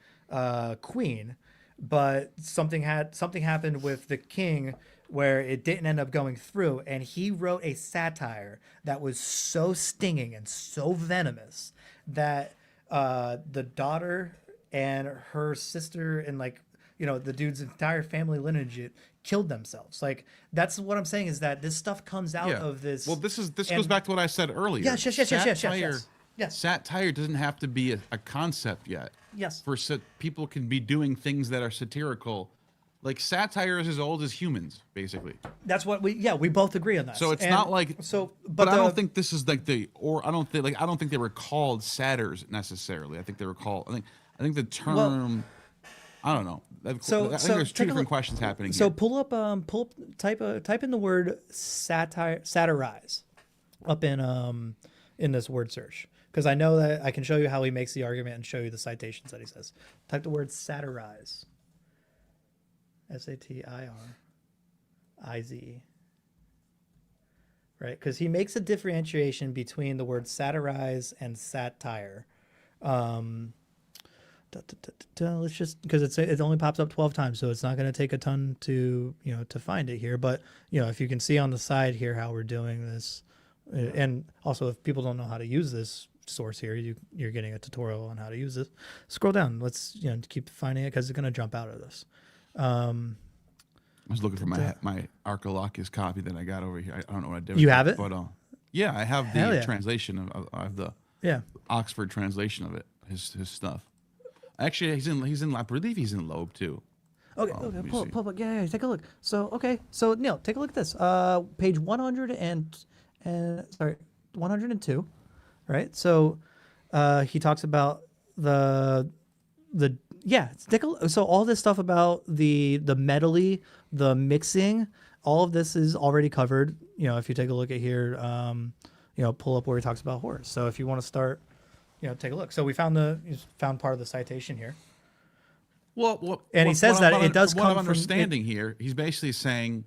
queen, but something happened with the king where it didn't end up going through, and he wrote a satire that was so stinging and so venomous that the daughter and her sister and like the dude's entire family lineage killed themselves. Like that's what I'm saying is that this stuff comes out of this. Well, this goes back to what I said earlier. Yes. Satire doesn't have to be a concept yet. Yes. People can be doing things that are satirical. Like satire is as old as humans, basically. That's what we both agree on that. So it's not like but I don't think this is like I don't think they were called satyrs necessarily. I think they were called I think the term I don't know. I think there's two different questions happening here. So type in the word satirize up in this word search, because I know that I can show you how he makes the argument and show you the citations that he says. Type the word satirize. Satirize. Right? Because he makes a differentiation between the word satirize and satire. Let's just, because it only pops up 12 times, so it's not going to take a ton to to find it here. But if you can see on the side here how we're doing this, and also if people don't know how to use this source here, you're getting a tutorial on how to use this. Scroll down. Let's keep finding it because it's going to jump out of this. I was looking for my Archilochus copy that I got over here. I don't know what I did. You have it? But yeah, I have the translation of the Oxford translation of it. His stuff. Actually, he's in. I believe he's in Loeb too. Okay. Pull. Yeah. Take a look. So Neil, take a look at this. Page 100 and 102. Right. So, he talks about take a look. So all this stuff about the medley, the mixing, all of this is already covered. If you take a look at here, pull up where he talks about horse. So if you want to start. Take a look. So we found part of the citation here. And he says that it does come from... What I'm understanding here, he's basically saying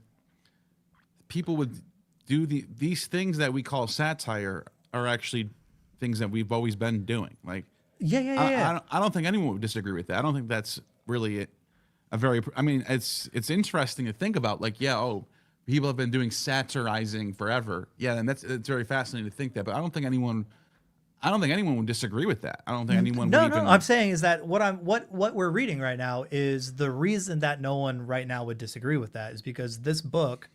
people would do these things that we call satire are actually things that we've always been doing. Like, yeah. I don't think anyone would disagree with that. I don't think that's really a very... I mean, it's interesting to think about. Like, people have been doing satirizing forever. Yeah, and it's very fascinating to think that. But I don't think anyone would disagree with that. I don't think anyone would even... No, I'm saying is that what we're reading right now is the reason that no one right now would disagree with that is because this book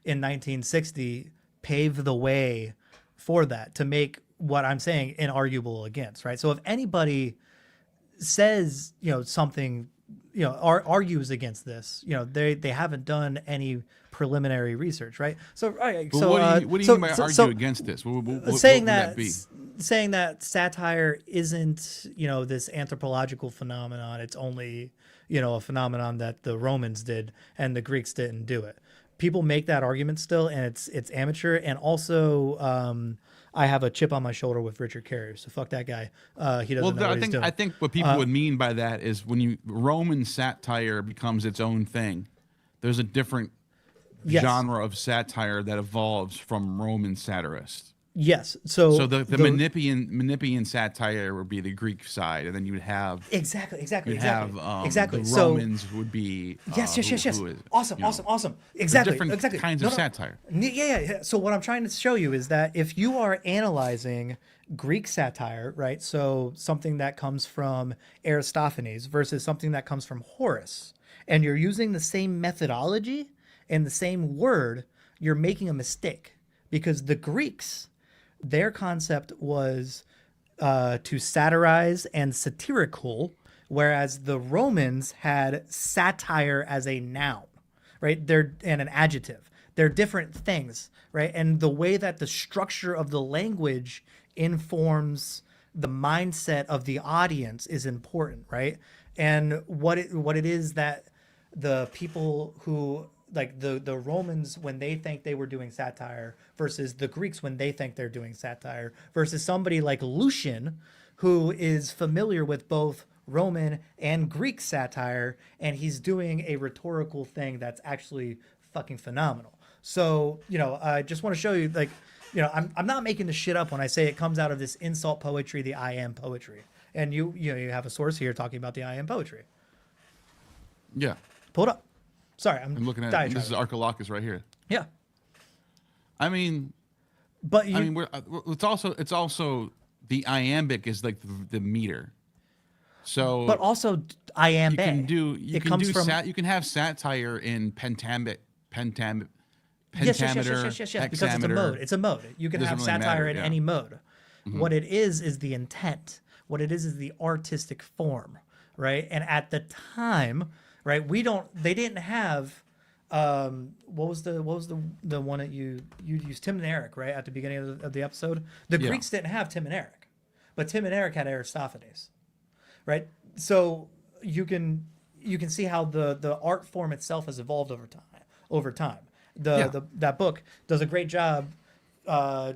in 1960 paved the way for that, to make what I'm saying inarguable against, right? So if anybody says, something, argues against this, they haven't done any preliminary research, right? So, right. But what do you mean by argue against this? What saying would that be? Saying that satire isn't, this anthropological phenomenon. It's only, a phenomenon that the Romans did and the Greeks didn't do it. People make that argument still, and it's amateur. And also, I have a chip on my shoulder with Richard Carey, so fuck that guy. He doesn't know what he's doing. I think what people would mean by that is when Roman satire becomes its own thing, there's a different genre of satire that evolves from Roman satirists. Yes. So the Menippean satire would be the Greek side, and then you would have exactly. The Romans would be yes. Awesome. Exactly. Different kinds of satire. Yeah. So what I'm trying to show you is that if you are analyzing Greek satire, right? So something that comes from Aristophanes versus something that comes from Horace, and you're using the same methodology and the same word, you're making a mistake, because the Greeks, their concept was to satirize and satirical, whereas the Romans had satire as a noun, right? And an adjective. They're different things, right? And the way that the structure of the language informs the mindset of the audience is important, right? And what it is that the people who, like the Romans, when they think they were doing satire, versus the Greeks when they think they're doing satire, versus somebody like Lucian, who is familiar with both Roman and Greek satire, and he's doing a rhetorical thing that's actually fucking phenomenal. So, I just want to show you, like, I'm not making this shit up when I say it comes out of this insult poetry, the I am poetry. And you have a source here talking about the I am poetry. Yeah. Pull it up. Sorry, I'm looking at it. This is Archilochus right here. Yeah. I mean, but it's also the iambic is like the meter. So, but also iambe. You can have satire in pentameter, Yes, because it's a hexameter. mode. It's a mode. You can have really satire matter, in yeah. any mode. What it is the intent. What it is the artistic form, right? And at the time, right, they didn't have what was the one that you used, Tim and Eric, right, at the beginning of the episode. The Greeks didn't have Tim and Eric, but Tim and Eric had Aristophanes, right? So you can see how the art form itself has evolved over time. That book does a great job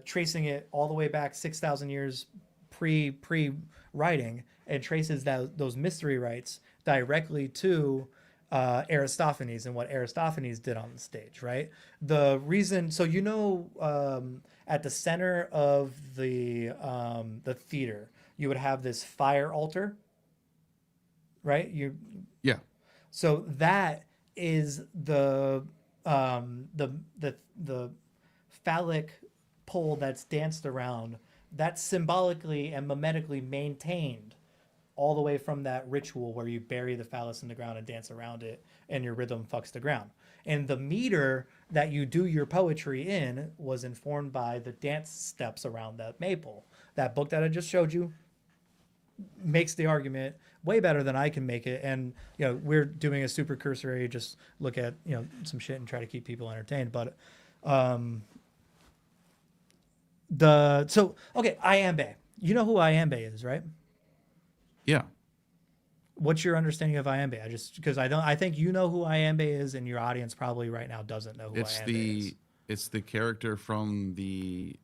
tracing it all the way back 6,000 years pre writing, and traces those mystery rites directly to Aristophanes and what Aristophanes did on the stage, right? The reason, so at the center of the theater, you would have this fire altar, right? So that is the phallic pole that's danced around, that's symbolically and mimetically maintained all the way from that ritual where you bury the phallus in the ground and dance around it and your rhythm fucks the ground. And the meter that you do your poetry in was informed by the dance steps around that maypole. That book that I just showed you makes the argument way better than I can make it. And, we're doing a super cursory, just look at, some shit and try to keep people entertained. But, iambe. You know who iambe is, right? Yeah. What's your understanding of iambe? Because I think you know who iambe is, and your audience probably right now doesn't know who iambe is. It's the character from the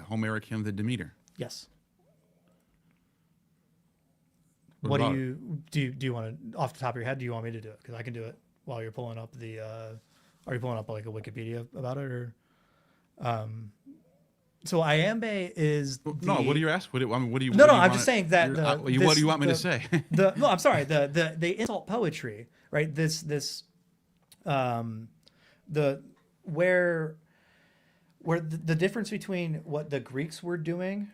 Homeric hymn, the Demeter. Yes. What do you want to, off the top of your head, do you want me to do it? Because I can do it while you're pulling up are you pulling up like a Wikipedia about it, or? So iambe is no. What do you ask? No, I'm just saying that. What do you want me to say? No, I'm sorry. The insult poetry, right? Where the difference between what the Greeks were doing,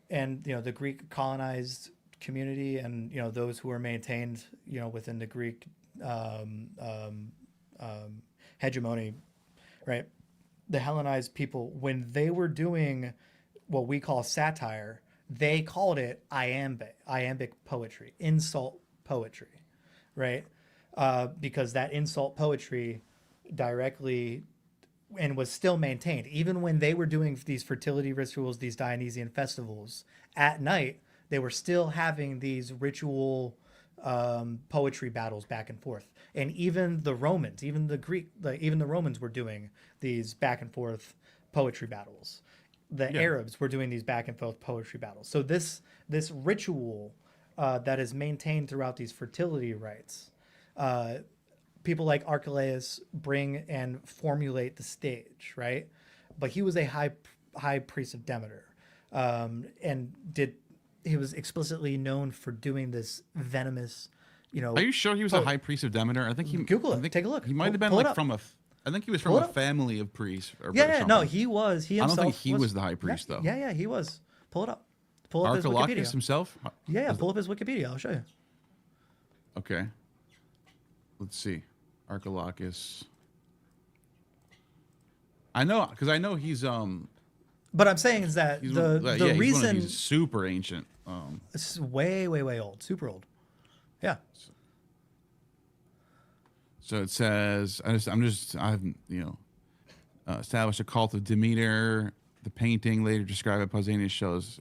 and the Greek colonized community, and those who were maintained within the Greek hegemony, right? The Hellenized people, when they were doing what we call satire, they called it iambic poetry, insult poetry, right? Because that insult poetry directly and was still maintained. Even when they were doing these fertility rituals, these Dionysian festivals, at night, they were still having these ritual poetry battles back and forth. And even the Romans, even the Romans were doing these back and forth poetry battles. The Arabs were doing these back and forth poetry battles. So this ritual that is maintained throughout these fertility rites, people like Archelaus bring and formulate the stage, right? But he was a high priest of Demeter, and he was explicitly known for doing this venomous, Are you sure he was a high priest of Demeter? I think he. Google it. Take a look. He might have been I think he was from a family of priests. No, he was. He himself. I don't think he was the high priest, though. Yeah, he was. Pull it up. Pull up his Wikipedia. Archelaus himself? Yeah, pull up his Wikipedia. I'll show you. Okay. Let's see. Archelaus. I know, because I know he's But I'm saying is that the reason he's super ancient. It's way old, super old. Yeah. So it says, I've established a cult of Demeter. The painting later described by Pausanias shows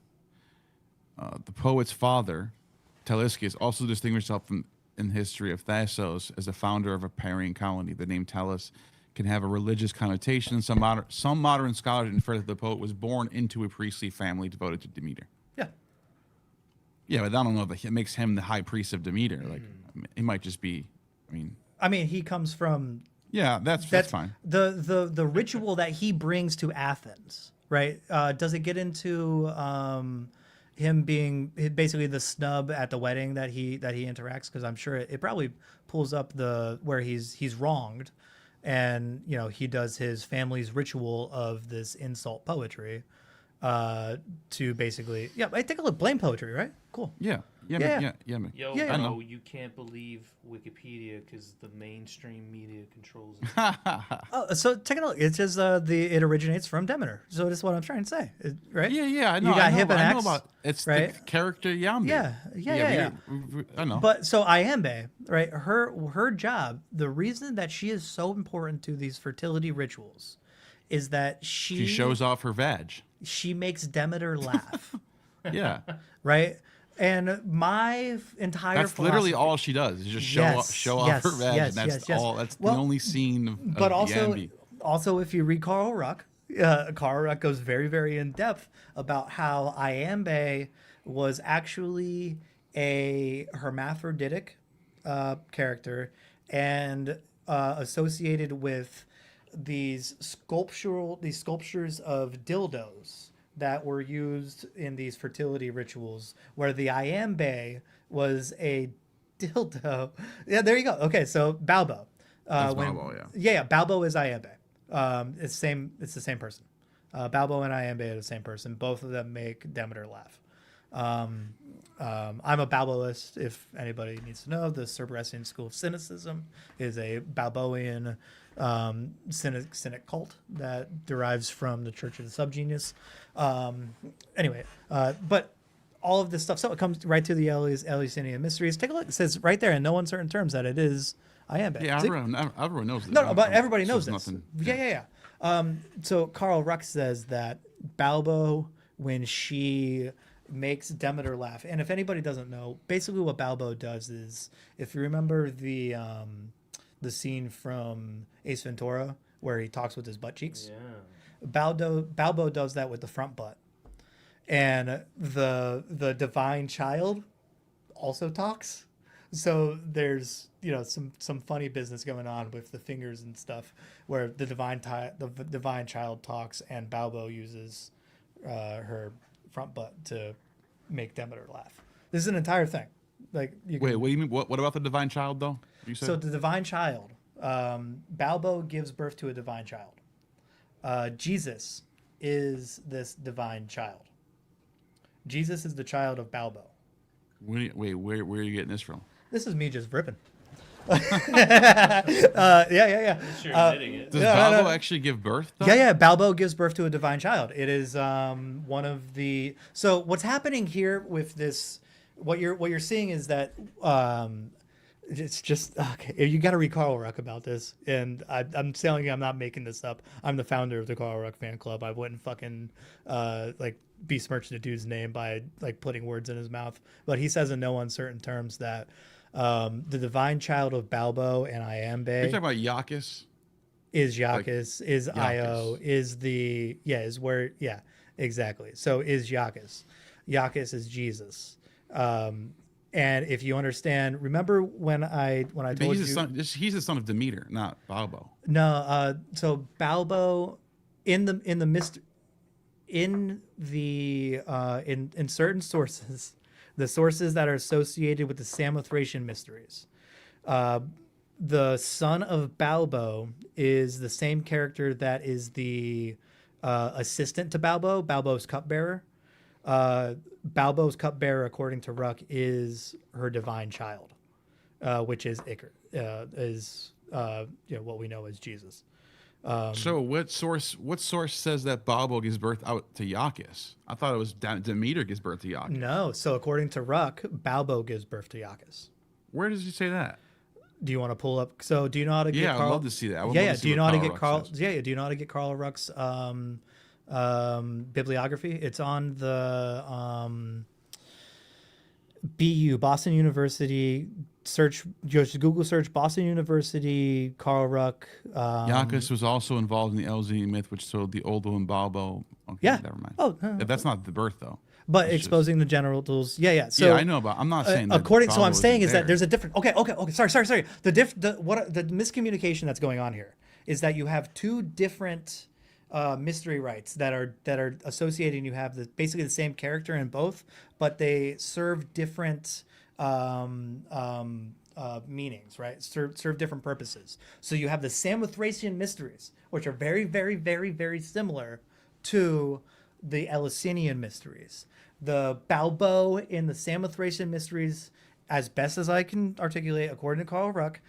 the poet's father, Teleskius, also distinguished himself in the history of Thasos as a founder of a Parian colony. The name Tellus can have a religious connotation. Some modern scholars infer that the poet was born into a priestly family devoted to Demeter. Yeah. Yeah, but I don't know if it makes him the high priest of Demeter. Like, it might just be. I mean, he comes from. Yeah, that's fine. The ritual that he brings to Athens, right? Does it get into him being basically the snub at the wedding that he interacts? Because I'm sure it probably pulls up where he's wronged, and he does his family's ritual of this insult poetry, to basically, I take a look. Blame poetry, right? Cool. Yeah. Yeah. Yeah. Man. Yo, Yeah, bro, know. you can't believe Wikipedia because the mainstream media controls it. Oh, so take a look. It's just it originates from Demeter. So that's what I'm trying to say, right? Yeah. I know. You got I know, Hip and I know X, about it's right? the character Yambi. Yeah. I know. But so Iambe, right? Her job, the reason that she is so important to these fertility rituals, is that she shows off her vag. She makes Demeter laugh, Yeah. right? And my entire That's literally philosophy- all she does. Is just show yes, off her vag, yes, and that's yes. all. That's Well, the only scene of But Yambi. also, if you read Carl Ruck, Carl Ruck goes very, very in depth about how Iambe was actually a hermaphroditic character and associated with these sculptures of dildos that were used in these fertility rituals, where the Iambe was a dildo. Yeah, there you go. Okay, so Balbo. That's Balbo, yeah. Yeah, Balbo is Iambe. It's the same person. Balbo and Iambe are the same person. Both of them make Demeter laugh. I'm a Balboist. If anybody needs to know, the Cerberesian school of cynicism is a Balboian cynic cult that derives from the Church of the Subgenius. Anyway, but all of this stuff, so it comes right to the Eleusinian mysteries. Take a look. It says right there in no uncertain terms that it is Iambe. Yeah, everyone knows this. No, but everybody knows this. Nothing, Yeah. So Carl Ruck says that Balbo, when she makes Demeter laugh, and if anybody doesn't know, basically what Balbo does is, if you remember the scene from Ace Ventura where he talks with his butt cheeks, Balbo does that with the front butt, and the divine child also talks. So there's some funny business going on with the fingers and stuff, where the divine child talks and Balbo uses her front butt to make Demeter laugh. This is an entire thing. Like wait, what do you mean? What about the divine child though? You said? So the divine child, Balbo gives birth to a divine child. Jesus is this divine child. Jesus is the child of Balbo. Wait, where are you getting this from? This is me just ripping. Yeah. Sure, admitting it. Does Balbo actually give birth though? Yeah. Balbo gives birth to a divine child. It is one of the. So what's happening here with this? What you're seeing is that it's just okay. You got to read Carl Ruck about this, and I'm telling you, I'm not making this up. I'm the founder of the Carl Ruck fan club. I wouldn't fucking besmirch the dude's name by putting words in his mouth. But he says in no uncertain terms that the divine child of Balbo and Iambe. You're talking about Iacchus? Is Iacchus, is Io, is where, exactly. So is Iacchus. Iacchus is Jesus. And if you understand, remember when I told you. He's the son of Demeter, not Balbo. No, so Balbo in certain sources, the sources that are associated with the Samothracian mysteries, the son of Balbo is the same character that is the assistant to Balbo, Balbo's cupbearer. Balbo's cupbearer, according to Ruck, is her divine child, which is Icar, what we know as Jesus. So what source says that Balbo gives birth out to Iacchus? I thought it was Demeter gives birth to Iacchus. No, so according to Ruck, Balbo gives birth to Iacchus. Where does he say that? Do you want to pull up? So do you know how to get Carl? I'd love to see that. Do you know how to get Carl? Yeah. Do you know how to get Carl Ruck's bibliography? It's on the BU, Boston University. Just Google search Boston University, Carl Ruck. Iacchus was also involved in the Eleusinian myth, which told the old one Balbo. Okay, Yeah. never mind. Oh, That's not the birth though. but It's exposing the general tools. Yeah. So I know, but I'm not saying that. according. So Balbo I'm saying isn't is that there. there's a different. Okay. Sorry. The miscommunication that's going on here is that you have two different mystery rites that are associated. And you have basically the same character in both, but they serve different meanings, right? Serve different purposes. So you have the Samothracian mysteries, which are very, very, very, very similar to the Eleusinian mysteries. The Balbo in the Samothracian mysteries, as best as I can articulate, according to Carl Ruck,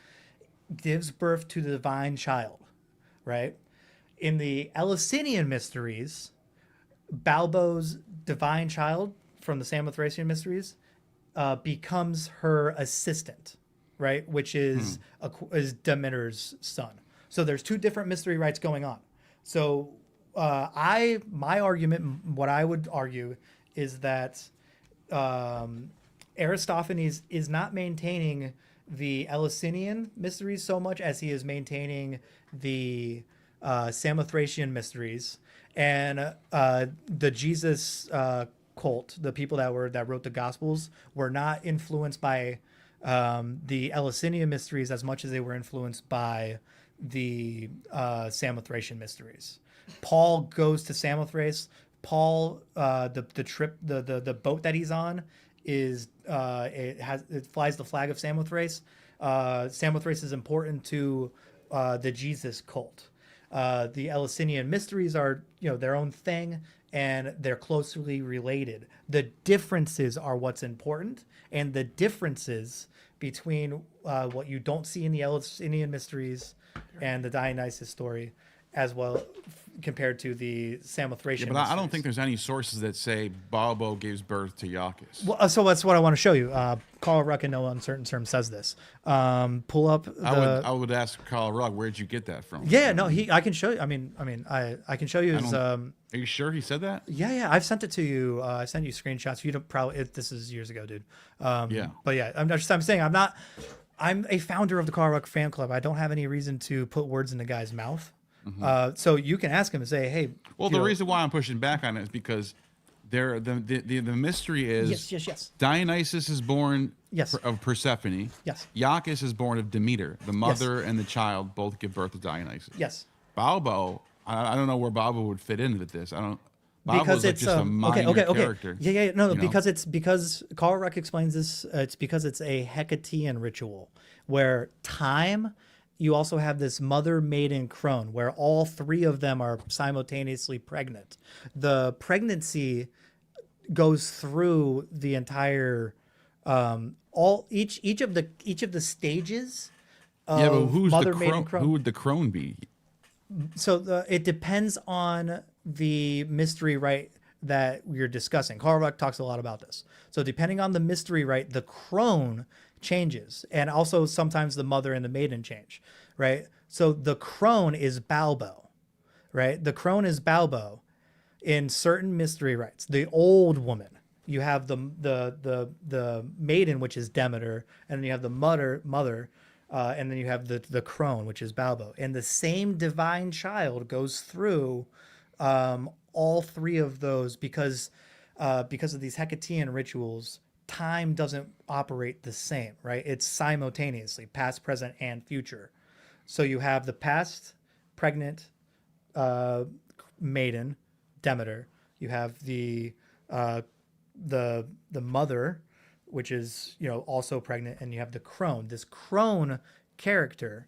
gives birth to the divine child, right? In the Eleusinian mysteries, Balbo's divine child from the Samothracian mysteries becomes her assistant, right? Which is is Demeter's son. So there's two different mystery rites going on. So my argument, what I would argue, is that Aristophanes is not maintaining the Eleusinian mysteries so much as he is maintaining the Samothracian mysteries, and the Jesus cult, the people that wrote the Gospels, were not influenced by the Eleusinian mysteries as much as they were influenced by the Samothracian mysteries. Paul goes to Samothrace. Paul, the boat that he's on is it flies the flag of Samothrace. Samothrace is important to the Jesus cult. The Eleusinian mysteries are, their own thing, and they're closely related. The differences are what's important, and the differences between what you don't see in the Eleusinian mysteries and the Dionysus story, as well compared to the Samothracian. Yeah, but I don't think there's any sources that say Balbo gives birth to Iacchus. Well, so that's what I want to show you. Carl Ruck in no uncertain terms says this. Pull up. I would ask Carl Ruck, where'd you get that from? Yeah, no, I can show you. I can show you his. Are you sure he said that? Yeah, I've sent it to you. I sent you screenshots. You don't probably. This is years ago, dude. Yeah. But yeah, I'm saying I'm a founder of the Carl Ruck fan club. I don't have any reason to put words in the guy's mouth. So you can ask him and say, hey. Well, the reason why I'm pushing back on it is because the mystery is yes. Dionysus is born Yes. of Persephone. Yes. Iacchus is born of Demeter. The mother and the child both give birth to Dionysus. Yes. Balbo, I don't know where Balbo would fit in with this. I don't. Balbo's Because like it's just a minor character. Yeah. No, you know? because Carl Ruck explains this. It's because it's a Hecatean ritual where time. You also have this mother, maiden, crone, where all three of them are simultaneously pregnant. The pregnancy goes through the entire each of the stages of Yeah, but who's mother, the maiden, crone? crone. Who would the crone be? So it depends on the mystery rite that you're discussing. Carl Ruck talks a lot about this. So depending on the mystery rite, the crone changes, and also sometimes the mother and the maiden change, right? So the crone is Balbo, right? The crone is Balbo in certain mystery rites. The old woman, you have the maiden, which is Demeter, and then you have the mother, and then you have the crone, which is Balbo. And the same divine child goes through all three of those because of these Hecatean rituals. Time doesn't operate the same, right? It's simultaneously past, present, and future. So you have the past pregnant maiden, Demeter. You have the mother, which is also pregnant, and you have the crone. This crone character,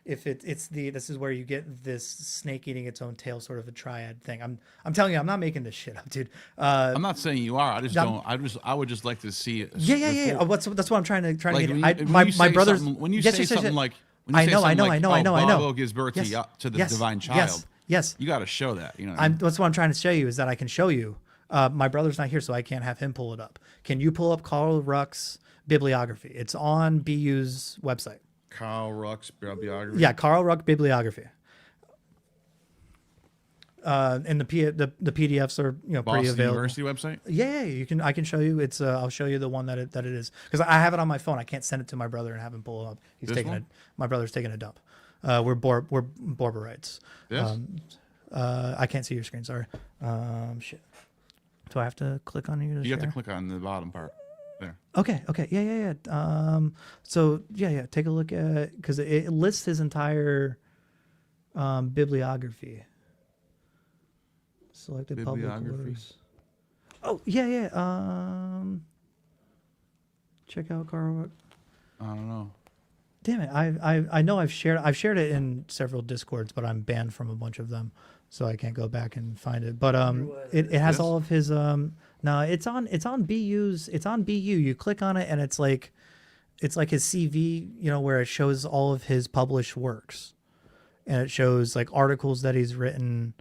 this is where you get this snake eating its own tail, sort of a triad thing. I'm telling you, I'm not making this shit up, dude. I'm not saying you are. I would just like to see it. Yeah. That's what I'm trying to Like get. my brothers. When you say something like, I know. Balbo gives birth to the divine child. Yes. You got to show that. That's what I'm trying to show you is that I can show you. My brother's not here, so I can't have him pull it up. Can you pull up Carl Ruck's bibliography? It's on BU's website. Carl Ruck's bibliography. Yeah, Carl Ruck bibliography. And the PDFs are Boston pretty available. University website. Yeah, you can. I can show you. It's. I'll show you the one that it is because I have it on my phone. I can't send it to my brother and have him pull it up. My brother's taking a dump. We're Borberites. Yes. I can't see your screen. Sorry. Shit. Do I have to click on you? You have to click on the bottom part. There. Okay. Yeah. So yeah. Take a look at because it lists his entire bibliography. Selected Bibliography. public works. Oh yeah. Check out Carl Ruck. I don't know. Damn it! I know I've shared it in several Discords, but I'm banned from a bunch of them. so I can't go back and find it. But it has all of his no, it's on BU's, it's on BU. You click on it and it's like his CV, you know, where it shows all of his published works, and it shows like articles that he's written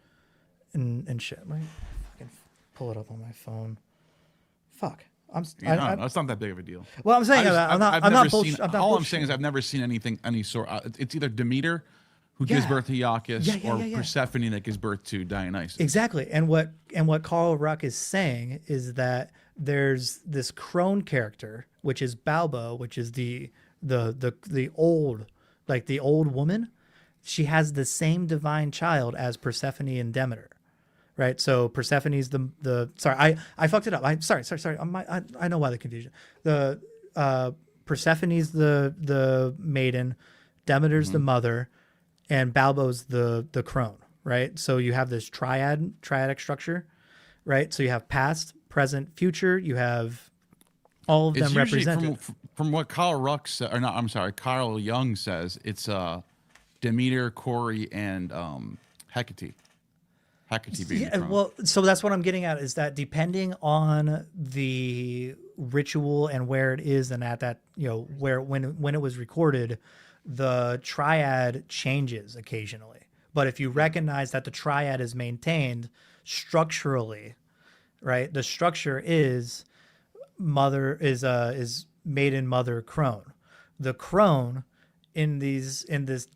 and shit. Let me fucking pull it up on my phone. Fuck. It's not that big of a deal. Well, I'm saying I'm not bullshit. All I'm saying is I've never seen any sort. It's either Demeter who gives birth to Iacchus or Persephone that gives birth to Dionysus. Exactly. And what Carl Ruck is saying is that there's this crone character, which is Balbo, which is the old, like the old woman. She has the same divine child as Persephone and Demeter. Right, so Persephone's the sorry, I fucked it up. I'm sorry. I know why the confusion. The Persephone's the maiden, Demeter's the mother, and Balbo's the crone. Right, so you have this triadic structure. Right, so you have past, present, future. You have all of them represented. From what Carl Ruck or not, I'm sorry, Carl Jung says, it's Demeter, Corey, and Hecate. Well, so that's what I'm getting at, is that depending on the ritual and where it is, and at that, you know, when it was recorded, the triad changes occasionally. But if you recognize that the triad is maintained structurally, right? The structure is maiden, mother, crone. The crone in this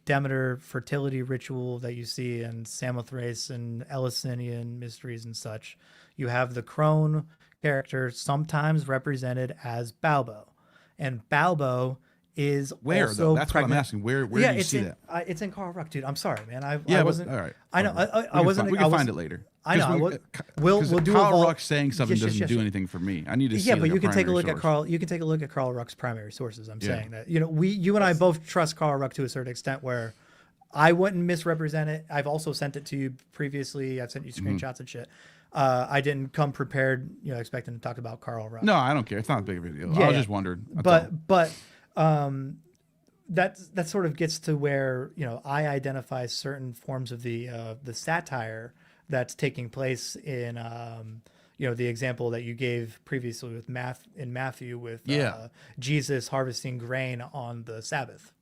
Demeter fertility ritual that you see in Samothrace and Eleusinian mysteries and such, you have the crone character sometimes represented as Balbo, and Balbo is where also that's pregnant. what I'm asking. Where do you see that? It's in Carl Ruck, dude. I'm sorry, man. I wasn't. All right. I know. I wasn't. We can find it later. I know. We'll do Carl Ruck saying something doesn't do yes. anything for me. I need to see. Yeah, but like you can take a look source. at Carl. You can take a look at Carl Ruck's primary sources. I'm saying that, you know, you and I both trust Carl Ruck to a certain extent, where I wouldn't misrepresent it. I've also sent it to you previously. I've sent you screenshots and shit. I didn't come prepared, you know, expecting to talk about Carl Ruck. No, I don't care. It's not a big of a deal. Yeah, I was just wondering. But that sort of gets to where, you know, I identify certain forms of the satire that's taking place in you know, the example that you gave previously with Matthew with Jesus harvesting grain on the Sabbath.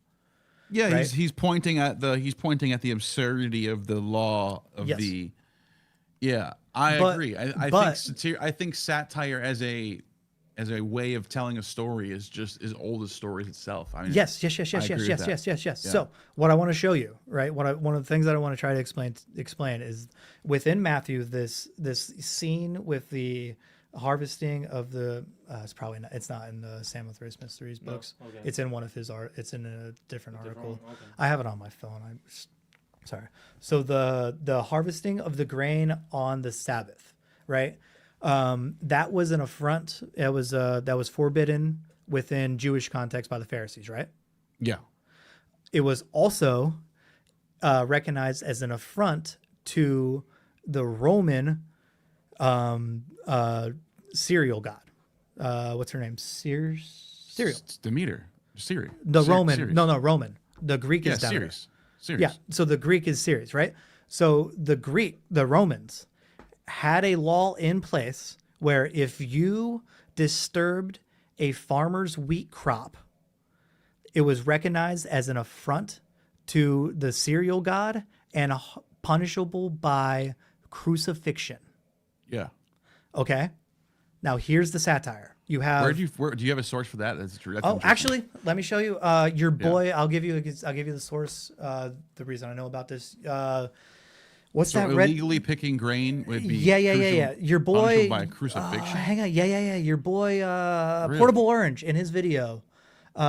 Yeah, right? he's pointing at the absurdity of the law of the. Yeah, I agree. I think satire as a way of telling a story is just as old as stories itself. I mean, yes. So what I want to show you, right? One of the things that I want to try to explain is within Matthew, this scene with the harvesting of the it's not in the Samothrace Mysteries books. No, okay. It's in one of his it's in a different article. Okay. I have it on my phone. Sorry. So the harvesting of the grain on the Sabbath, right? That was an affront. That was forbidden within Jewish context by the Pharisees, right? Yeah. It was also recognized as an affront to the Roman cereal god. What's her name? Cereal. It's Demeter. Ceres. Roman. No, Roman. The Greek is Demeter. Ceres. Yeah. So the Greek is Ceres, right? So the Romans had a law in place where if you disturbed a farmer's wheat crop, it was recognized as an affront to the cereal god and punishable by crucifixion. Yeah. Okay. Now here's the satire. You have. Do you have a source for that? That's true. That's actually, let me show you. Your boy. Yeah. I'll give you the source. The reason I know about this. What's that? Illegally picking grain would be. Yeah. Your boy. By crucifixion. Hang on. Yeah. Your boy. Really? Portable Orange in his video.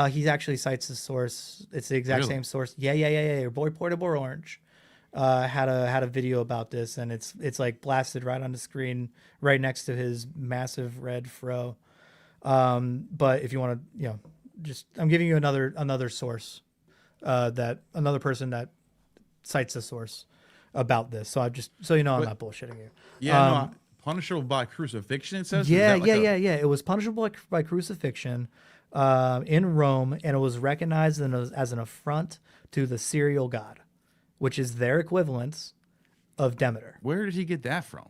He actually cites the source. It's the exact same source. Yeah. Your boy Portable Orange. Had a video about this, and it's like blasted right on the screen, right next to his massive red fro. But if you want to, just I'm giving you another source, that another person that cites a source about this. So I'm not bullshitting you. Yeah, punishable by crucifixion. It says. Yeah. It was punishable by crucifixion, in Rome, and it was recognized as an affront to the cereal god, which is their equivalence of Demeter. Where did he get that from?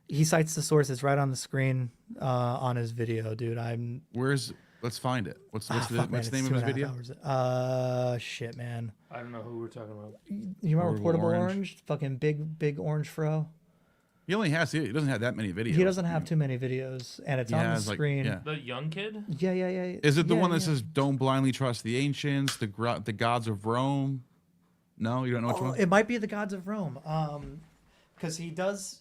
He cites the source. It's right on the screen on his video, dude. Let's find it. What's the Fuck, man, name it's of his 2.5 video? hours. Shit, man. I don't know who we're talking about. You remember Portable Orange? Fucking big orange fro. He doesn't have that many videos. He doesn't have too many videos, and it's on the screen. yeah. The young kid? Yeah. Is it the one that says "Don't blindly trust the ancients, the gods of Rome"? No, you don't know which one. It might be the Gods of Rome. Because he does.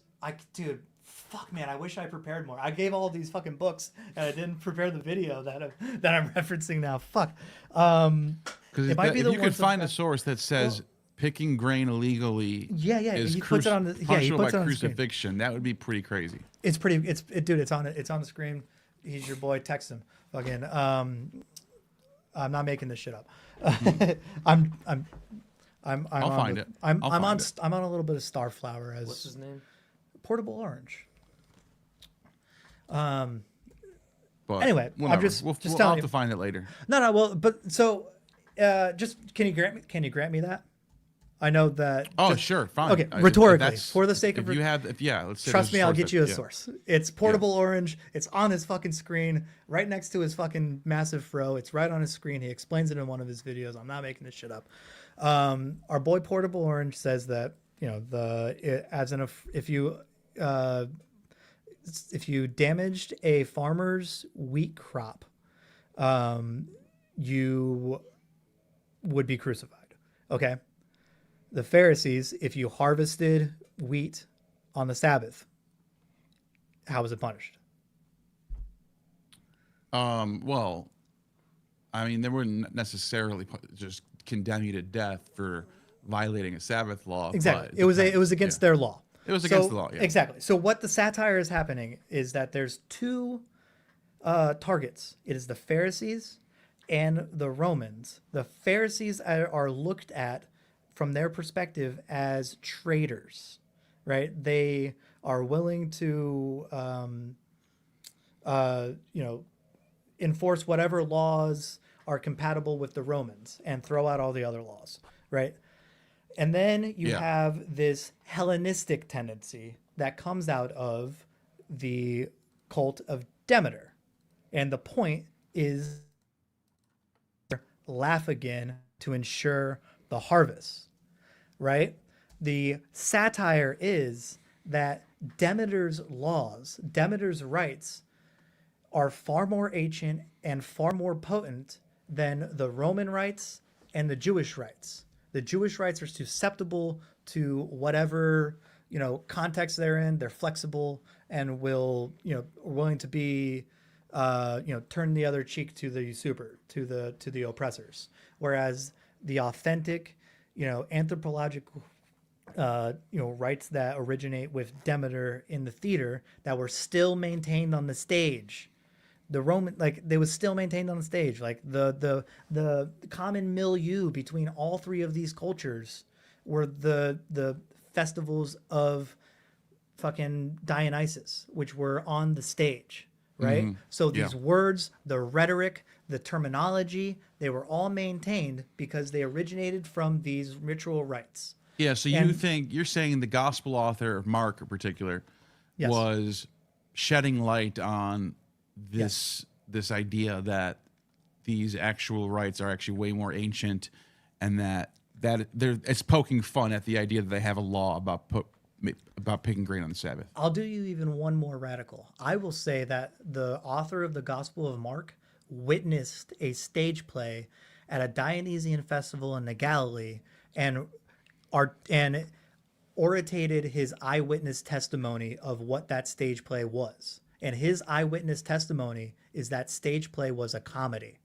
Dude, fuck, man. I wish I prepared more. I gave all these fucking books, and I didn't prepare the video that I'm referencing now. Fuck. Because it might be if the you could find a source that says picking grain illegally, he puts it on the punishable by crucifixion, that would be pretty crazy. It's pretty. Dude. It's on the screen. He's your boy. Text him. Fucking. I'm not making this shit up. I'll find it. I'm on a little bit of Starflower as What's his name? Portable Orange. But Anyway, whatever. I'm just I'll telling have you. to find it later. No. Well, but so, just can you grant me that? I know that. Sure, fine. Okay, rhetorically, for the sake of let's say trust me, I'll get you a source. source. It's Portable Orange. It's on his fucking screen, right next to his fucking massive fro. It's right on his screen. He explains it in one of his videos. I'm not making this shit up. Our boy Portable Orange says that if you damaged a farmer's wheat crop, you would be crucified. Okay. The Pharisees, if you harvested wheat on the Sabbath, how was it punished? Well, I mean, they wouldn't necessarily just condemn you to death for violating a Sabbath law. Exactly. But It was against their law. It was against the law. Yeah. Exactly. So what the satire is happening is that there's two targets. It is the Pharisees and the Romans. The Pharisees are looked at from their perspective as traitors, right? They are willing to, enforce whatever laws are compatible with the Romans and throw out all the other laws, right? And then you have this Hellenistic tendency that comes out of the cult of Demeter. And the point is laugh again to ensure the harvest, right? The satire is that Demeter's laws, Demeter's rights are far more ancient and far more potent than the Roman rights and the Jewish rights. The Jewish rights are susceptible to whatever, context they're in. They're flexible and will, willing to be, turn the other cheek to the usurper, to the oppressors. Whereas the authentic, anthropological, rights that originate with Demeter in the theater that were still maintained on the stage. The Roman, they was still maintained on the stage. Like the common milieu between all three of these cultures were the festivals of fucking Dionysus, which were on the stage, right? Mm-hmm. So these words, the rhetoric, the terminology, they were all maintained because they originated from these ritual rites. Yeah, so you're saying the gospel author, Mark in particular, was shedding light on this idea that these actual rites are actually way more ancient, and that it's poking fun at the idea that they have a law about picking grain on the Sabbath. I'll do you even one more radical. I will say that the author of the Gospel of Mark witnessed a stage play at a Dionysian festival in the Galilee and orated his eyewitness testimony of what that stage play was. And his eyewitness testimony is that stage play was a comedy.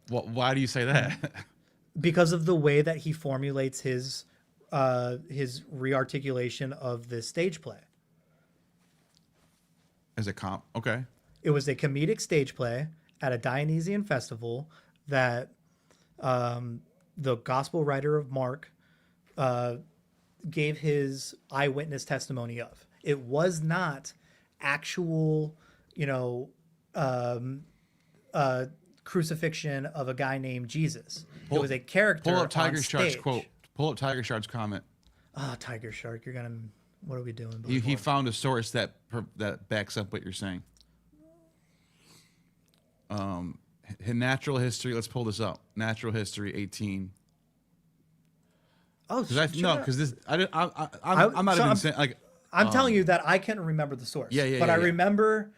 Well, why do you say that? Because of the way that he formulates his rearticulation of this stage play. As a okay. It was a comedic stage play at a Dionysian festival that the gospel writer of Mark gave his eyewitness testimony of. It was not actual, crucifixion of a guy named Jesus. It was a character. Pull up Tiger on Shark's stage. quote. Pull up Tiger Shard's comment. Tiger Shark, you're gonna. What are we doing? He found a source that backs up what you're saying. Natural history. Let's pull this up. Natural history 18. Oh, because this I'm not even saying like. I'm telling you that I can't remember the source. But I remember.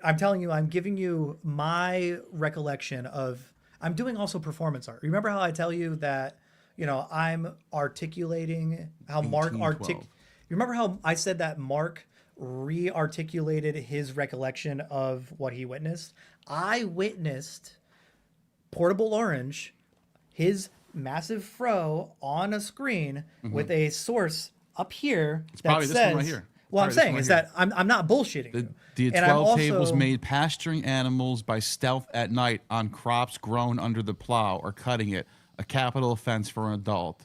I'm telling you, I'm giving you my recollection of. I'm doing also performance art. Remember how I tell you that, I'm articulating how Mark You remember how I said that Mark re-articulated his recollection of what he witnessed? I witnessed Portable Orange, his massive fro on a screen with a source up here that this says. One right here. Well, I'm saying is that I'm not bullshitting. The 12 tables made pasturing animals by stealth at night on crops grown under the plow or cutting it, a capital offense for an adult.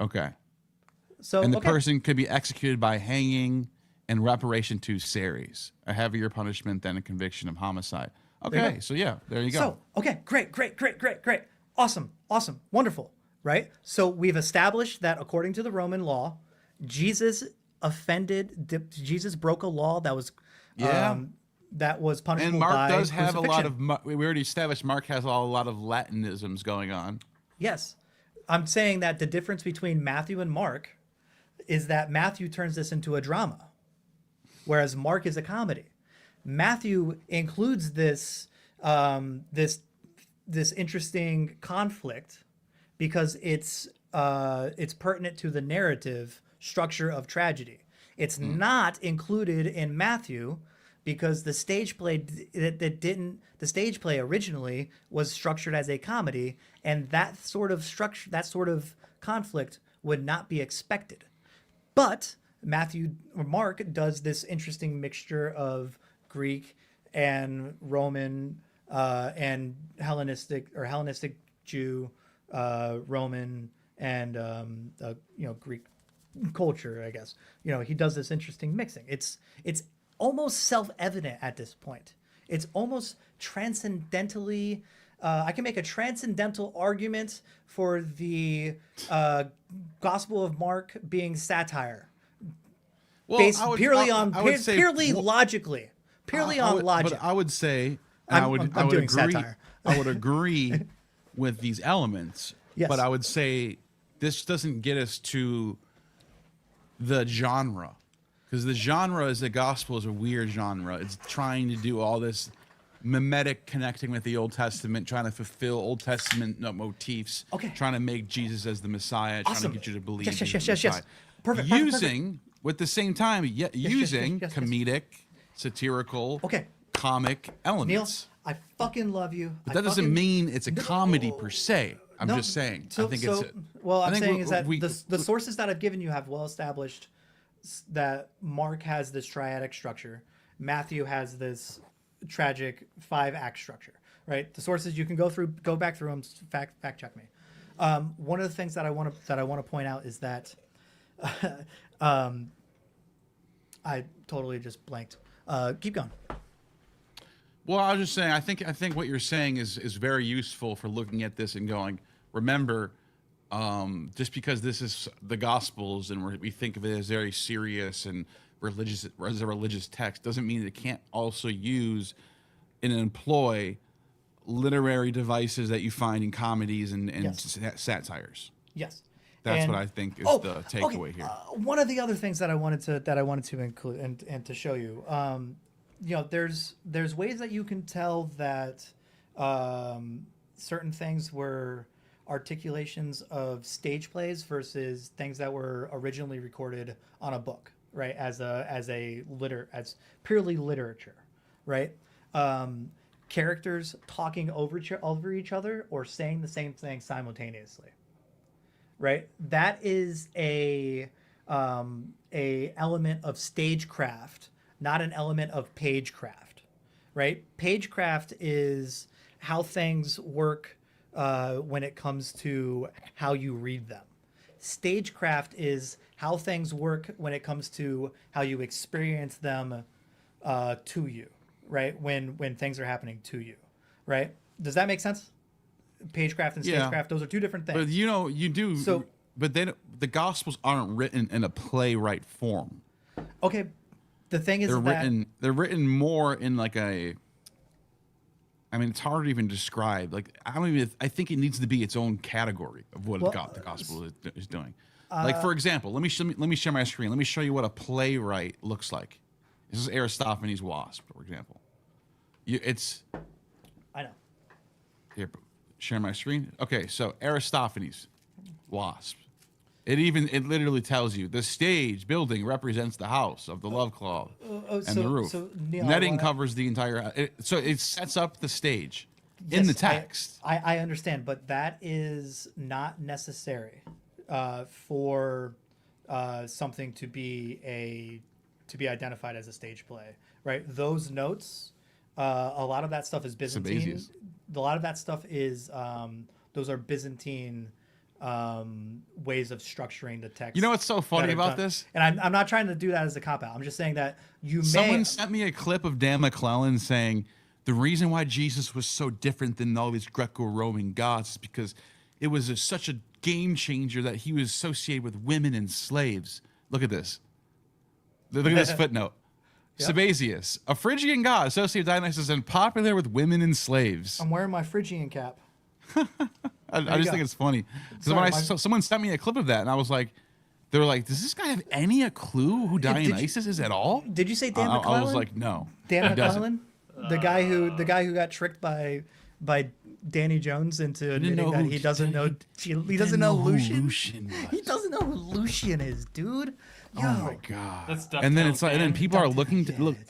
Okay. And the person could be executed by hanging and reparation to series, a heavier punishment than a conviction of homicide. Okay, so there you go. So, okay, great. Awesome, wonderful, right? So we've established that according to the Roman law, Jesus broke a law that was punishable and Mark by does have crucifixion. we already established Mark has a lot of Latinisms going on. Yes. I'm saying that the difference between Matthew and Mark is that Matthew turns this into a drama, whereas Mark is a comedy. Matthew includes this interesting conflict because it's pertinent to the narrative structure of tragedy. It's not included in Matthew because the stage play the stage play originally was structured as a comedy, and that sort of conflict would not be expected. But Mark does this interesting mixture of Greek and Roman and Hellenistic Jew, Roman and Greek culture, I guess. He does this interesting mixing. It's almost self-evident at this point. It's almost transcendentally. I can make a transcendental argument for the Gospel of Mark being satire, based purely on logic. But I would say, I'm I would doing agree. satire. I would agree with these elements. Yes. But I would say this doesn't get us to the genre, because the genre is the gospel is a weird genre. It's trying to do all this mimetic connecting with the Old Testament, trying to fulfill Old Testament motifs, trying to make Jesus as the Messiah, trying to get you to believe. Yes. Perfect. With the same time, using comedic, satirical, comic elements. Neil, I fucking love you. But that doesn't mean it's a comedy per se. I'm just saying. I'm saying is that the sources that I've given you have well established that Mark has this triadic structure. Matthew has this tragic 5-act structure, right? The sources you can go back through them, fact check me. One of the things that I want to point out is that I totally just blanked. Keep going. Well, I was just saying, I think what you're saying is very useful for looking at this and going, remember, just because this is the Gospels and we think of it as very serious and religious as a religious text, doesn't mean it can't also use and employ literary devices that you find in comedies and satires. Yes. That's what I think is the takeaway here. One of the other things that I wanted to include and to show you, there's ways that you can tell that certain things were articulations of stage plays versus things that were originally recorded on a book, right? As purely literature, right? Characters talking over each other or saying the same thing simultaneously, right? That is a element of stagecraft, not an element of pagecraft, right? Pagecraft is how things work when it comes to how you read them. Stagecraft is how things work when it comes to how you experience them to you, right? When things are happening to you, right? Does that make sense? Pagecraft and stagecraft, those are two different things. But you do. So but then the Gospels aren't written in a playwright form. Okay, the thing is They're written more in like a. I mean, it's hard to even describe. Like, I think it needs to be its own category of what the gospel is doing. Like, for example, let me share my screen. Let me show you what a playwright looks like. This is Aristophanes' Wasp, for example. I know. Here, share my screen. Okay, so Aristophanes' Wasp. It literally tells you the stage building represents the house of the love claw and the roof. So, Neil, netting covers the entire. So it sets up the stage in the text. I understand, but that is not necessary for something to be identified as a stage play, right? Those notes, a lot of that stuff is Byzantine. Sabazius. A lot of that stuff is those are Byzantine ways of structuring the text. You know what's so funny about this? And I'm not trying to do that as a cop out. I'm just saying that Someone sent me a clip of Dan McClellan saying the reason why Jesus was so different than all these Greco-Roman gods is because it was such a game changer that he was associated with women and slaves. Look at this. Look at this footnote. Yep. Sabazius, a Phrygian god associated with Dionysus and popular with women and slaves. I'm wearing my Phrygian cap. I just think it's funny because when someone sent me a clip of that, and I was like, they were like, "Does this guy have any clue who Dionysus is at all?" Did you say Dan McClellan? I was like, "No." Dan McClellan, the guy who got tricked by Danny Jones into admitting that he doesn't know Lucian. He doesn't know who Lucian is, dude. Yo. Oh my god! And then it's like, and then people are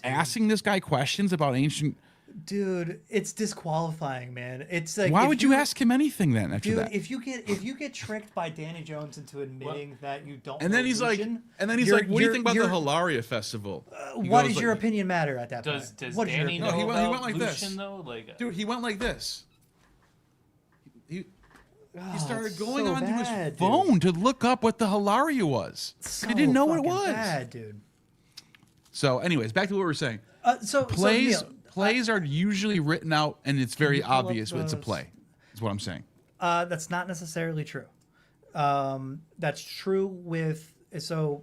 asking this guy questions about ancient. Dude, it's disqualifying, man. It's like, why would you ask him anything then after dude, that? If you get tricked by Danny Jones into admitting that you don't, and then he's Lucian, like, what do you think about the Hilaria Festival? What does your opinion matter at that point? Does what Danny know he went like Lucian, this, though? Like, dude, he went like this. He started going so onto bad, his phone to look up what the Hilaria was. He didn't know what it was. Bad, dude. So, anyways, back to what we were saying. Plays are usually written out, and it's very obvious it's a play. Is what I'm saying. That's not necessarily true. That's true with that's what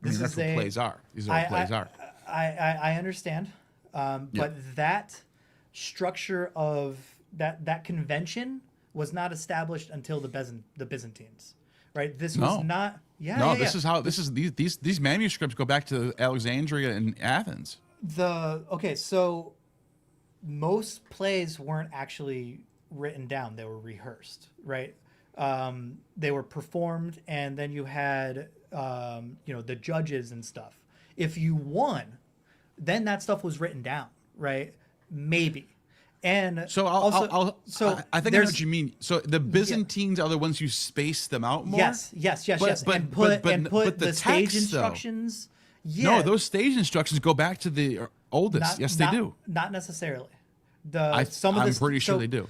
plays are. These are what plays are. I understand, but that structure of that convention was not established until the Byzantines, right? This was not. This is how these manuscripts go back to Alexandria and Athens. So most plays weren't actually written down; they were rehearsed, right? They were performed, and then you had the judges and stuff. If you won, then that stuff was written down, right? Maybe. And so I think I know what you mean. So the Byzantines are the ones who space them out more. Yes. And put the stage instructions. Yeah. No, those stage instructions go back to the oldest. They do. Not necessarily. I'm pretty sure they do.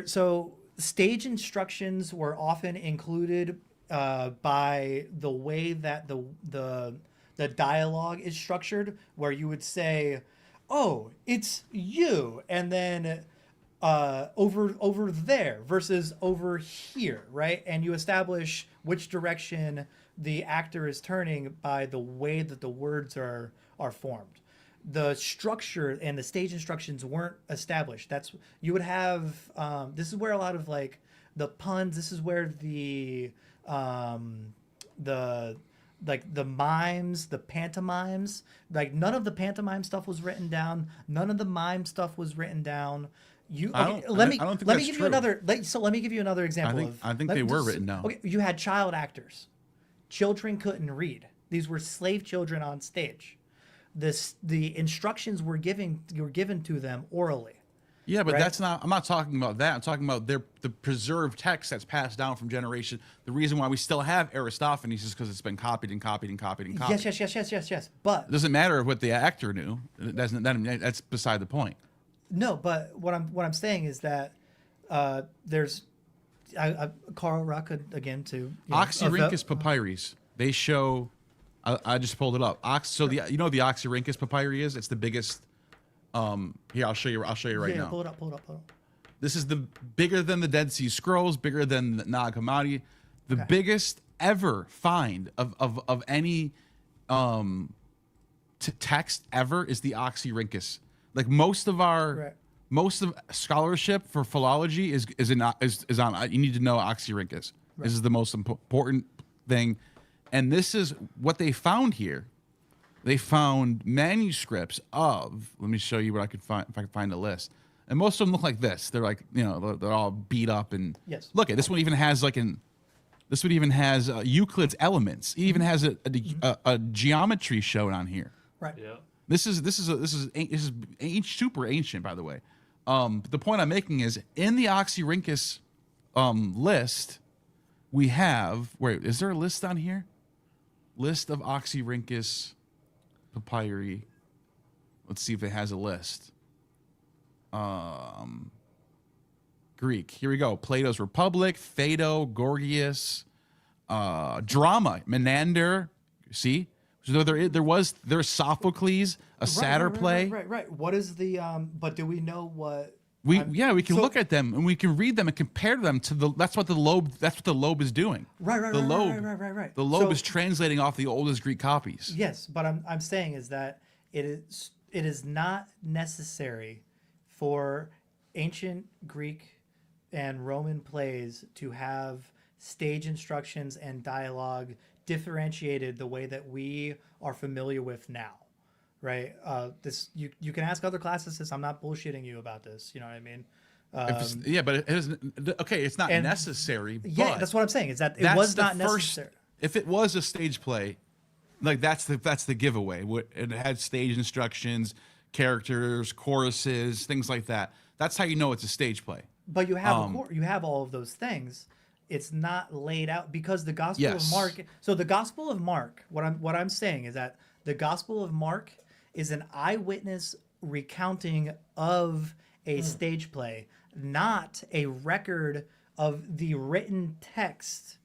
So stage instructions were often included by the way that the dialogue is structured, where you would say, "Oh, it's you," and then over there versus over here, right? And you establish which direction the actor is turning by the way that the words are formed. The structure and the stage instructions weren't established. You would have this is where a lot of like the puns. This is where the mimes, the pantomimes, like none of the pantomime stuff was written down. None of the mime stuff was written down. Let me give you another example. I think they were written down. Okay, you had child actors. Children couldn't read. These were slave children on stage. The instructions were given to them orally. Yeah, but right? I'm not talking about that. I'm talking about the preserved text that's passed down from generation. The reason why we still have Aristophanes is because it's been copied and copied and copied and copied. Yes. But it doesn't matter what the actor knew. That's beside the point. No, but what I'm saying is that there's Carl Ruck again too. Oxyrhynchus papyrus. They show. I just pulled it up. The Oxyrhynchus papyri is? It's the biggest. Here, I'll show you right now. Pull it up. This is the bigger than the Dead Sea Scrolls, bigger than the Nag Hammadi, the biggest ever find of any text ever is the Oxyrhynchus. Like most of scholarship for philology is on. You need to know Oxyrhynchus. Right. This is the most important thing, and this is what they found here. They found manuscripts of. Let me show you what I could find if I can find a list. And most of them look like this. They're like, you know, they're all beat up and. Yes. Look at this one. Even has like This one even has Euclid's Elements. It even has a geometry shown on here. Right. Yeah. This is super ancient, by the way. But the point I'm making is in the Oxyrhynchus list, we have. Wait, is there a list on here? List of Oxyrhynchus papyri. Let's see if it has a list. Greek. Here we go. Plato's Republic, Phaedo, Gorgias, drama, Menander. See, so there's Sophocles, a satyr play. Right. What is the? But do we know what? We can look at them and we can read them and compare them to the. That's what the lobe is doing. Right. The lobe is translating off the oldest Greek copies. Yes, but I'm saying is that it is not necessary for ancient Greek and Roman plays to have stage instructions and dialogue differentiated the way that we are familiar with now, right? This you can ask other classicists. I'm not bullshitting you about this. You know what I mean? But it isn't okay. It's not necessary. Yeah, but that's what I'm saying. Is that it was not necessary. If it was a stage play, like that's the giveaway. It had stage instructions, characters, choruses, things like that. That's how you know it's a stage play. But you have you have all of those things. It's not laid out because the Gospel of Mark. So the Gospel of Mark. What I'm saying is that the Gospel of Mark is an eyewitness recounting of a stage play, not a record of the written text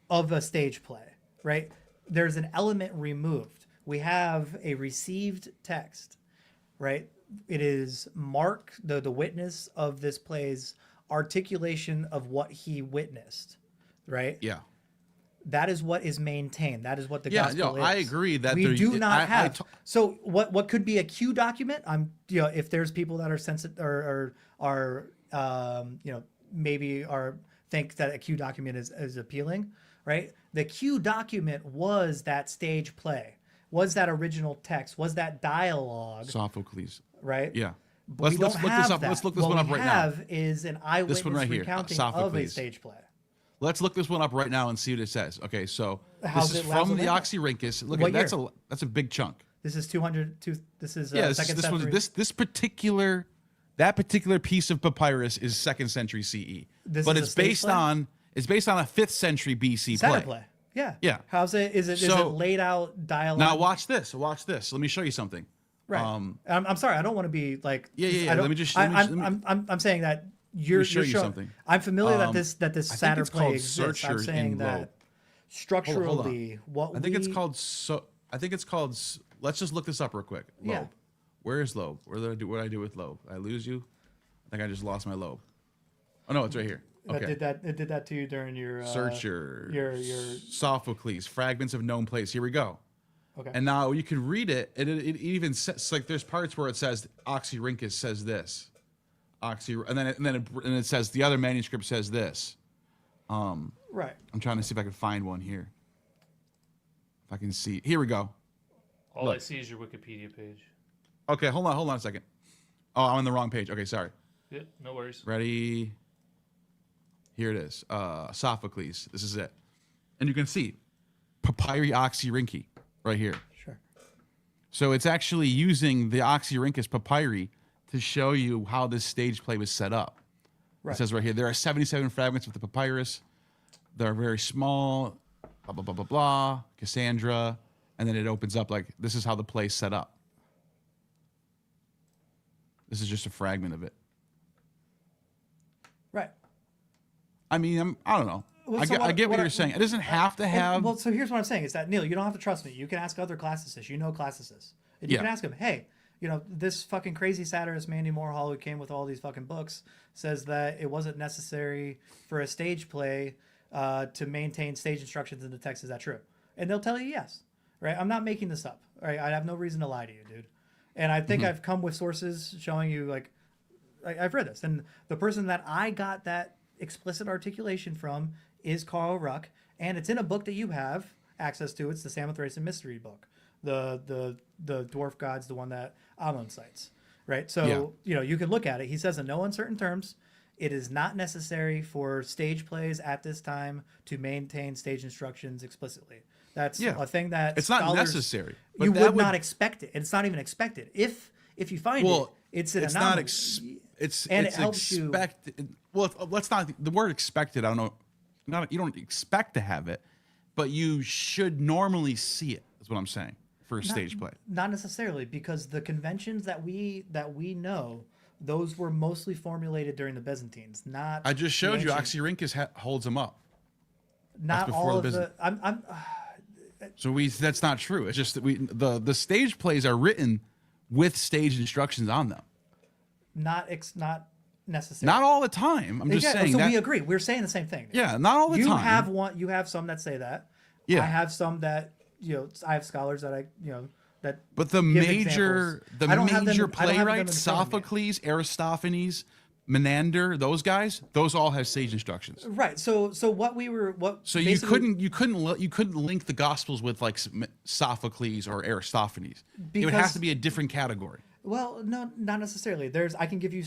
of a stage play. Right? There's an element removed. We have a received text. Right? It is Mark, the witness of this play's articulation of what he witnessed, right? Yeah. That is what is maintained. That is what the gospel is. I agree that we do not have. So what could be a Q document? If there's people that are sensitive or maybe think that a Q document is appealing, right? The Q document was that stage play, was that original text, was that dialogue. Sophocles. Right? Yeah. Let's look this up. Let's look this one up right now. What we have is an eyewitness recounting of a stage play. Let's look this one up right now and see what it says. Okay, so this is from the Oxyrhynchus. Look at that's a big chunk. This is 200. This is this particular piece of papyrus is 2nd century CE. But it's based on a 5th century BC play. Yeah. Yeah. How's it? Is it laid out dialogue? Now watch this. Let me show you something. Right. I'm sorry. I don't want to be like. Yeah. I'm saying that you're showing. Something. I'm familiar that this satyr play exists. I'm saying that structurally, I think it's called. Let's just look this up real quick. Lobe. Yeah. Where is Lobe? What did I do with Lobe? Did I lose you? I think I just lost my Lobe. Oh no, it's right here. Okay. It did that to you during your search your Sophocles fragments of known place. Here we go. Okay. And now you can read it, and it even says, like, there's parts where it says Oxyrhynchus says this, and then it says the other manuscript says this. Right. I'm trying to see if I can find one here. If I can see, here we go. All I see is your Wikipedia page. Okay, hold on a second. Oh, I'm on the wrong page. Okay, sorry. Yeah, no worries. Ready? Here it is. Sophocles. This is it, and you can see Papyri Oxyrhynchi. Right here. Sure. So it's actually using the Oxyrhynchus papyri to show you how this stage play was set up. Right. It says right here, there are 77 fragments of the papyrus. They're very small, blah, blah, blah, blah, blah, Cassandra. And then it opens up like, this is how the play's set up. This is just a fragment of it. Right. I mean, I don't know. Well, I get what you're saying. It doesn't have to have. So here's what I'm saying is that, Neil, you don't have to trust me. You can ask other classicists. You know classicists. And you can ask them, hey, this fucking crazy satirist Mandy Moorhall, who came with all these fucking books, says that it wasn't necessary for a stage play to maintain stage instructions in the text. Is that true? And they'll tell you yes, right? I'm not making this up, right? I have no reason to lie to you, dude. And I think I've come with sources showing you, like, I've read this. And the person that I got that explicit articulation from is Carl Ruck. And it's in a book that you have access to. It's the Samothrace Mystery book. The Dwarf Gods, the one that Amon cites, right? So, you can look at it. He says in no uncertain terms, it is not necessary for stage plays at this time to maintain stage instructions explicitly. That's a thing that it's not necessary. But you would not expect it. It's not even expected. If you find it's an anomaly. It helps expected. You. Well, let's not the word expected. I don't know. You don't expect to have it, but you should normally see it. Is what I'm saying for a stage play. Not necessarily, because the conventions that we know, those were mostly formulated during the Byzantines. Not. I just showed you. Oxyrhynchus holds them up. Not all of the. So that's not true. It's just that the stage plays are written with stage instructions on them. Not necessarily. Not all the time. I'm just saying. So we agree. We're saying the same thing. Yeah, not all the time. You have some that say that. Yeah. I have some that I have scholars that that. But the major playwrights, Sophocles, Aristophanes, Menander, those guys, those all have stage instructions. Right. So you couldn't link the Gospels with like Sophocles or Aristophanes. It would have to be a different category. Well, no, not necessarily. I can give you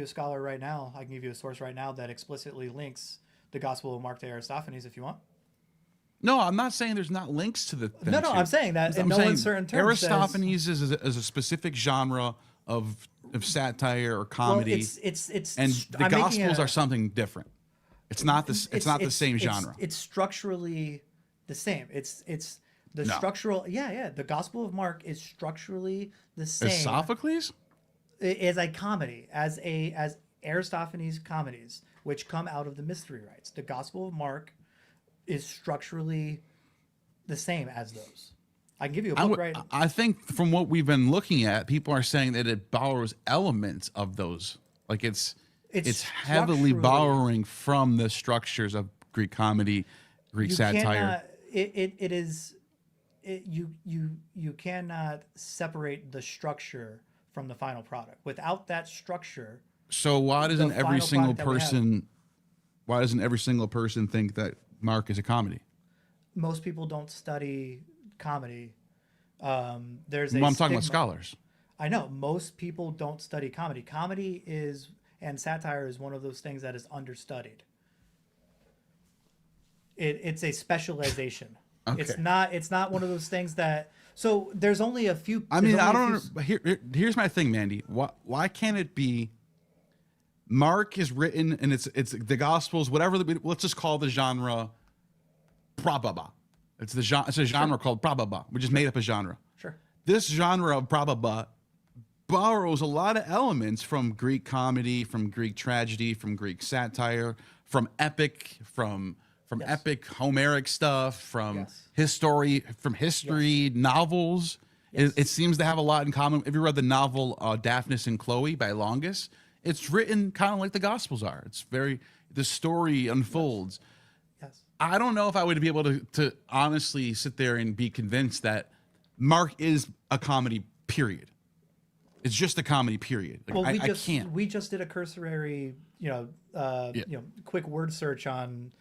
a scholar right now. I can give you a source right now that explicitly links the Gospel of Mark to Aristophanes if you want. No, I'm not saying there's not links to the thing. No, I'm saying that in no uncertain terms. Aristophanes is a specific genre of satire or comedy. Well, it's and the Gospels are something different. It's not the same genre. It's structurally the same. It's the structural. Yeah. The Gospel of Mark is structurally the same. As Sophocles? As a comedy, as Aristophanes comedies, which come out of the mystery rites. The Gospel of Mark is structurally the same as those. I can give you a book right. I think from what we've been looking at, people are saying that it borrows elements of those. Like it's heavily borrowing from the structures of Greek comedy, Greek satire. You cannot separate the structure from the final product. Without that structure. So why doesn't every single person think that Mark is a comedy? Most people don't study comedy. I'm talking about scholars. I know most people don't study comedy. Comedy and satire is one of those things that is understudied. It's specialization. Okay. It's not one of those things that. So there's only a few. Here's my thing, Mandy. Why can't it be? Mark is written, and it's the Gospels, whatever. Let's just call the genre prababa. It's a genre called prababa. We just made up a genre. Sure. This genre of prababa borrows a lot of elements from Greek comedy, from Greek tragedy, from Greek satire, from epic, from epic Homeric stuff, from history, novels. Yes. It seems to have a lot in common. Have you read the novel Daphnis and Chloe by Longus? It's written kind of like the Gospels are. The story unfolds. Yes. I don't know if I would be able to honestly sit there and be convinced that Mark is a comedy, period. It's just a comedy, period. Like, I can't. We just did a cursory, quick word search on,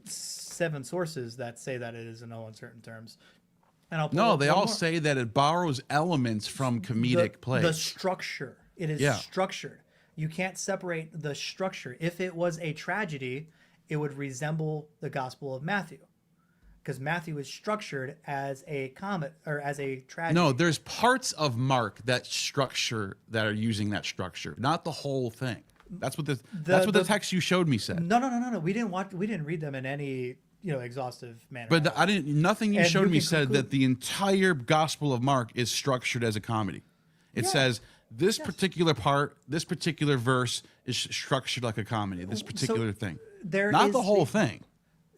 7 sources that say that it is in no uncertain terms. And they all say that it borrows elements from comedic plays. The structure. It is structured. You can't separate the structure. If it was a tragedy, it would resemble the Gospel of Matthew, because Matthew is structured as a comet or as a tragedy. No, there's parts of Mark that are using that structure, not the whole thing. That's what the text you showed me said. No. We didn't read them in any exhaustive manner. But nothing you showed me said that the entire Gospel of Mark is structured as a comedy. It says this particular part, this particular verse is structured like a comedy. This particular thing, not the whole thing.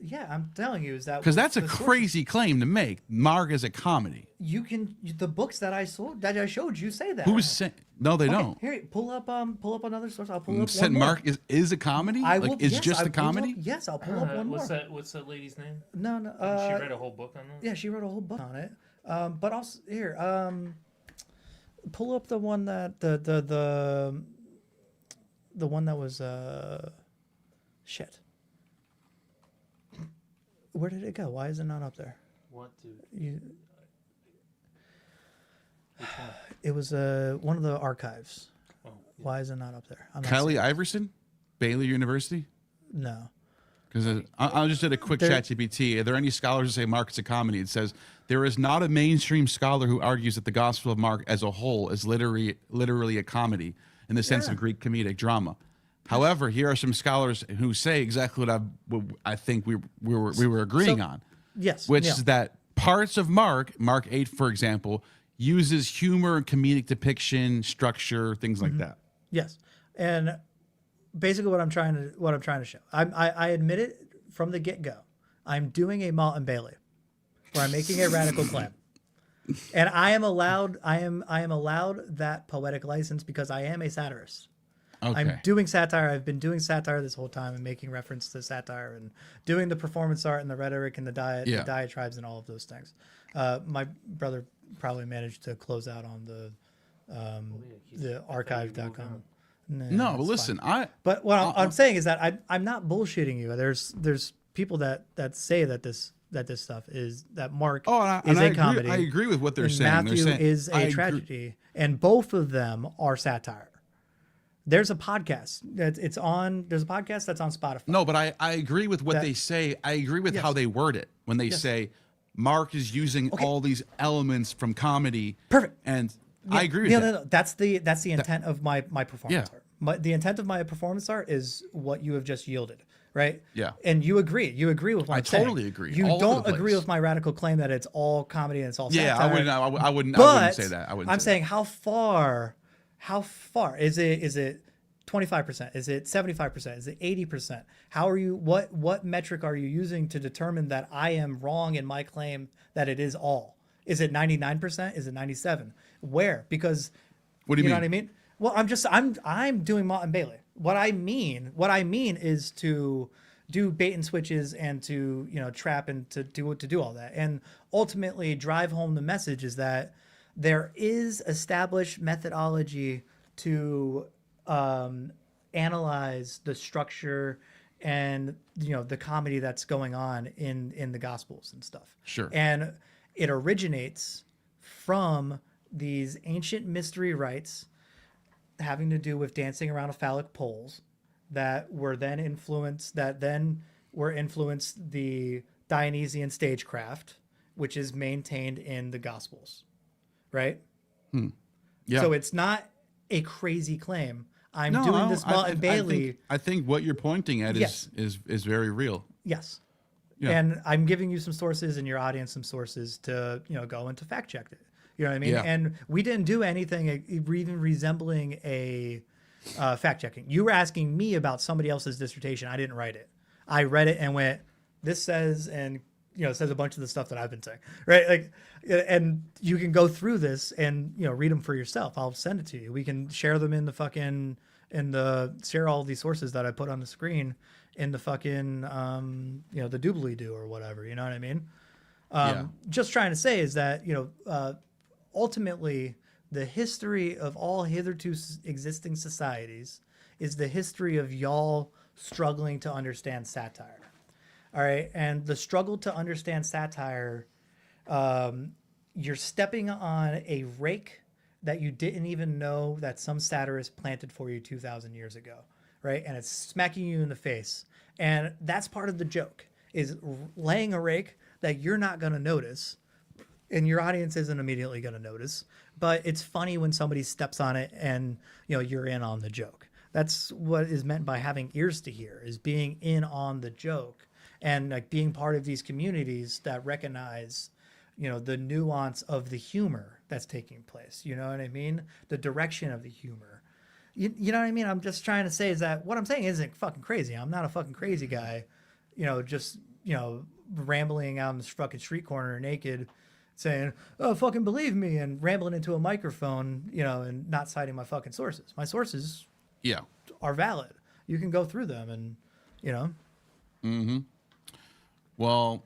Yeah, I'm telling you is that Because that's a the sources- crazy claim to make. Mark is a comedy. You can the books that I showed you say that. Who's saying? No, they Okay, don't. Here, pull up another source. I'll pull up Said one more. Mark is a comedy. I Like will. it's Yes, just I a pulled up- comedy. yes, I'll pull up one more. What's that lady's name? No, no. She read a whole book on that. Yeah, she wrote a whole book on it. But also here, pull up the one that the one that was shit. Where did it go? Why is it not up there? What, dude? You, it was one of the archives. Oh, Why is it not up there? I'm not Kelly seeing it. Iverson, Baylor University. No. Because I just did a quick There- chat GPT. Are there any scholars who say Mark is a comedy? It says there is not a mainstream scholar who argues that the Gospel of Mark as a whole is literally a comedy in the sense Yeah. of Greek comedic drama. However, here are some scholars who say exactly what I think we were agreeing So- on, Yes. which Neil. is that parts of Mark 8, for example, uses humor and comedic depiction, structure, things like that. Yes, and basically what I'm trying to show, I admit it from the get go. I'm doing a Malt and Bailey, where I'm making a radical claim, and I am allowed that poetic license because I am a satirist. Okay. I'm doing satire. I've been doing satire this whole time and making reference to satire and doing the performance art and the rhetoric and the diatribes and all of those things. My brother probably managed to close out on the archive.com. No, but listen, But what I'm saying is that I'm not bullshitting you. There's people that say that this stuff is that Mark is a comedy. I agree with what they're and saying. Matthew they're saying, is I a agree- tragedy, and both of them are satire. There's a podcast there's a podcast that's on Spotify. No, but I agree with what That- they say. I agree with Yes. how they word it when they Yes. say Mark is using Okay. all these elements from comedy. Perfect. And I agree with that. No. That's the intent of my performance Yeah. art. The intent of my performance art is what you have just yielded, right? Yeah. And you agree. You agree with what I I'm saying. totally agree. You All over don't the agree place. with my radical claim that it's all comedy and it's all Yeah, satire. I wouldn't But say that. I'm saying how far is it 25%? Is it 75%? Is it 80%? How are you what metric are you using to determine that I am wrong in my claim that it is all? Is it 99%? Is it 97? Where? Because What do you know mean? what I mean? Well, I'm doing Mott and Bailey. What I mean is to do bait and switches and to trap and to do all that, and ultimately drive home the message is that there is established methodology to analyze the structure and the comedy that's going on in the Gospels and stuff. Sure. And it originates from these ancient mystery rites having to do with dancing around phallic poles that were then influenced the Dionysian stagecraft, which is maintained in the Gospels, right? Yeah. So it's not a crazy claim. I'm No, doing this Malt and Bailey. I think what you're pointing at Yes. is very real. Yes. Yeah. And I'm giving you some sources and your audience some sources to, go and to fact check it. You know what I mean? Yeah. And we didn't do anything even resembling a fact checking. You were asking me about somebody else's dissertation. I didn't write it. I read it and went, this says, and says a bunch of the stuff that I've been saying, right? Like, and you can go through this and read them for yourself. I'll send it to you. We can share them in the share all these sources that I put on the screen in the fucking the doobly doo or whatever. You know what I mean? Yeah. Just trying to say is that ultimately the history of all hitherto existing societies is the history of y'all struggling to understand satire. All right. And the struggle to understand satire, you're stepping on a rake that you didn't even know that some satirist planted for you 2,000 years ago. Right. And it's smacking you in the face. And that's part of the joke is laying a rake that you're not going to notice and your audience isn't immediately going to notice. But it's funny when somebody steps on it and, you're in on the joke. That's what is meant by having ears to hear, is being in on the joke and like being part of these communities that recognize, the nuance of the humor that's taking place. You know what I mean? The direction of the humor. You know what I mean? I'm just trying to say is that what I'm saying isn't fucking crazy. I'm not a fucking crazy guy, just rambling out in this fucking street corner naked, saying, "Oh, fucking believe me," and rambling into a microphone, and not citing my fucking sources. My sources are valid. You can go through them, and Well,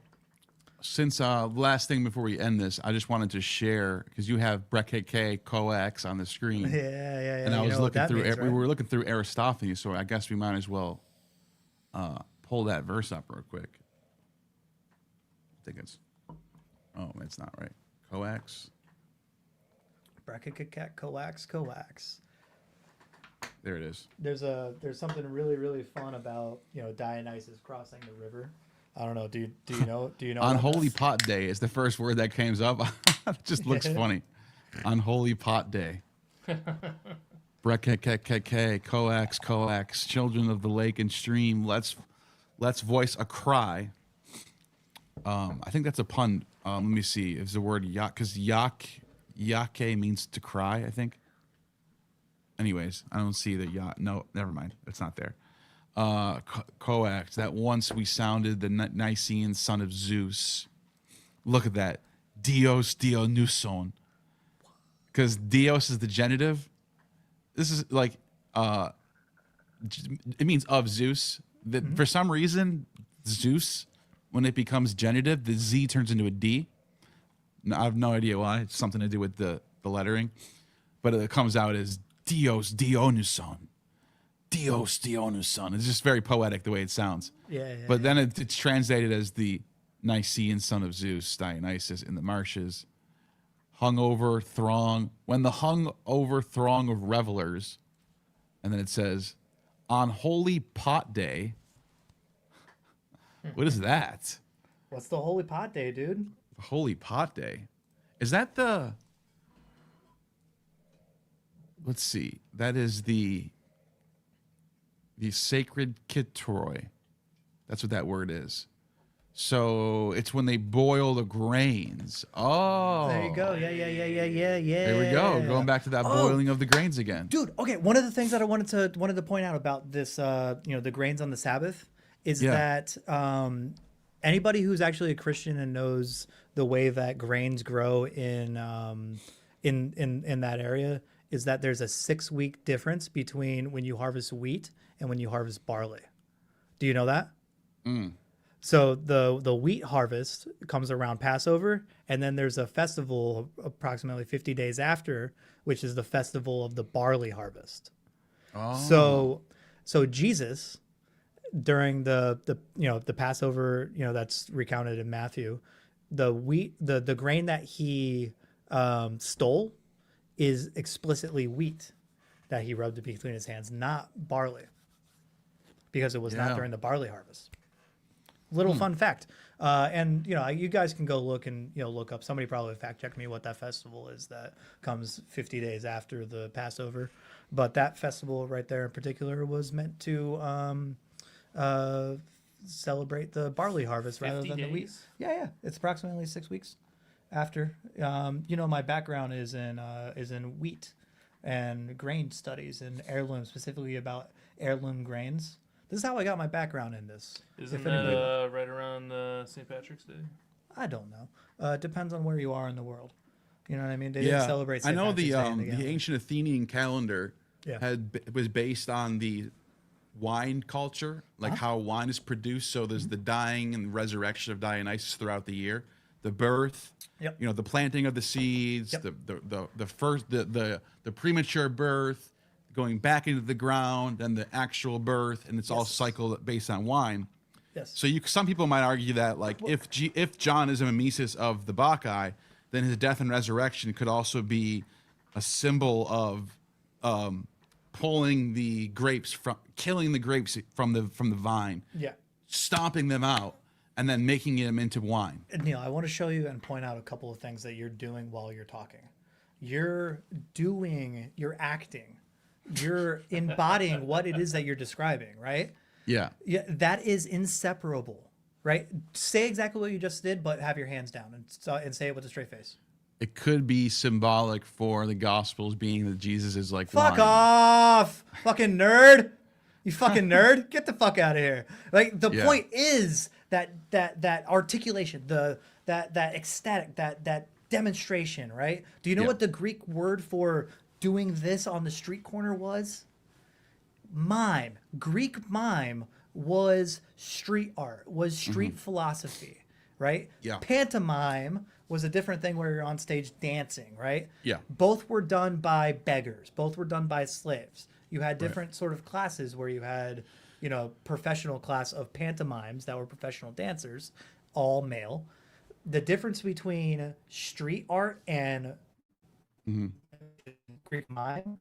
since last thing before we end this, I just wanted to share, because you have Brek KK Coax on the screen. Yeah. And I was looking through, means, right? we were looking through Aristophanes, so I guess we might as well pull that verse up real quick. I think it's, oh, it's not right. Coax. Bracket coax. There it is. There's something really, really fun about Dionysus crossing the river. I don't know. Do you know? On Holy Pot Day is the first word that comes up. It just looks funny. On Holy Pot Day. Brek KK Coax, children of the lake and stream. Let's voice a cry. I think that's a pun. Let me see. It's the word yak, because yake means to cry, I think. Anyways, I don't see the yacht. No, never mind. It's not there. Coax, that once we sounded the Nicene son of Zeus. Look at that. Dios Dionyson. Because Dios is the genitive. This is like, it means of Zeus. That for some reason, Zeus, when it becomes genitive, the Z turns into a D. No, I have no idea why. It's something to do with the lettering. But it comes out as Dios Dionyson. Dios Dionyson. It's just very poetic the way it sounds. Yeah. But then it's translated as the Nicene son of Zeus, Dionysus, in the marshes. Hungover throng. When the hungover throng of revelers, and then it says, on Holy Pot Day. What is that? What's the Holy Pot Day, dude? Holy Pot Day. Is that the... Let's see. That is the sacred Kitroi. That's what that word is. So it's when they boil the grains. Oh. There you go. Yeah. There we go. Going back to that boiling of the grains again. Dude, okay. One of the things that I wanted to point out about this, the grains on the Sabbath, is that anybody who's actually a Christian and knows the way that grains grow in that area is that there's a 6-week difference between when you harvest wheat and when you harvest barley. Do you know that? So the wheat harvest comes around Passover, and then there's a festival approximately 50 days after, which is the festival of the barley harvest. Oh. So Jesus, during the Passover, that's recounted in Matthew, the grain that he stole is explicitly wheat that he rubbed between his hands, not barley, because it was not during the barley harvest. Little fun fact. And you guys can go look and look up. Somebody probably fact check me what that festival is that comes 50 days after the Passover. But that festival right there in particular was meant to celebrate the barley harvest rather than the wheat. Yeah. It's approximately 6 weeks after. My background is in wheat and grain studies and heirloom, specifically about heirloom grains. This is how I got my background in this. Isn't that right around St. Patrick's Day? I don't know. It depends on where you are in the world. You know what I mean? They didn't celebrate St. I know Patrick's Day in the ancient Athenian calendar was based on the wine culture, like how wine is produced. So there's the dying and resurrection of Dionysus throughout the year, the birth, the planting of the seeds, the premature birth, going back into the ground, and the actual birth, and it's all cycled based on wine. Yes. So some people might argue that if John is a mimesis of the Bacchae, then his death and resurrection could also be a symbol of pulling the grapes killing the grapes from the vine, stomping them out, and then making them into wine. Neil, I want to show you and point out a couple of things that you're doing while you're talking. You're acting. You're embodying what it is that you're describing, right? Yeah, that is inseparable, right? Say exactly what you just did, but have your hands down and say it with a straight face. It could be symbolic for the Gospels being that Jesus is like fuck wine. off, fucking nerd. You fucking nerd. Get the fuck out of here. Like the Yeah. point is that articulation, that ecstatic, that demonstration, right? Do you know Yeah. what the Greek word for doing this on the street corner was? Mime. Greek mime was street art, was street philosophy, right? Yeah. Pantomime was a different thing where you're on stage dancing, right? Yeah. Both were done by beggars. Both were done by slaves. You had different sort of classes where you had, professional class of pantomimes that were professional dancers, all male. The difference between street art and Greek mime,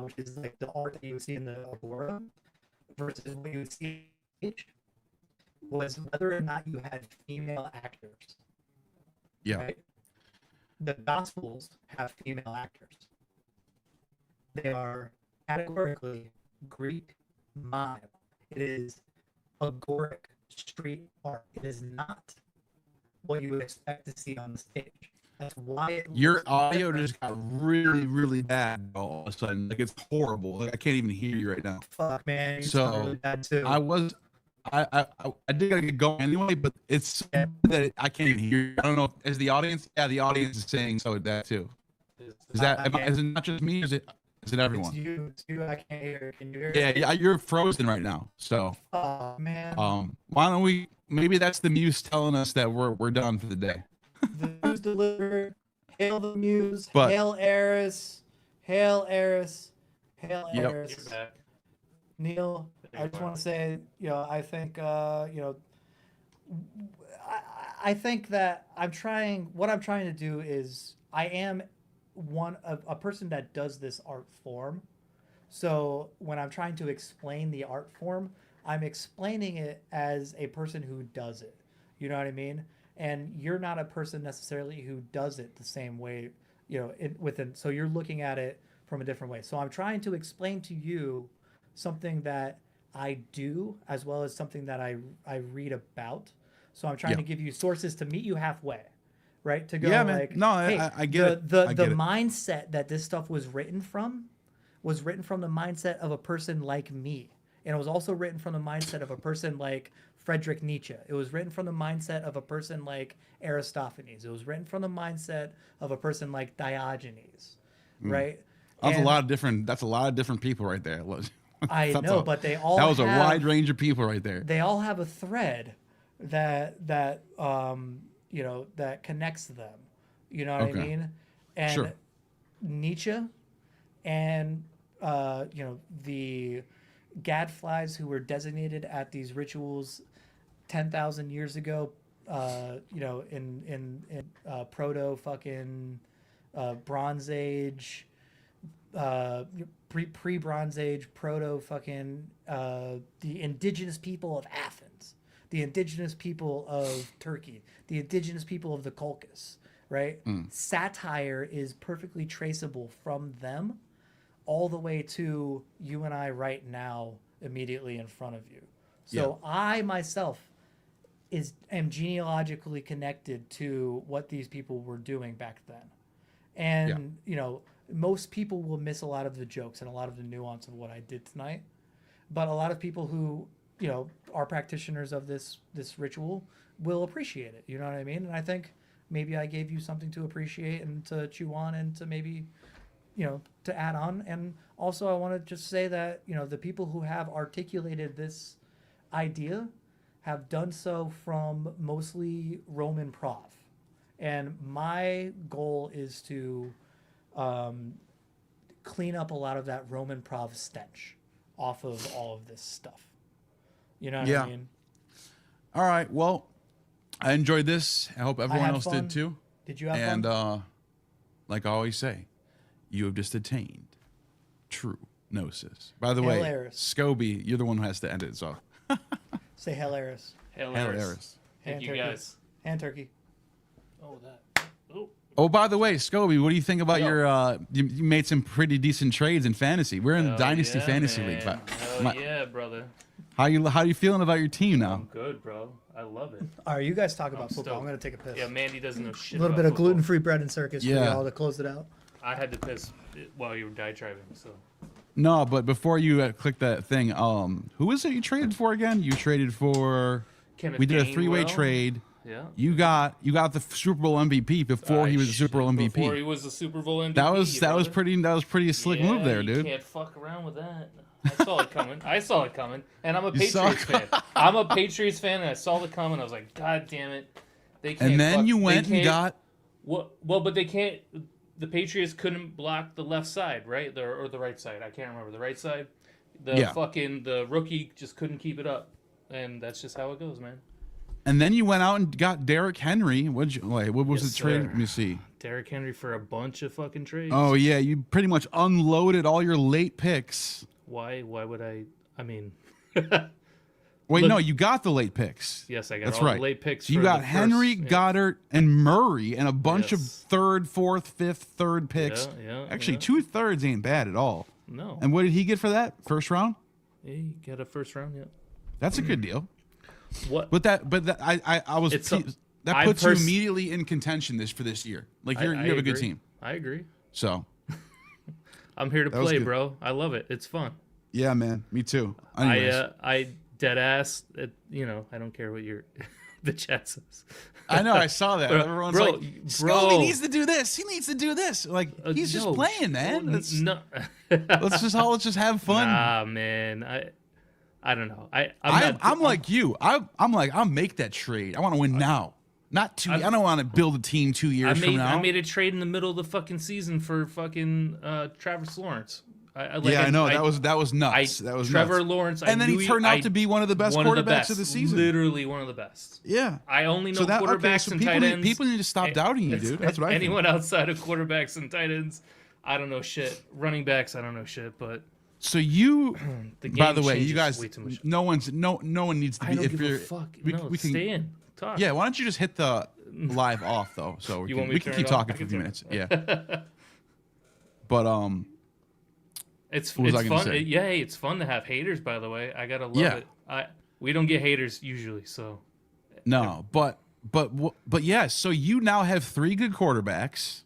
which is like the art that you would see in the agora, versus what you would see on stage, was whether or not you had female actors. Yeah. Right? The Gospels have female actors. They are categorically Greek mime. It is agoric street art. It is not what you would expect to see on the stage. That's why Your audio just got really, really bad all of a sudden. Like it's horrible. Like I can't even hear you right now. Fuck, man. You So, sound really bad too. I did gotta get going anyway, but it's that I can't even hear you. I don't know if is the audience. Yeah, the audience is saying so that too. Is it not just me? Or is it everyone? It's you. I can't hear. Can you hear? Yeah, you're frozen right now. So, Oh man. why don't we? Maybe that's the muse telling us that we're done for the day. The news delivered. Hail the muse. But- Hail Eris. Hail Eris. Hail Yep. Eris. You're back. Neil, I just want to say, I think, I think that what I'm trying to do is I am a person that does this art form. So when I'm trying to explain the art form, I'm explaining it as a person who does it. You know what I mean? And you're not a person necessarily who does it the same way, so you're looking at it from a different way. So I'm trying to explain to you something that I do as well as something that I read about. So I'm trying to give you sources to meet you halfway, right? To go man. No, hey, I get it. The I get it. mindset that this stuff was written from the mindset of a person like me. And it was also written from the mindset of a person like Friedrich Nietzsche. It was written from the mindset of a person like Aristophanes. It was written from the mindset of a person like Diogenes, right? That's a lot of different people right there. I know, but they all that was have, a wide range of people right there. They all have a thread that connects them. You know what I mean? And Sure. Nietzsche and the gadflies who were designated at these rituals 10,000 years ago, in proto fucking Bronze Age, pre-Bronze Age, proto fucking the indigenous people of Athens, the indigenous people of Turkey, the indigenous people of the Caucasus, right? Satire is perfectly traceable from them all the way to you and I right now, immediately in front of you. So I myself am genealogically connected to what these people were doing back then. And, most people will miss a lot of the jokes and a lot of the nuance of what I did tonight. But a lot of people who, are practitioners of this ritual will appreciate it. You know what I mean? And I think maybe I gave you something to appreciate and to chew on and to maybe, to add on. And also I want to just say that, the people who have articulated this idea have done so from mostly Roman prov. And my goal is to clean up a lot of that Roman prov stench off of all of this stuff. You know what I mean? All right. Well, I enjoyed this. I hope everyone else fun. did too. Did you have And fun? like I always say, you have just attained true gnosis. By the way, Hilarious. Scobie, you're the one who has to end it. So Say hilarious. hilarious. Thank you turkey. guys. And turkey. Oh, that. Oh. Oh, by the way, Scobie, what do you think about your? You made some pretty decent trades in fantasy. We're in the Dynasty Fantasy League. Hell yeah, brother. How you feeling about your team now? I'm good, bro. I love it. All right, you guys talk about I'm football. stoked. I'm gonna take a piss. Yeah, Mandy doesn't know shit. A little about bit of football. gluten-free bread and circus for Yeah. y'all to close it out. I had to piss while you were diatribing, so. No, but before you click that thing, who is it you traded for again? You traded for. Kenneth We did a Gainwell. three-way trade. Yeah. You got the Super Bowl MVP before he was the Super Bowl MVP. Before he was the Super Bowl MVP. That was pretty slick move there, dude. You can't fuck around with that. I saw it coming. And I'm a Patriots fan. I'm a Patriots fan, and I saw it coming. I was like, God damn it, they can't. And then you went and got. Well, but they can't. The Patriots couldn't block the left side, right? Or the right side. I can't remember the right side. The rookie just couldn't keep it up, and that's just how it goes, man. And then you went out and got Derrick Henry. What was the trade? Let me see. Derrick Henry for a bunch of fucking trades. Oh yeah, you pretty much unloaded all your late picks. Why would I? I mean, wait, no, you got the late picks. Yes, I got That's all right. the late picks. So you got Henry, Goddard, and Murray, and a bunch of third, fourth, fifth, third picks. Actually, 2/3 ain't bad at all. No. And what did he get for that first round? Yeah, he got a first round. Yeah. That's a good deal. What? But that puts you immediately in contention for this year. Like you have a good team. I agree. So I'm here to play, bro. I love it. It's fun. Yeah, man. Me too. Anyways. I dead ass. I don't care what the chat says. I know. I saw that. Everyone's like, bro, he needs to do this. He needs to do this. Like he's just playing, man. Let's just have fun. Nah, man. I don't know. I'm like you. I'm like, I'll make that trade. I want to win now. Not I don't want to build a team 2 years from now. I made a trade in the middle of the fucking season for fucking Travis Lawrence. I know that was nuts. That was Trevor nuts. Lawrence. And then he turned out to be one of the best quarterbacks of the season. Literally one of the best. Yeah. I only know quarterbacks and tight ends. People need to stop doubting you, dude. That's what I think. Anyone outside of quarterbacks and tight ends, I don't know shit. Running backs, I don't know shit. But so you, by the way, you guys, way too much. no one needs to be. I don't give a fuck. We can stay in. Talk. Yeah. Why don't you just hit the live off though, so we can keep talking for a few minutes. Yeah. But it's fun. It's fun to have haters. By the way, I gotta love it. We don't get haters usually, so. No, but yeah. So you now have 3 good quarterbacks.